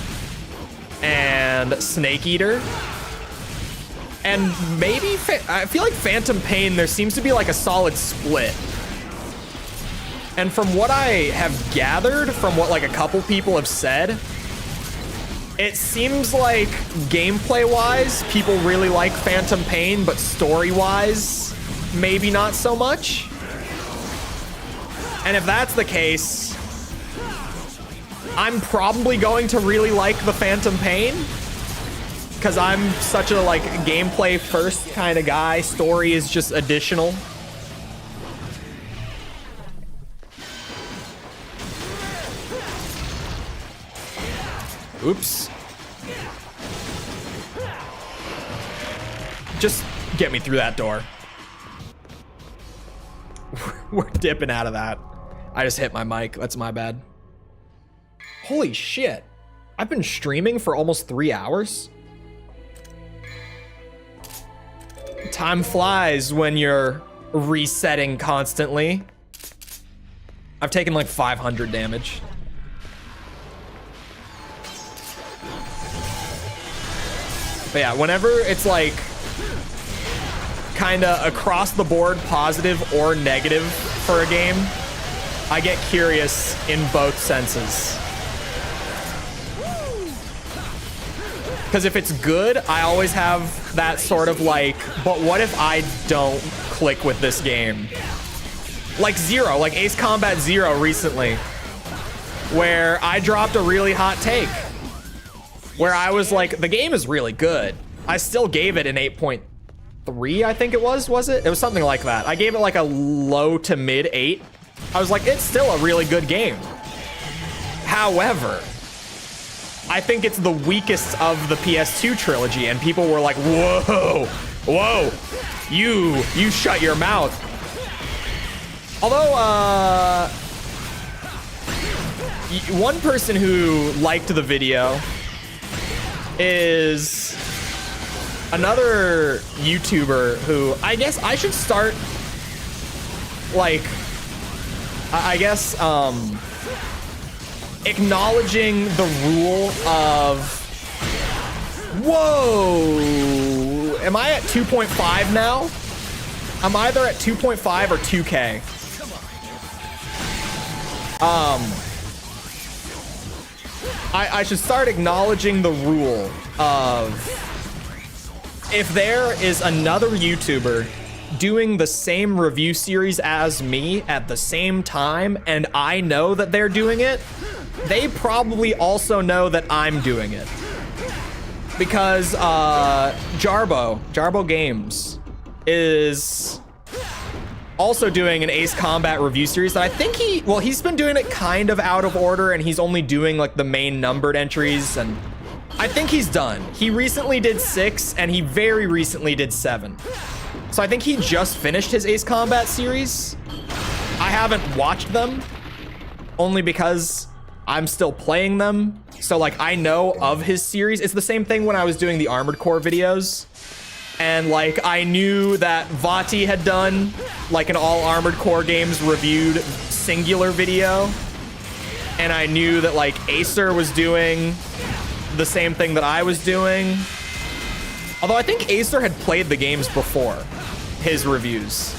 and Snake Eater. And maybe, I feel like Phantom Pain, there seems to be like a solid split. And from what I have gathered, from what like a couple people have said, it seems like gameplay-wise, people really like Phantom Pain, but story-wise, maybe not so much. And if that's the case, I'm probably going to really like the Phantom Pain, because I'm such a like gameplay first kind of guy. Story is just additional. Oops. Just get me through that door. We're dipping out of that. I just hit my mic. That's my bad. Holy shit. I've been streaming for almost 3 hours. Time flies when you're resetting constantly. I've taken like 500 damage. But yeah, whenever it's like kind of across the board positive or negative for a game, I get curious in both senses. Because if it's good, I always have that sort of like, but what if I don't click with this game? Like Zero, like Ace Combat Zero recently, where I dropped a really hot take. Where I was like, the game is really good. I still gave it an 8.3, I think it was it? It was something like that. I gave it like a low to mid 8. I was like, it's still a really good game. However, I think it's the weakest of the PS2 trilogy, and people were like, whoa, you shut your mouth. Although, one person who liked the video is another YouTuber who I guess I should start, like, I guess, acknowledging the rule of, whoa, am I at 2.5 now? I'm either at 2.5 or 2K. I should start acknowledging the rule of, if there is another YouTuber doing the same review series as me at the same time and I know that they're doing it, they probably also know that I'm doing it. Because Jarbo Games is also doing an Ace Combat review series that I think he's been doing it kind of out of order, and he's only doing like the main numbered entries, and I think he's done. He recently did 6 and he very recently did 7. So I think he just finished his Ace Combat series. I haven't watched them only because I'm still playing them. So like I know of his series. It's the same thing when I was doing the Armored Core videos. And like I knew that Vati had done like an all Armored Core games reviewed singular video. And I knew that like Acer was doing the same thing that I was doing. Although I think Acer had played the games before his reviews.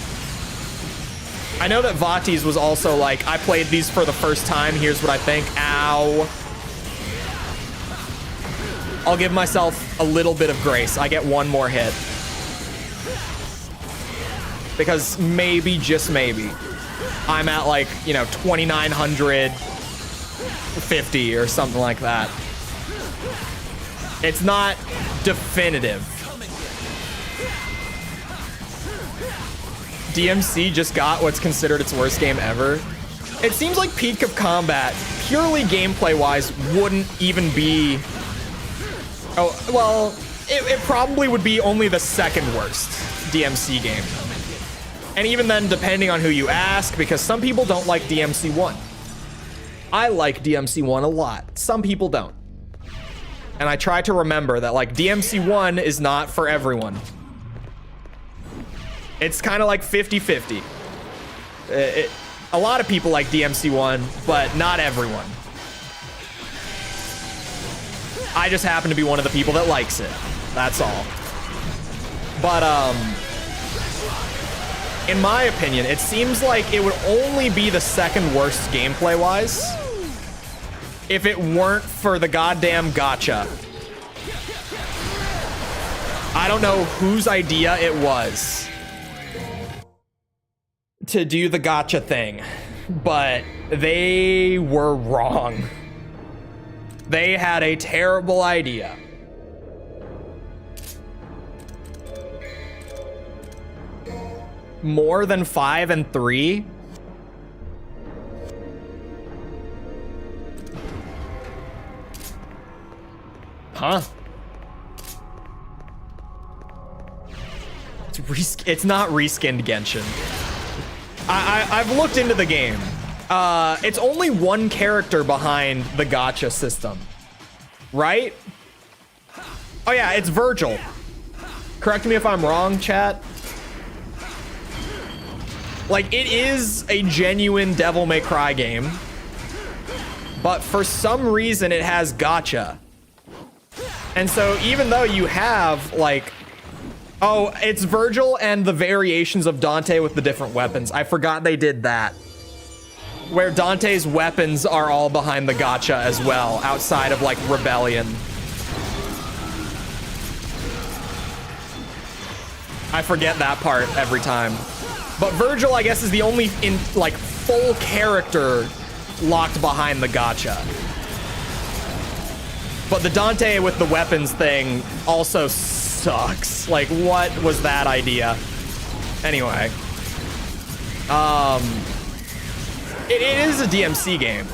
I know that Vati's was also like, I played these for the first time, here's what I think. Ow. I'll give myself a little bit of grace. I get one more hit. Because maybe, just maybe, I'm at like, 2,950 or something like that. It's not definitive. DMC just got what's considered its worst game ever. It seems like Peak of Combat, purely gameplay-wise, wouldn't even be... Oh, well, it probably would be only the second worst DMC game. And even then, depending on who you ask, because some people don't like DMC 1. I like DMC 1 a lot. Some people don't. And I try to remember that, like, DMC 1 is not for everyone. It's kind of like 50-50. A lot of people like DMC 1, but not everyone. I just happen to be one of the people that likes it. That's all. But, in my opinion, it seems like it would only be the second worst gameplay-wise if it weren't for the goddamn gacha. I don't know whose idea it was to do the gacha thing, but they were wrong. They had a terrible idea. More than 5 and 3? Huh? It's not reskinned Genshin. I've looked into the game. It's only one character behind the gacha system, right? Oh yeah, it's Virgil. Correct me if I'm wrong, chat. Like, it is a genuine Devil May Cry game, but for some reason it has gacha. And so even though you have, like, oh, it's Virgil and the variations of Dante with the different weapons. I forgot they did that. Where Dante's weapons are all behind the gacha as well, outside of, like, Rebellion. I forget that part every time. But Virgil, I guess, is the only full character locked behind the gacha. But the Dante with the weapons thing also sucks. Like, what was that idea? Anyway. It is a DMC game.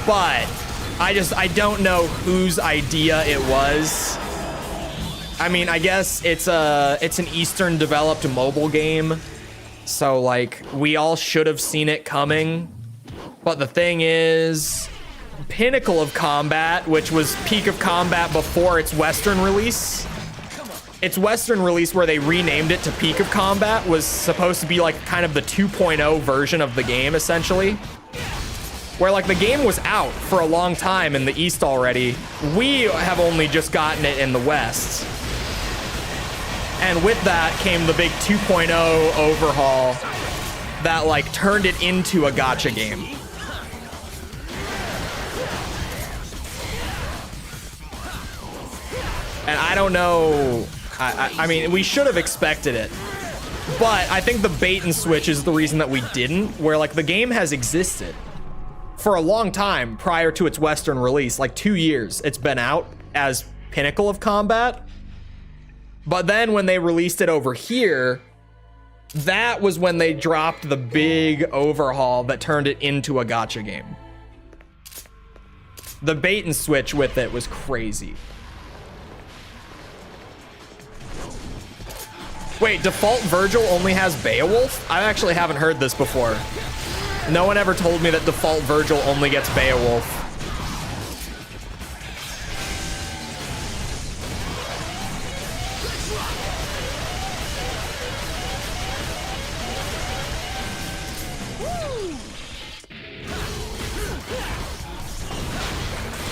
But I don't know whose idea it was. I mean, I guess it's an Eastern developed mobile game. So, like, we all should have seen it coming. But the thing is, Pinnacle of Combat, which was Peak of Combat before its Western release, its Western release where they renamed it to Peak of Combat was supposed to be like kind of the 2.0 version of the game, essentially. Where like the game was out for a long time in the East already. We have only just gotten it in the West. And with that came the big 2.0 overhaul that like turned it into a gacha game. And I don't know, I mean, we should have expected it. But I think the bait and switch is the reason that we didn't, where like the game has existed for a long time prior to its Western release, like 2 years it's been out as Pinnacle of Combat. But then when they released it over here, that was when they dropped the big overhaul that turned it into a gacha game. The bait and switch with it was crazy. Wait, default Virgil only has Beowulf? I actually haven't heard this before. No one ever told me that default Virgil only gets Beowulf.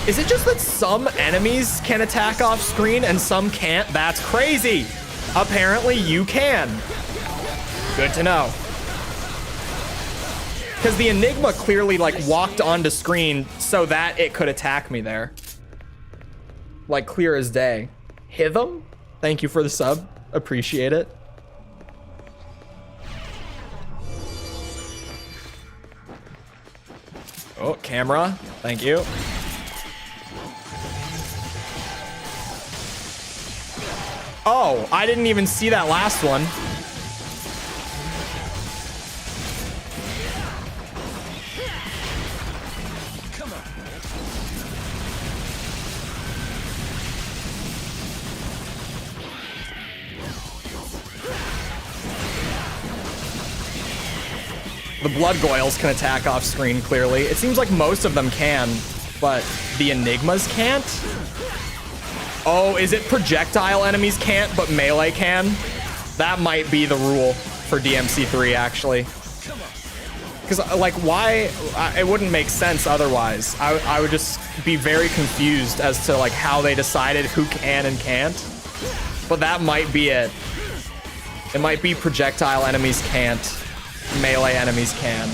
Is it just that some enemies can attack off screen and some can't? That's crazy. Apparently you can. Good to know. Because the Enigma clearly like walked onto screen so that it could attack me there. Like clear as day. Hithem? Thank you for the sub. Appreciate it. Oh, camera. Thank you. Oh, I didn't even see that last one. Come on. The blood goyles can attack off screen clearly. It seems like most of them can, but the Enigmas can't? Oh, is it projectile enemies can't, but melee can? That might be the rule for DMC3, actually. Because, like, why? It wouldn't make sense otherwise. I would just be very confused as to, like, how they decided who can and can't. But that might be it. It might be projectile enemies can't, melee enemies can.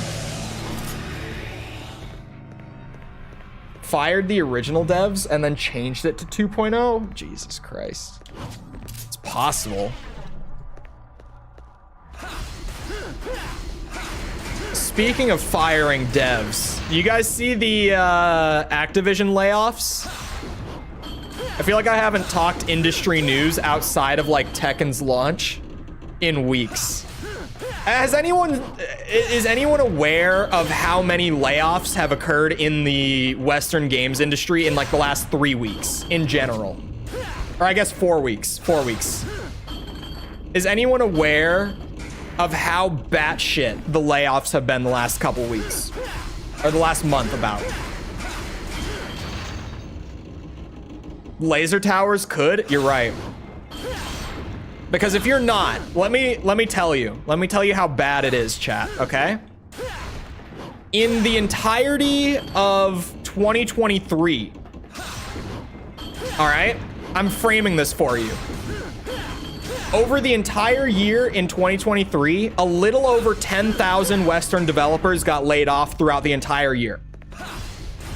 Fired the original devs and then changed it to 2.0? Jesus Christ. It's possible. Speaking of firing devs, you guys see the Activision layoffs? I feel like I haven't talked industry news outside of like Tekken's launch in weeks. Is anyone aware of how many layoffs have occurred in the Western games industry in like the last 3 weeks in general? Or I guess 4 weeks. 4 weeks. Is anyone aware of how batshit the layoffs have been the last couple weeks. Or the last month about. Laser towers could? You're right. Because if you're not, let me tell you. Let me tell you how bad it is, chat, okay? In the entirety of 2023, all right? I'm framing this for you. Over the entire year in 2023, a little over 10,000 Western developers got laid off throughout the entire year.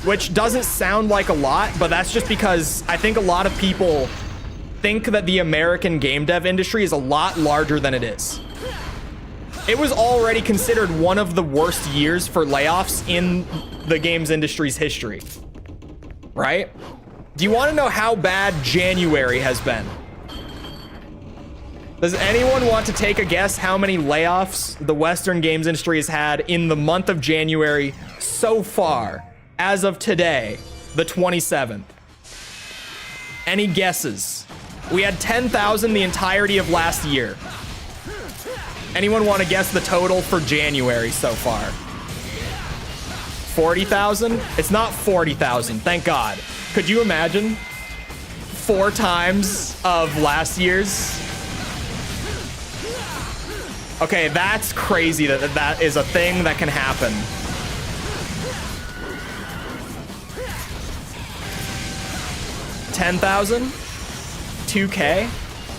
Which doesn't sound like a lot, but that's just because I think a lot of people think that the American game dev industry is a lot larger than it is. It was already considered one of the worst years for layoffs in the games industry's history, right? Do you want to know how bad January has been? Does anyone want to take a guess how many layoffs the Western games industry has had in the month of January so far, as of today, the 27th? Any guesses? We had 10,000 the entirety of last year. Anyone want to guess the total for January so far? 40,000? It's not 40,000, thank God. Could you imagine? 4 times of last year's? Okay, that's crazy that that is a thing that can happen. $10,000? 2K?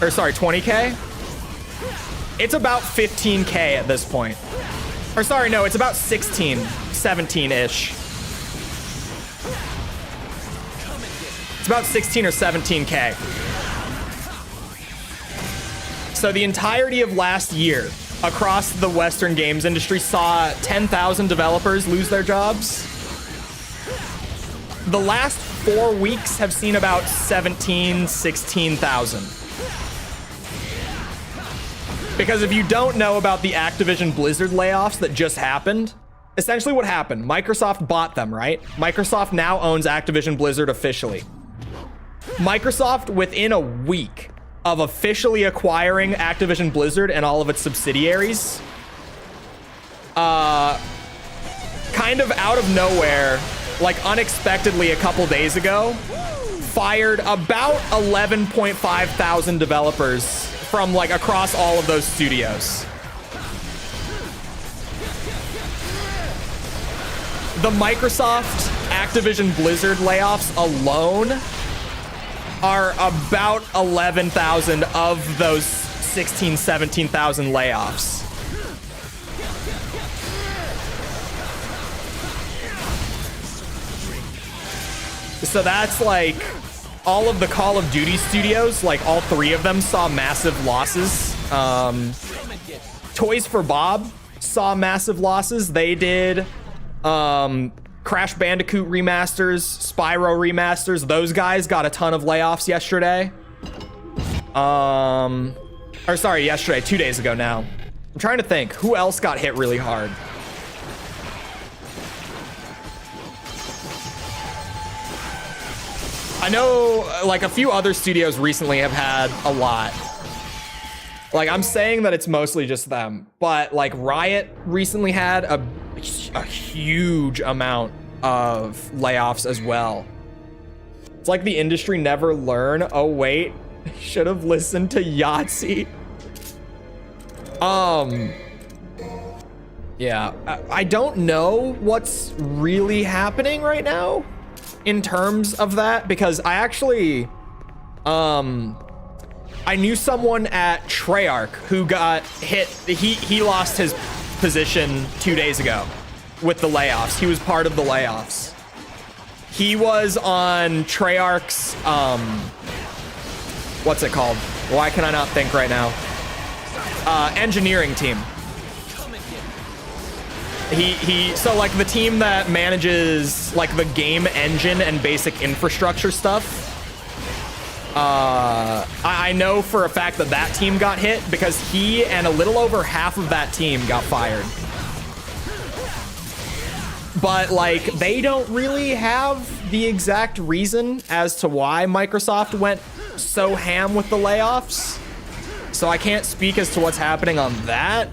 Or sorry, 20K? It's about 15K at this point. Or sorry, no, it's about 16, 17-ish. It's about 16 or 17K. So the entirety of last year across the Western games industry saw 10,000 developers lose their jobs. The last 4 weeks have seen about 17, 16,000. Because if you don't know about the Activision Blizzard layoffs that just happened, essentially what happened, Microsoft bought them, right? Microsoft now owns Activision Blizzard officially. Microsoft, within a week of officially acquiring Activision Blizzard and all of its subsidiaries, kind of out of nowhere, like unexpectedly a couple days ago, fired about 11.5 thousand developers from like across all of those studios. The Microsoft Activision Blizzard layoffs alone are about 11,000 of those 16, 17,000 layoffs. So that's like all of the Call of Duty studios, like all 3 of them saw massive losses. Toys for Bob saw massive losses. They did Crash Bandicoot remasters, Spyro remasters. Those guys got a ton of layoffs yesterday. Or sorry, yesterday, 2 days ago now. I'm trying to think who else got hit really hard. I know like a few other studios recently have had a lot. Like I'm saying that it's mostly just them, but like Riot recently had a huge amount of layoffs as well. It's like the industry never learn. Oh wait, should have listened to Yahtzee. Yeah, I don't know what's really happening right now in terms of that, because I actually I knew someone at Treyarch who got hit. He lost his position 2 days ago with the layoffs. He was part of the layoffs. He was on Treyarch's what's it called? Why can I not think right now? Engineering team. So like the team that manages like the game engine and basic infrastructure stuff. I know for a fact that that team got hit because he and a little over half of that team got fired. But like they don't really have the exact reason as to why Microsoft went so ham with the layoffs. So I can't speak as to what's happening on that.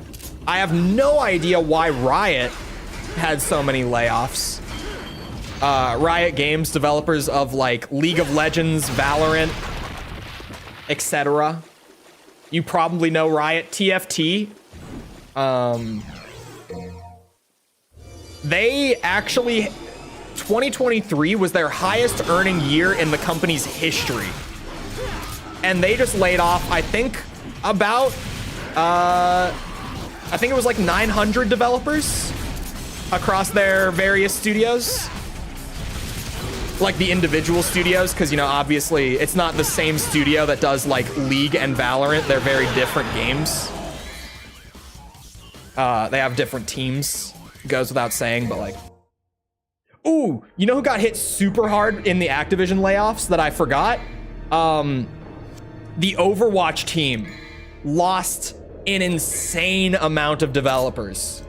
I have no idea why Riot had so many layoffs. Riot Games, developers of like League of Legends, Valorant, etc. You probably know Riot. TFT. They actually, 2023 was their highest earning year in the company's history. And they just laid off, I think, about, I think it was like 900 developers across their various studios. Like the individual studios, because, you know, obviously it's not the same studio that does like League and Valorant. They're very different games. They have different teams. Goes without saying, but like, ooh, you know who got hit super hard in the Activision layoffs that I forgot? The Overwatch team lost an insane amount of developers.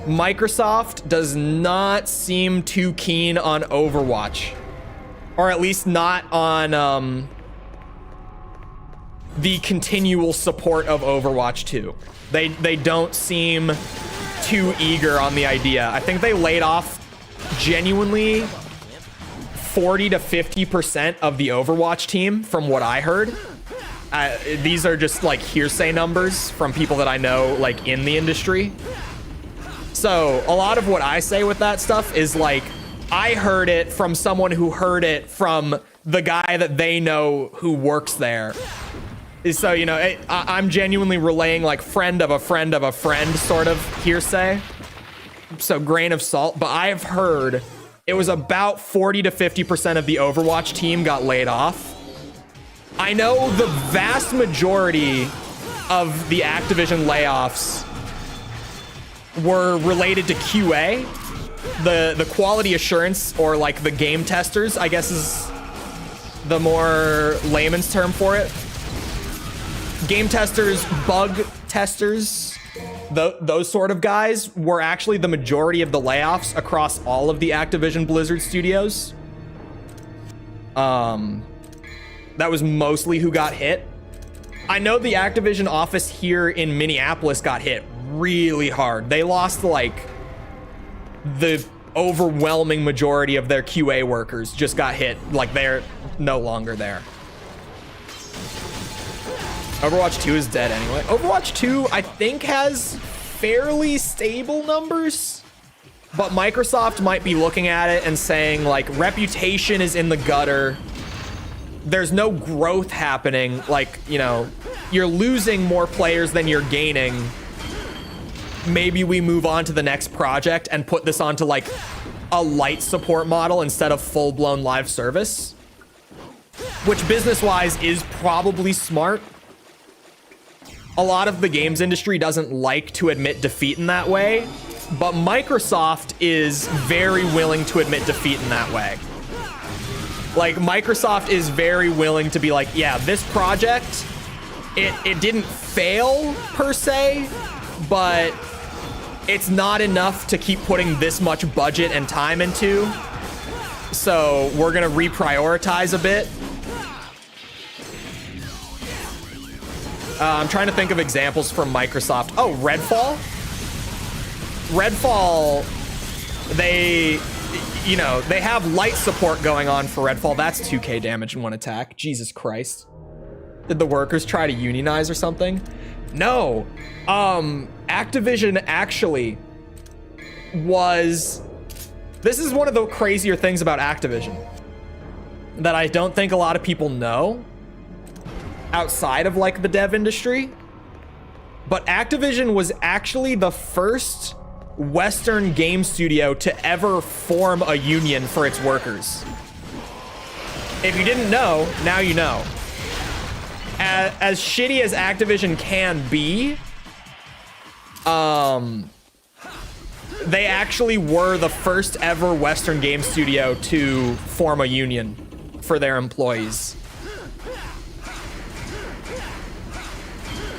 Microsoft does not seem too keen on Overwatch, or at least not on the continual support of Overwatch 2. They don't seem too eager on the idea. I think they laid off genuinely 40 to 50% of the Overwatch team from what I heard. These are just like hearsay numbers from people that I know like in the industry. So a lot of what I say with that stuff is like, I heard it from someone who heard it from the guy that they know who works there. So, you know, I'm genuinely relaying like friend of a friend of a friend sort of hearsay. So grain of salt, but I have heard it was about 40 to 50% of the Overwatch team got laid off. I know the vast majority of the Activision layoffs were related to QA, the quality assurance, or like the game testers, I guess is the more layman's term for it. Game testers, bug testers, those sort of guys were actually the majority of the layoffs across all of the Activision Blizzard studios. That was mostly who got hit. I know the Activision office here in Minneapolis got hit really hard. They lost like the overwhelming majority of their QA workers just got hit. Like they're no longer there. Overwatch 2 is dead anyway. Overwatch 2, I think, has fairly stable numbers, but Microsoft might be looking at it and saying like reputation is in the gutter. There's no growth happening. Like, you know, you're losing more players than you're gaining. Maybe we move on to the next project and put this onto like a light support model instead of full-blown live service, which business-wise is probably smart. A lot of the games industry doesn't like to admit defeat in that way, but Microsoft is very willing to admit defeat in that way. Like, Microsoft is very willing to be like, yeah, this project, it didn't fail per se, but it's not enough to keep putting this much budget and time into. So we're gonna reprioritize a bit. I'm trying to think of examples from Microsoft. Oh, Redfall. Redfall, they, you know, they have light support going on for Redfall. That's 2k damage in one attack. Jesus Christ. Did the workers try to unionize or something? No. Activision actually was... This is one of the crazier things about Activision that I don't think a lot of people know outside of like the dev industry, but Activision was actually the first Western game studio to ever form a union for its workers. If you didn't know, now you know. As shitty as Activision can be, they actually were the first ever Western game studio to form a union for their employees.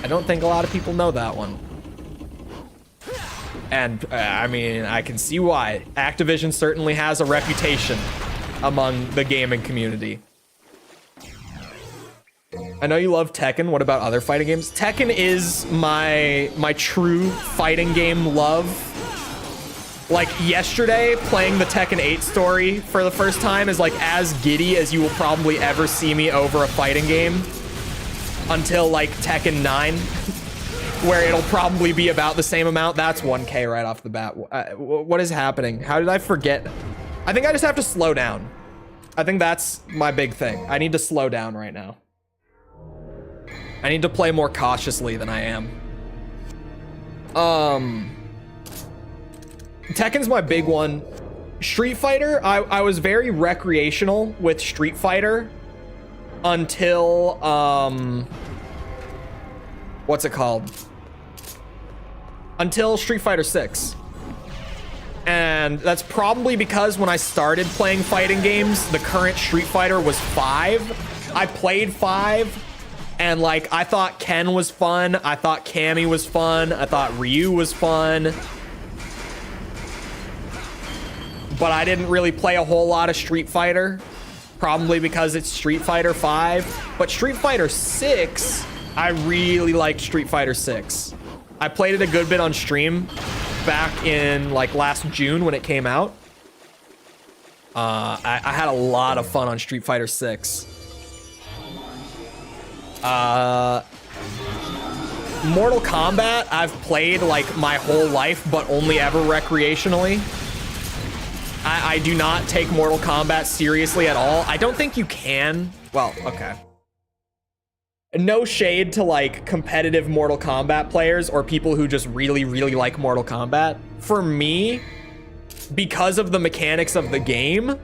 I don't think a lot of people know that one. And, I mean, I can see why. Activision certainly has a reputation among the gaming community. I know you love Tekken. What about other fighting games? Tekken is my true fighting game love. Like yesterday, playing the Tekken 8 story for the first time is like as giddy as you will probably ever see me over a fighting game until like Tekken 9, where it'll probably be about the same amount. That's 1K right off the bat. What is happening? How did I forget? I think I just have to slow down. I think that's my big thing. I need to slow down right now. I need to play more cautiously than I am. Tekken's my big one. Street Fighter, I was very recreational with Street Fighter until, what's it called? Until Street Fighter 6. And that's probably because when I started playing fighting games, the current Street Fighter was 5. I played 5, and like, I thought Ken was fun. I thought Cammy was fun. I thought Ryu was fun. But I didn't really play a whole lot of Street Fighter, probably because it's Street Fighter 5. But Street Fighter 6, I really liked Street Fighter 6. I played it a good bit on stream back in like last June when it came out. I had a lot of fun on Street Fighter 6. Mortal Kombat, I've played like my whole life, but only ever recreationally. I do not take Mortal Kombat seriously at all. I don't think you can. Well, okay. No shade to like competitive Mortal Kombat players or people who just really, really like Mortal Kombat. For me, because of the mechanics of the game,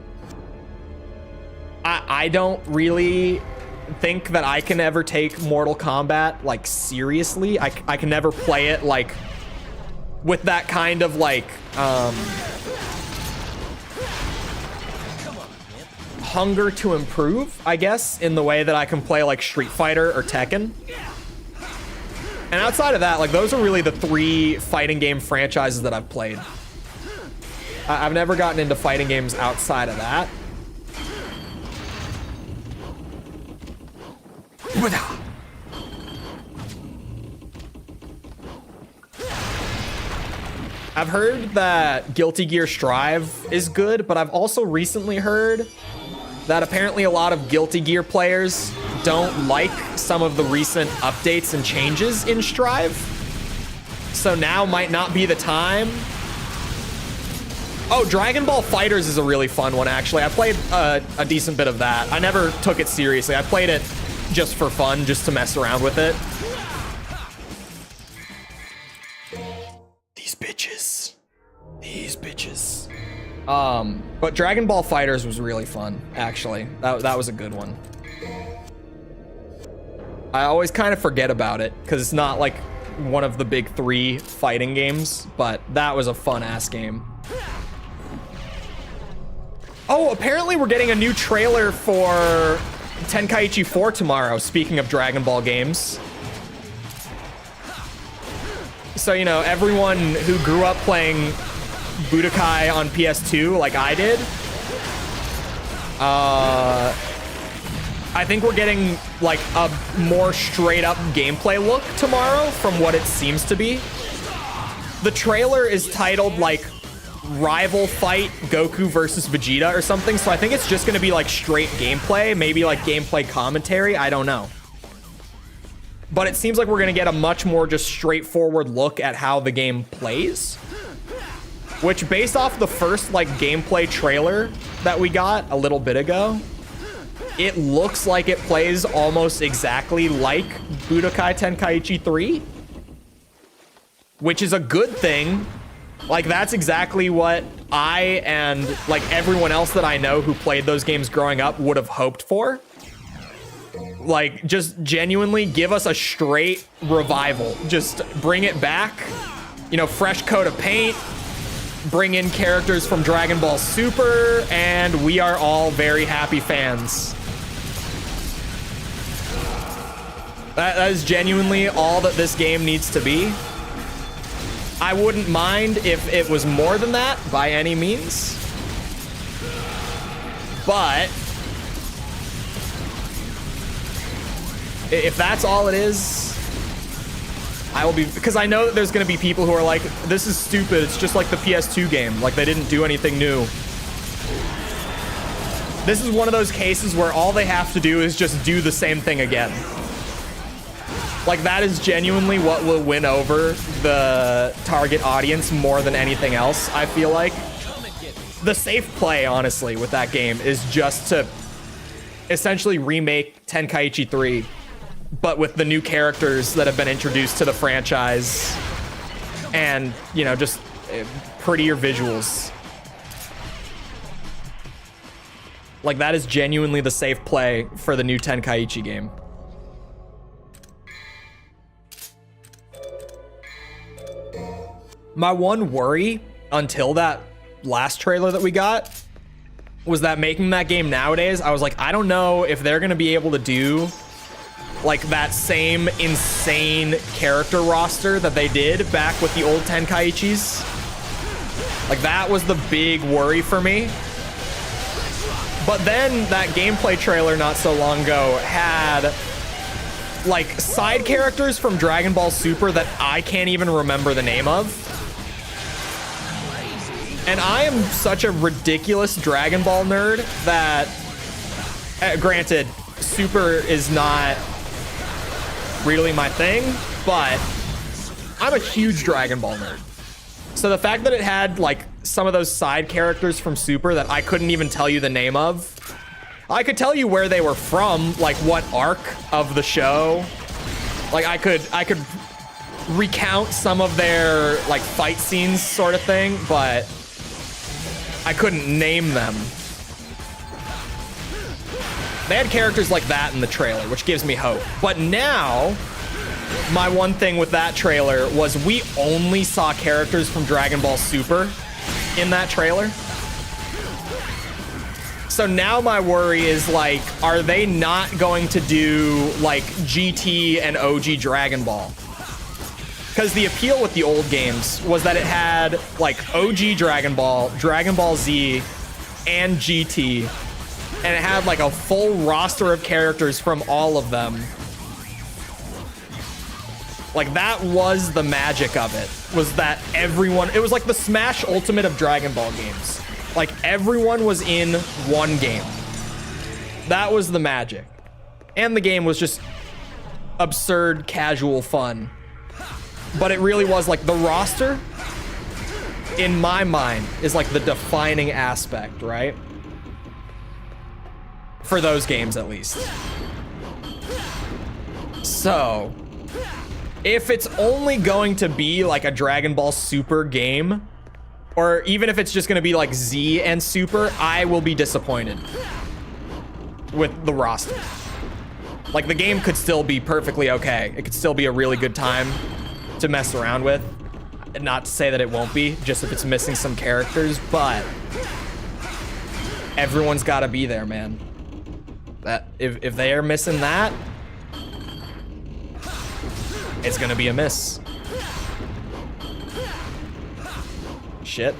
I don't really think that I can ever take Mortal Kombat like seriously. I can never play it like with that kind of like hunger to improve, I guess, in the way that I can play like Street Fighter or Tekken. And outside of that, like those are really the 3 fighting game franchises that I've played. I've never gotten into fighting games outside of that. I've heard that Guilty Gear Strive is good, but I've also recently heard that apparently a lot of Guilty Gear players don't like some of the recent updates and changes in Strive. So now might not be the time. Oh, Dragon Ball FighterZ is a really fun one, actually. I played a decent bit of that. I never took it seriously. I played it just for fun, just to mess around with it. These bitches. These bitches. But Dragon Ball FighterZ was really fun, actually. That was a good one. I always kind of forget about it because it's not like one of the big 3 fighting games, but that was a fun-ass game. Oh, apparently we're getting a new trailer for Tenkaichi 4 tomorrow, speaking of Dragon Ball games. So, you know, everyone who grew up playing Budokai on PS2 like I did, I think we're getting like a more straight up gameplay look tomorrow from what it seems to be. The trailer is titled like Rival Fight Goku versus Vegeta or something, so I think it's just gonna be like straight gameplay, maybe like gameplay commentary, I don't know. But it seems like we're gonna get a much more just straightforward look at how the game plays. Which, based off the first, like, gameplay trailer that we got a little bit ago, it looks like it plays almost exactly like Budokai Tenkaichi 3. Which is a good thing. Like, that's exactly what I and, like, everyone else that I know who played those games growing up would have hoped for. Like, just genuinely give us a straight revival. Just bring it back. You know, fresh coat of paint. Bring in characters from Dragon Ball Super, and we are all very happy fans. That is genuinely all that this game needs to be. I wouldn't mind if it was more than that, by any means. But If that's all it is, I will be, because I know that there's going to be people who are like, this is stupid. It's just like the PS2 game. Like they didn't do anything new. This is one of those cases where all they have to do is just do the same thing again. Like that is genuinely what will win over the target audience more than anything else, I feel like. The safe play, honestly, with that game is just to essentially remake Tenkaichi 3, but with the new characters that have been introduced to the franchise and, you know, just prettier visuals. Like that is genuinely the safe play for the new Tenkaichi game. My one worry until that last trailer that we got was that making that game nowadays, I was like, I don't know if they're gonna be able to do like that same insane character roster that they did back with the old Tenkaichis. Like that was the big worry for me. But then that gameplay trailer not so long ago had like side characters from Dragon Ball Super that I can't even remember the name of. And I am such a ridiculous Dragon Ball nerd that, granted, Super is not really my thing, but I'm a huge Dragon Ball nerd. So the fact that it had like some of those side characters from Super that I couldn't even tell you the name of, I could tell you where they were from, like what arc of the show. Like I could recount some of their like fight scenes sort of thing, but I couldn't name them. They had characters like that in the trailer, which gives me hope. But now, my one thing with that trailer was we only saw characters from Dragon Ball Super in that trailer. So now my worry is like, are they not going to do like GT and OG Dragon Ball? Because the appeal with the old games was that it had like OG Dragon Ball Z, and GT, and it had like a full roster of characters from all of them. Like that was the magic of it, was that everyone, it was like the Smash Ultimate of Dragon Ball games. Like everyone was in one game. That was the magic. And the game was just absurd, casual fun. But it really was like the roster, in my mind, is like the defining aspect, right? For those games, at least. So, if it's only going to be like a Dragon Ball Super game, or even if it's just going to be like Z and Super, I will be disappointed with the roster. Like the game could still be perfectly okay. It could still be a really good time to mess around with. Not to say that it won't be, just if it's missing some characters, but everyone's got to be there, man. That if they are missing that, it's gonna be a miss. Shit.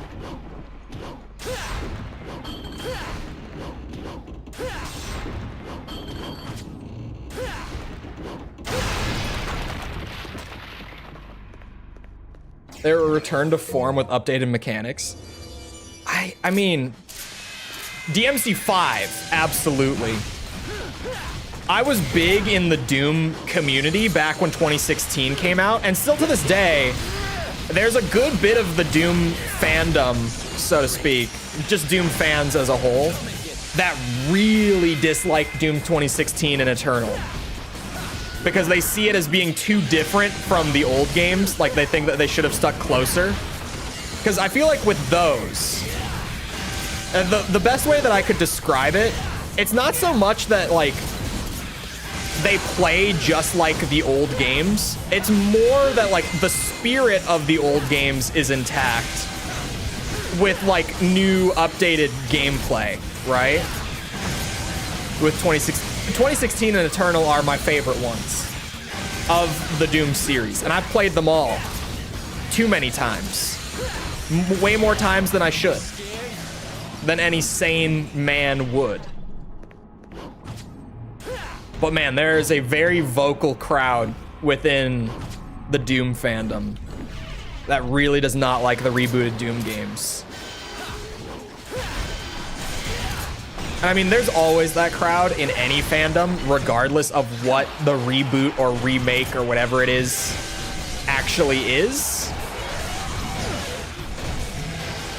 They're a return to form with updated mechanics. I mean, DMC5, absolutely. I was big in the Doom community back when 2016 came out, and still to this day, there's a good bit of the Doom fandom, so to speak, just Doom fans as a whole, that really dislike Doom 2016 and Eternal. Because they see it as being too different from the old games, like they think that they should have stuck closer. Because I feel like with those, the best way that I could describe it, it's not so much that like they play just like the old games. It's more that like the spirit of the old games is intact with like new updated gameplay, right? With 2016 and Eternal are my favorite ones of the Doom series, and I've played them all too many times. Way more times than I should. Than any sane man would. But man, there is a very vocal crowd within the Doom fandom that really does not like the rebooted Doom games. And I mean, there's always that crowd in any fandom, regardless of what the reboot or remake or whatever it is actually is.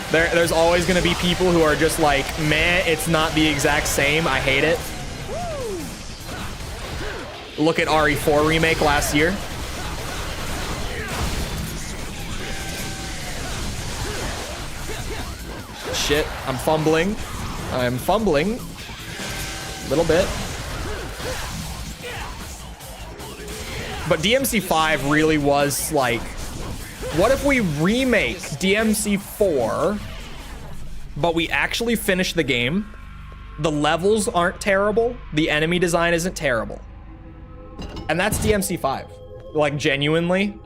There's always going to be people who are just like, man, it's not the exact same. I hate it. Look at RE4 remake last year. Shit, I'm fumbling. I'm fumbling. A little bit. But DMC5 really was like, what if we remake DMC4, but we actually finish the game? The levels aren't terrible. The enemy design isn't terrible. And that's DMC5. Like, genuinely.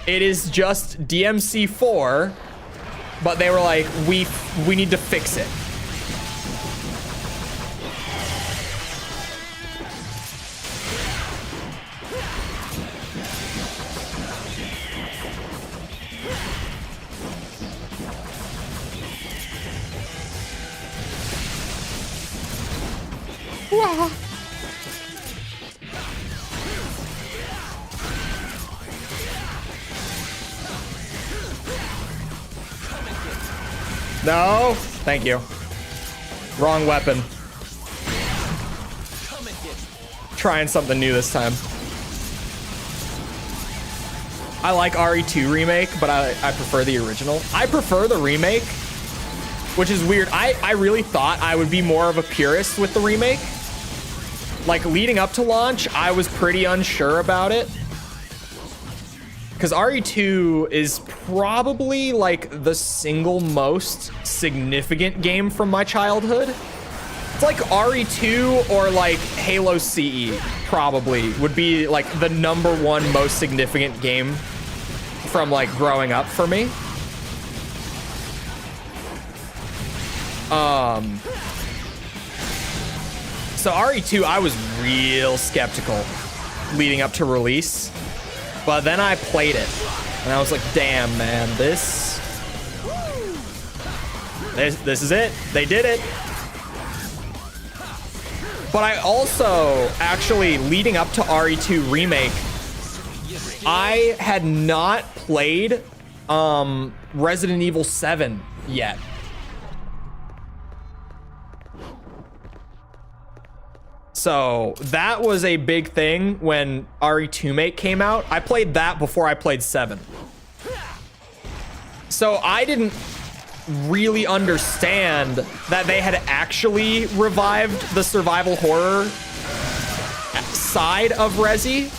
It is just DMC4, but they were like, we need to fix it. Wow. No, thank you. Wrong weapon. Trying something new this time. I like RE2 remake, but I prefer the original. I prefer the remake, which is weird. I really thought I would be more of a purist with the remake. Like, leading up to launch, I was pretty unsure about it. Because RE2 is probably like the single most significant game from my childhood. It's like RE2 or like Halo CE probably would be like the #1 most significant game from like growing up for me. So RE2, I was real skeptical leading up to release. But then I played it, and I was like, damn, man, this is it. They did it. But I also, actually, leading up to RE2 Remake, I had not played Resident Evil 7 yet. So that was a big thing when RE2 Mate came out. I played that before I played 7. So I didn't really understand that they had actually revived the survival horror side of Resi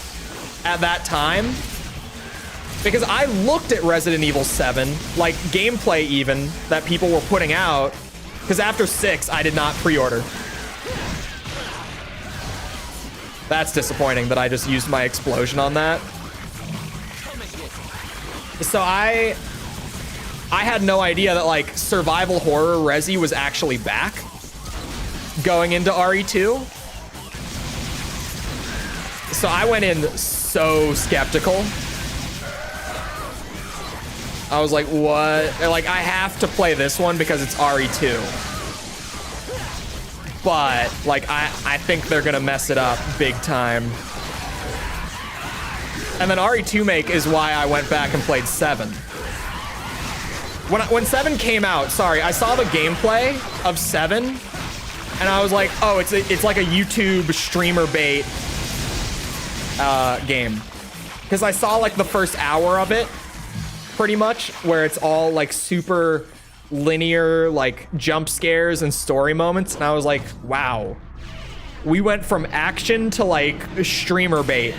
at that time. Because I looked at Resident Evil 7, like gameplay even, that people were putting out. Because after 6, I did not pre-order. That's disappointing that I just used my explosion on that. So I had no idea that like survival horror Resi was actually back going into RE2. So I went in so skeptical. I was like, what? Like, I have to play this one because it's RE2. But, like, I think they're gonna mess it up big time. And then RE2 Make is why I went back and played 7. When 7 came out, sorry, I saw the gameplay of 7, and I was like, oh, it's like a YouTube streamer bait game. Because I saw, like, the first hour of it, pretty much, where it's all, like, super linear, like, jump scares and story moments, and I was like, wow. We went from action to, like, streamer bait.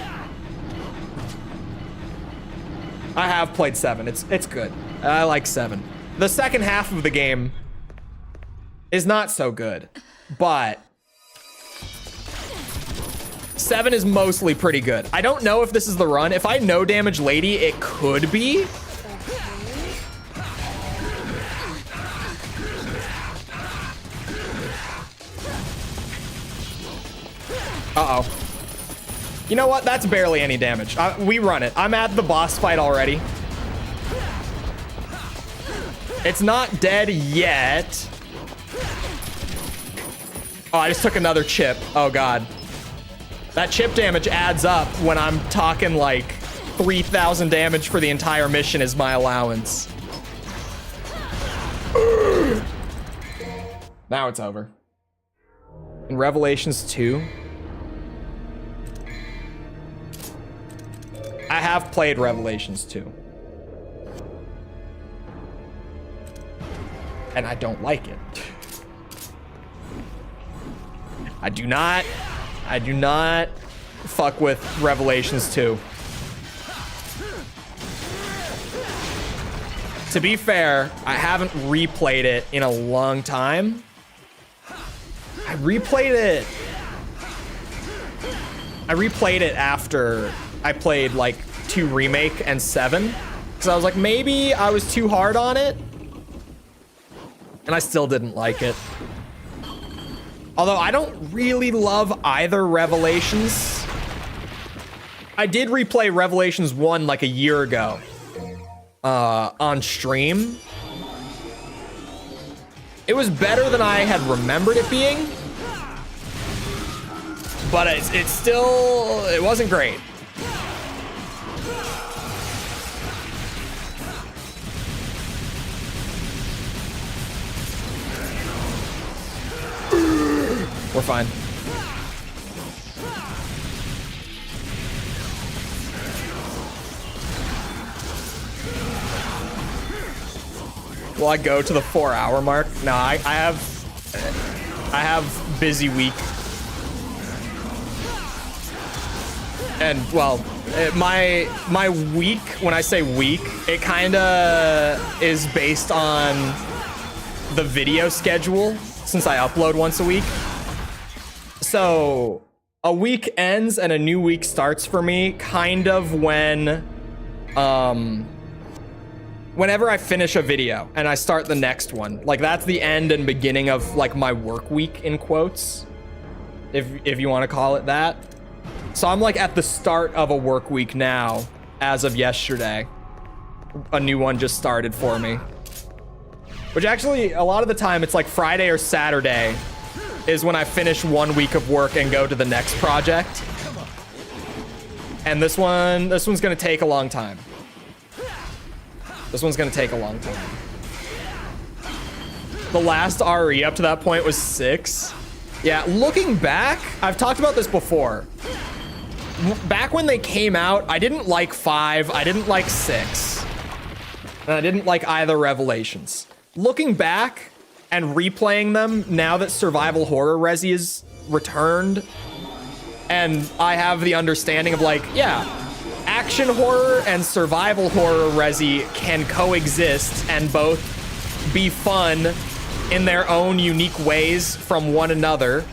I have played 7. It's good. I like 7. The second half of the game is not so good, but 7 is mostly pretty good. I don't know if this is the run. If I no damage Lady, it could be. Uh-oh. You know what? That's barely any damage. We run it. I'm at the boss fight already. It's not dead yet. Oh, I just took another chip. Oh, God. That chip damage adds up when I'm talking like 3,000 damage for the entire mission is my allowance. Now it's over. In Revelations 2, I have played Revelations 2. And I don't like it. I do not fuck with Revelations 2. To be fair, I haven't replayed it in a long time. I replayed it after I played like 2 Remake and 7. Because I was like, maybe I was too hard on it. And I still didn't like it. Although I don't really love either Revelations. I did replay Revelations 1 like a year ago on stream. It was better than I had remembered it being. But it wasn't great. We're fine. Will I go to the 4-hour mark? No, I have busy week. And well, my week, when I say week, it kind of is based on the video schedule since I upload once a week. So a week ends and a new week starts for me kind of when whenever I finish a video and I start the next one. Like that's the end and beginning of like my work week in quotes, if you want to call it that. So I'm like at the start of a work week now as of yesterday. A new one just started for me. Which actually a lot of the time it's like Friday or Saturday is when I finish 1 week of work and go to the next project. And this one's gonna take a long time. This one's gonna take a long time. The last RE up to that point was 6. Yeah, looking back, I've talked about this before. Back when they came out, I didn't like 5, I didn't like 6. And I didn't like either Revelations. Looking back and replaying them now that survival horror resi is returned, and I have the understanding of like, yeah, action horror and survival horror resi can coexist and both be fun in their own unique ways from one another.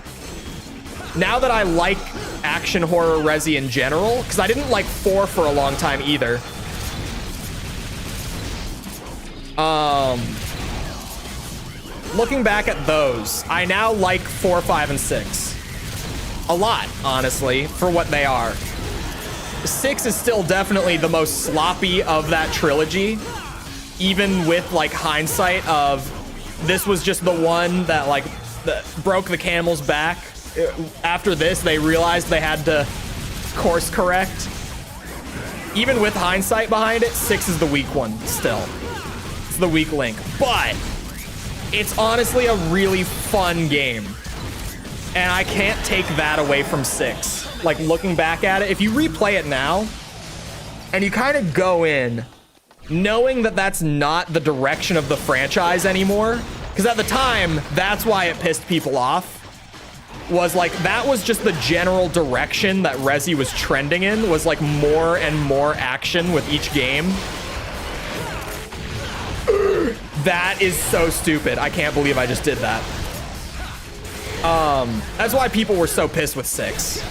Now that I like action horror resi in general, because I didn't like 4 for a long time either. Looking back at those, I now like 4, 5, and 6. A lot, honestly, for what they are. 6 is still definitely the most sloppy of that trilogy, even with like hindsight of this was just the one that like broke the camel's back. After this, they realized they had to course correct. Even with hindsight behind it, 6 is the weak one still. It's the weak link, but it's honestly a really fun game. And I can't take that away from 6. Like looking back at it, if you replay it now and you kind of go in knowing that that's not the direction of the franchise anymore, because at the time, that's why it pissed people off, was like, that was just the general direction that Resi was trending in, was like more and more action with each game. That is so stupid. I can't believe I just did that. That's why people were so pissed with 6.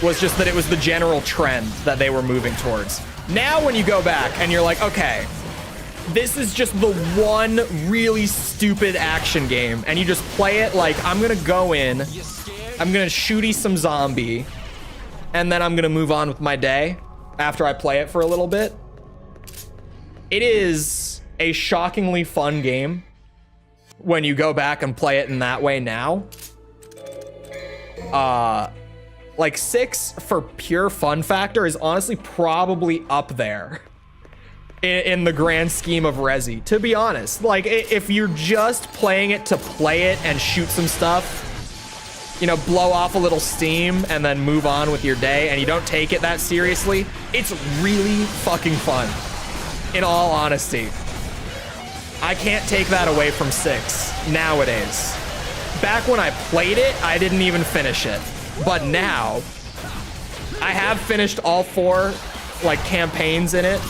Was just that it was the general trend that they were moving towards. Now when you go back and you're like, okay, this is just the one really stupid action game, and you just play it like, I'm gonna go in, I'm gonna shooty some zombie, and then I'm gonna move on with my day after I play it for a little bit. It is a shockingly fun game when you go back and play it in that way now. Like 6 for pure fun factor is honestly probably up there in the grand scheme of Resi, to be honest. Like, if you're just playing it to play it and shoot some stuff, you know, blow off a little steam and then move on with your day, and you don't take it that seriously, it's really fucking fun, in all honesty. I can't take that away from 6 nowadays. Back when I played it, I didn't even finish it. But now, I have finished all 4, like, campaigns in it,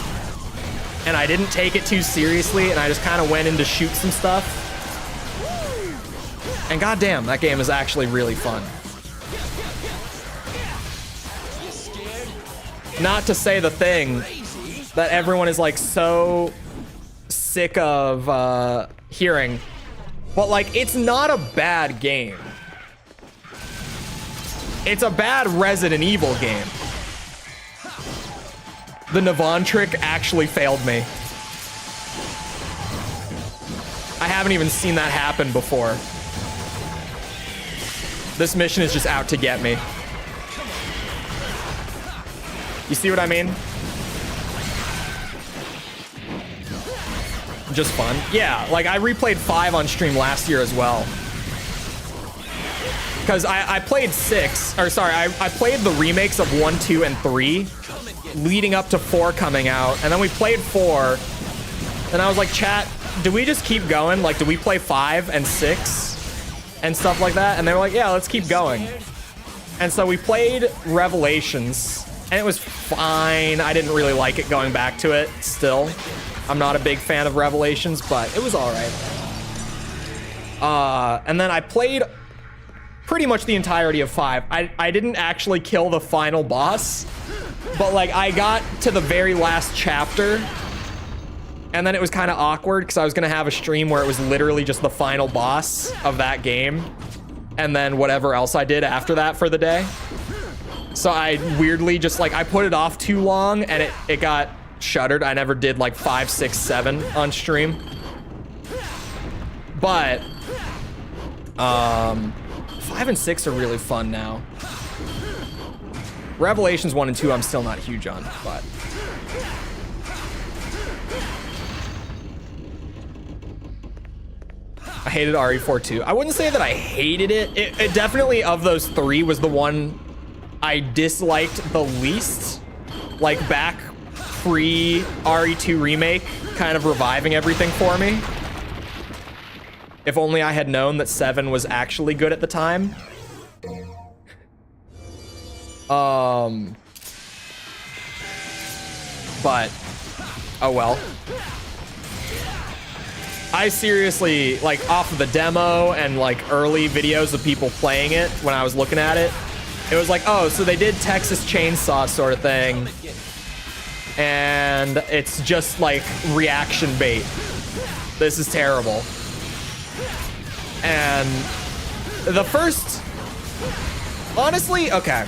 and I didn't take it too seriously, and I just kind of went in to shoot some stuff. And goddamn, that game is actually really fun. Not to say the thing that everyone is, like, so sick of hearing, but, like, it's not a bad game. It's a bad Resident Evil game. The Navon trick actually failed me. I haven't even seen that happen before. This mission is just out to get me. You see what I mean? Just fun. Yeah, like I replayed 5 on stream last year as well. Because I played 6, or sorry, I played the remakes of 1, 2, and 3 leading up to 4 coming out, and then we played 4, and I was like, chat, do we just keep going? Like, do we play 5 and 6 and stuff like that? And they were like, yeah, let's keep going. And so we played Revelations, and it was fine. I didn't really like it going back to it still. I'm not a big fan of Revelations, but it was all right. And then I played pretty much the entirety of 5. I didn't actually kill the final boss, but like I got to the very last chapter, and then it was kind of awkward because I was gonna have a stream where it was literally just the final boss of that game, and then whatever else I did after that for the day. So I weirdly just like, I put it off too long, and it got shuttered. I never did like 5, 6, 7 on stream. But 5 and 6 are really fun now. Revelations 1 and 2 I'm still not huge on, but I hated RE4 too. I wouldn't say that I hated it. It definitely, of those 3, was the one I disliked the least. Like back pre RE2 remake, kind of reviving everything for me. If only I had known that 7 was actually good at the time. But oh well. I seriously, like, off of the demo and like early videos of people playing it, when I was looking at it, it was like, oh, so they did Texas Chainsaw sort of thing, and it's just like reaction bait. This is terrible. And the first, honestly, okay,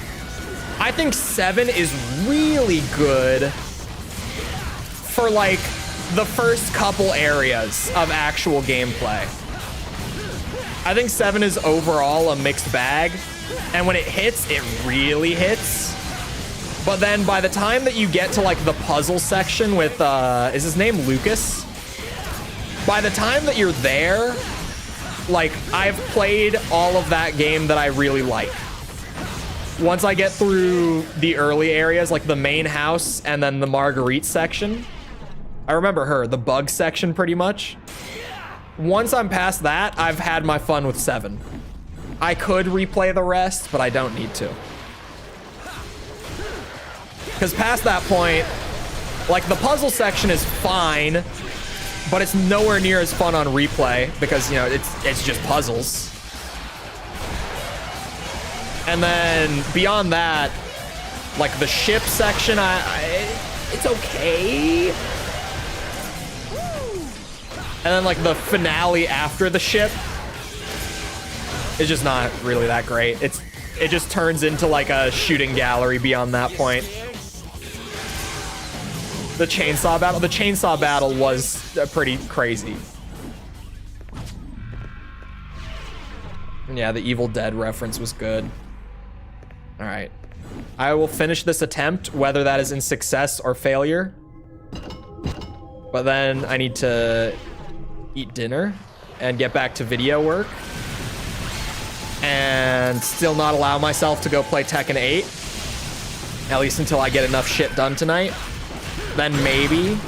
I think 7 is really good for like the first couple areas of actual gameplay. I think 7 is overall a mixed bag, and when it hits, it really hits. But then by the time that you get to like the puzzle section with, is his name Lucas? By the time that you're there, like, I've played all of that game that I really like. Once I get through the early areas, like the main house and then the Marguerite section, I remember her, the bug section pretty much. Once I'm past that, I've had my fun with 7. I could replay the rest, but I don't need to. Because past that point, like the puzzle section is fine, but it's nowhere near as fun on replay because, you know, it's just puzzles. And then beyond that, like the ship section, it's okay. And then like the finale after the ship, It's just not really that great. It just turns into like a shooting gallery beyond that point. The chainsaw battle was pretty crazy. Yeah, the Evil Dead reference was good. All right. I will finish this attempt, whether that is in success or failure. But then I need to eat dinner and get back to video work. And still not allow myself to go play Tekken 8. At least until I get enough shit done tonight. Then maybe.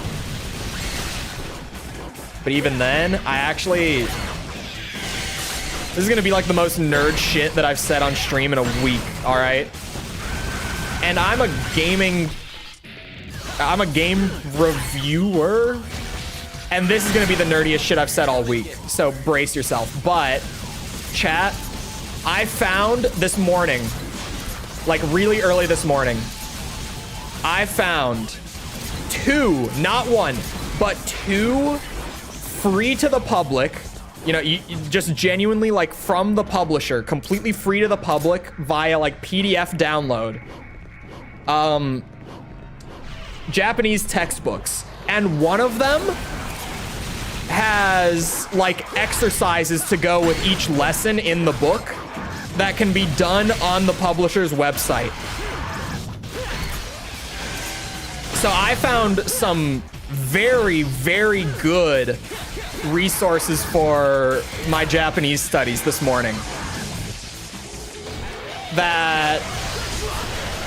But even then, I actually... This is gonna be like the most nerd shit that I've said on stream in a week, alright? And I'm a game reviewer. And this is gonna be the nerdiest shit I've said all week. So brace yourself. But, chat, I found this morning, like really early this morning, I found 2, not 1, but 2 free to the public. You know, you just genuinely like from the publisher, completely free to the public via like PDF download. Japanese textbooks. And one of them has like exercises to go with each lesson in the book that can be done on the publisher's website. So I found some very, very good resources for my Japanese studies this morning that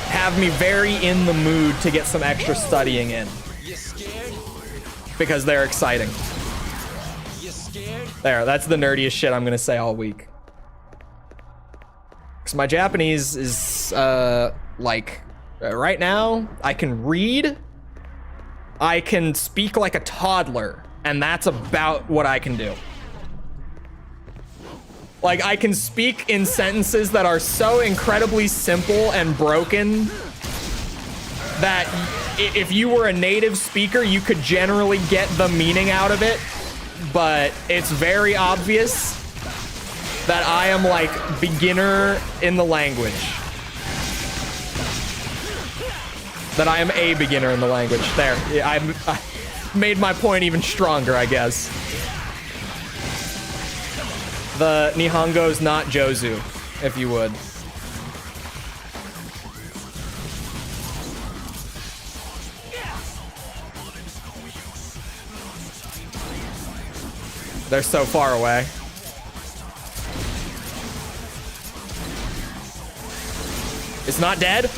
have me very in the mood to get some extra studying in. Because they're exciting. There, that's the nerdiest shit I'm gonna say all week. Because my Japanese is, like, right now, I can read, I can speak like a toddler, and that's about what I can do. Like, I can speak in sentences that are so incredibly simple and broken that if you were a native speaker, you could generally get the meaning out of it, but it's very obvious that I am like beginner in the language. That I am a beginner in the language. There, yeah, I made my point even stronger, I guess. The Nihongo's not Jozu, if you would. They're so far away. It's not dead?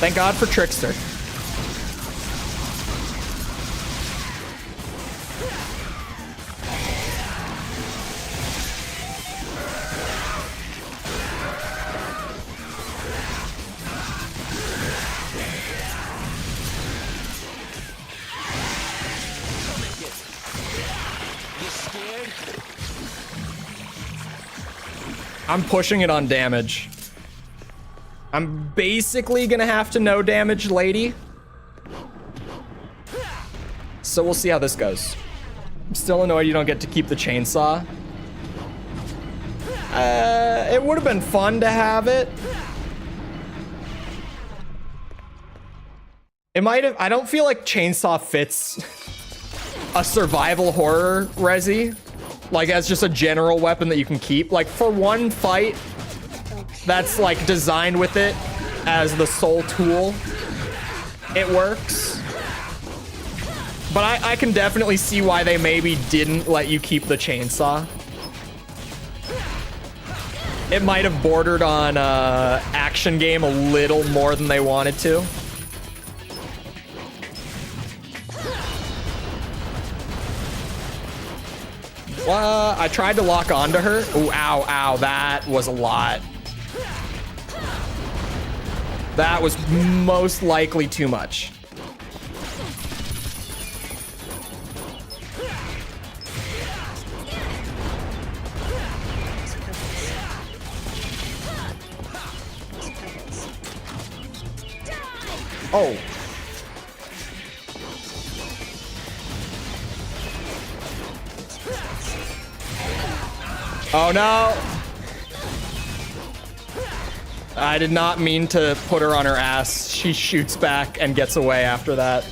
Thank God for Trickster. I'm pushing it on damage. I'm basically gonna have to no damage lady. So we'll see how this goes. I'm still annoyed you don't get to keep the chainsaw. It would have been fun to have it. It might have. I don't feel like chainsaw fits a survival horror resi. Like as just a general weapon that you can keep. Like for one fight that's like designed with it as the sole tool, it works. But I can definitely see why they maybe didn't let you keep the chainsaw. It might have bordered on action game a little more than they wanted to. I tried to lock onto her. Ooh, ow, ow, that was a lot. That was most likely too much. Oh. Oh no! I did not mean to put her on her ass. She shoots back and gets away after that.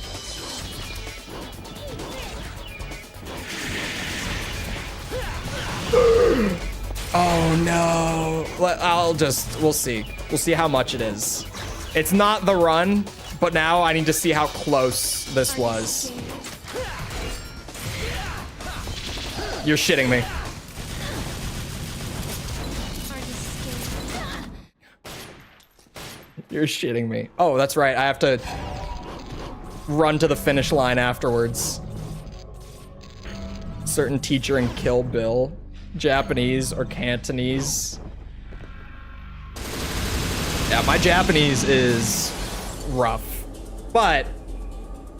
Oh no. We'll see. We'll see how much it is. It's not the run, but now I need to see how close this was. You're shitting me. You're shitting me. Oh, that's right. I have to run to the finish line afterwards. Certain teacher in Kill Bill. Japanese or Cantonese. Yeah, my Japanese is rough. But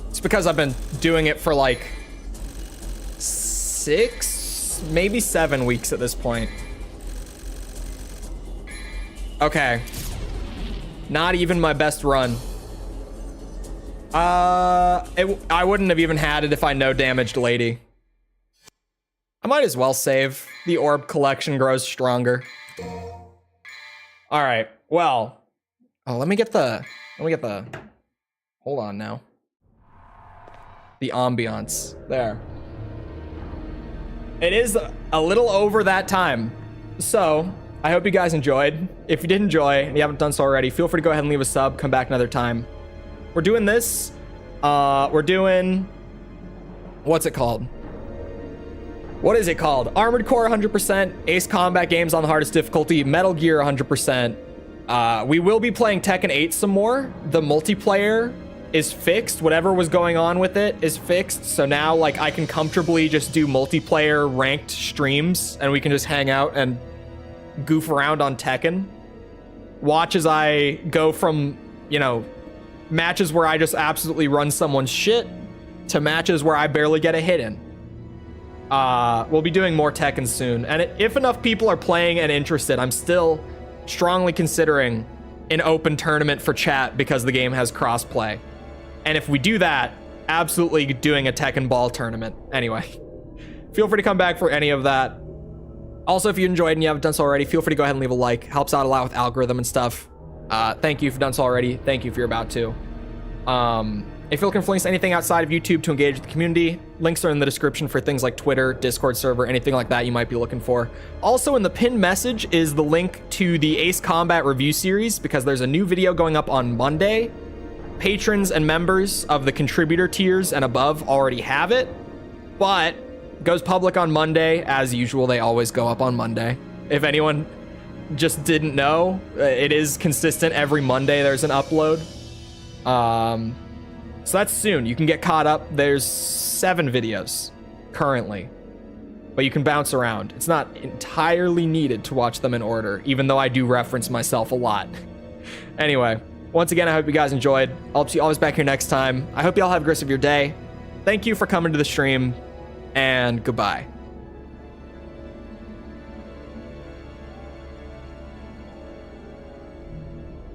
it's because I've been doing it for like 6, maybe 7 weeks at this point. Okay. Not even my best run. I wouldn't have even had it if I no damaged lady. I might as well save. The orb collection grows stronger. All right. Well, let me get the, hold on now. The ambiance there. It is a little over that time. So I hope you guys enjoyed. If you did enjoy and you haven't done so already, feel free to go ahead and leave a sub, come back another time. We're doing this. We're doing, what's it called? What is it called? Armored Core 100%, Ace Combat games on the hardest difficulty, Metal Gear 100%. We will be playing Tekken 8 some more. The multiplayer is fixed. Whatever was going on with it is fixed. So now like I can comfortably just do multiplayer ranked streams and we can just hang out and goof around on Tekken. Watch as I go from, you know, matches where I just absolutely run someone's shit to matches where I barely get a hit in. We'll be doing more Tekken soon. And if enough people are playing and interested, I'm still strongly considering an open tournament for chat because the game has crossplay. And if we do that, absolutely doing a Tekken Ball tournament. Anyway, feel free to come back for any of that. Also, if you enjoyed and you haven't done so already, feel free to go ahead and leave a like. Helps out a lot with algorithm and stuff. Thank you if you've done so already. Thank you if you're about to. If you're looking for links to anything outside of YouTube to engage with the community, links are in the description for things like Twitter, Discord server, anything like that you might be looking for. Also in the pinned message is the link to the Ace Combat review series because there's a new video going up on Monday. Patrons and members of the contributor tiers and above already have it, but it goes public on Monday. As usual, they always go up on Monday. If anyone just didn't know, it is consistent. Every Monday there's an upload. So that's soon. You can get caught up. There's 7 videos currently, but you can bounce around. It's not entirely needed to watch them in order, even though I do reference myself a lot. Anyway, once again, I hope you guys enjoyed. I'll see you always back here next time. I hope you all have a great rest of your day. Thank you for coming to the stream, and goodbye.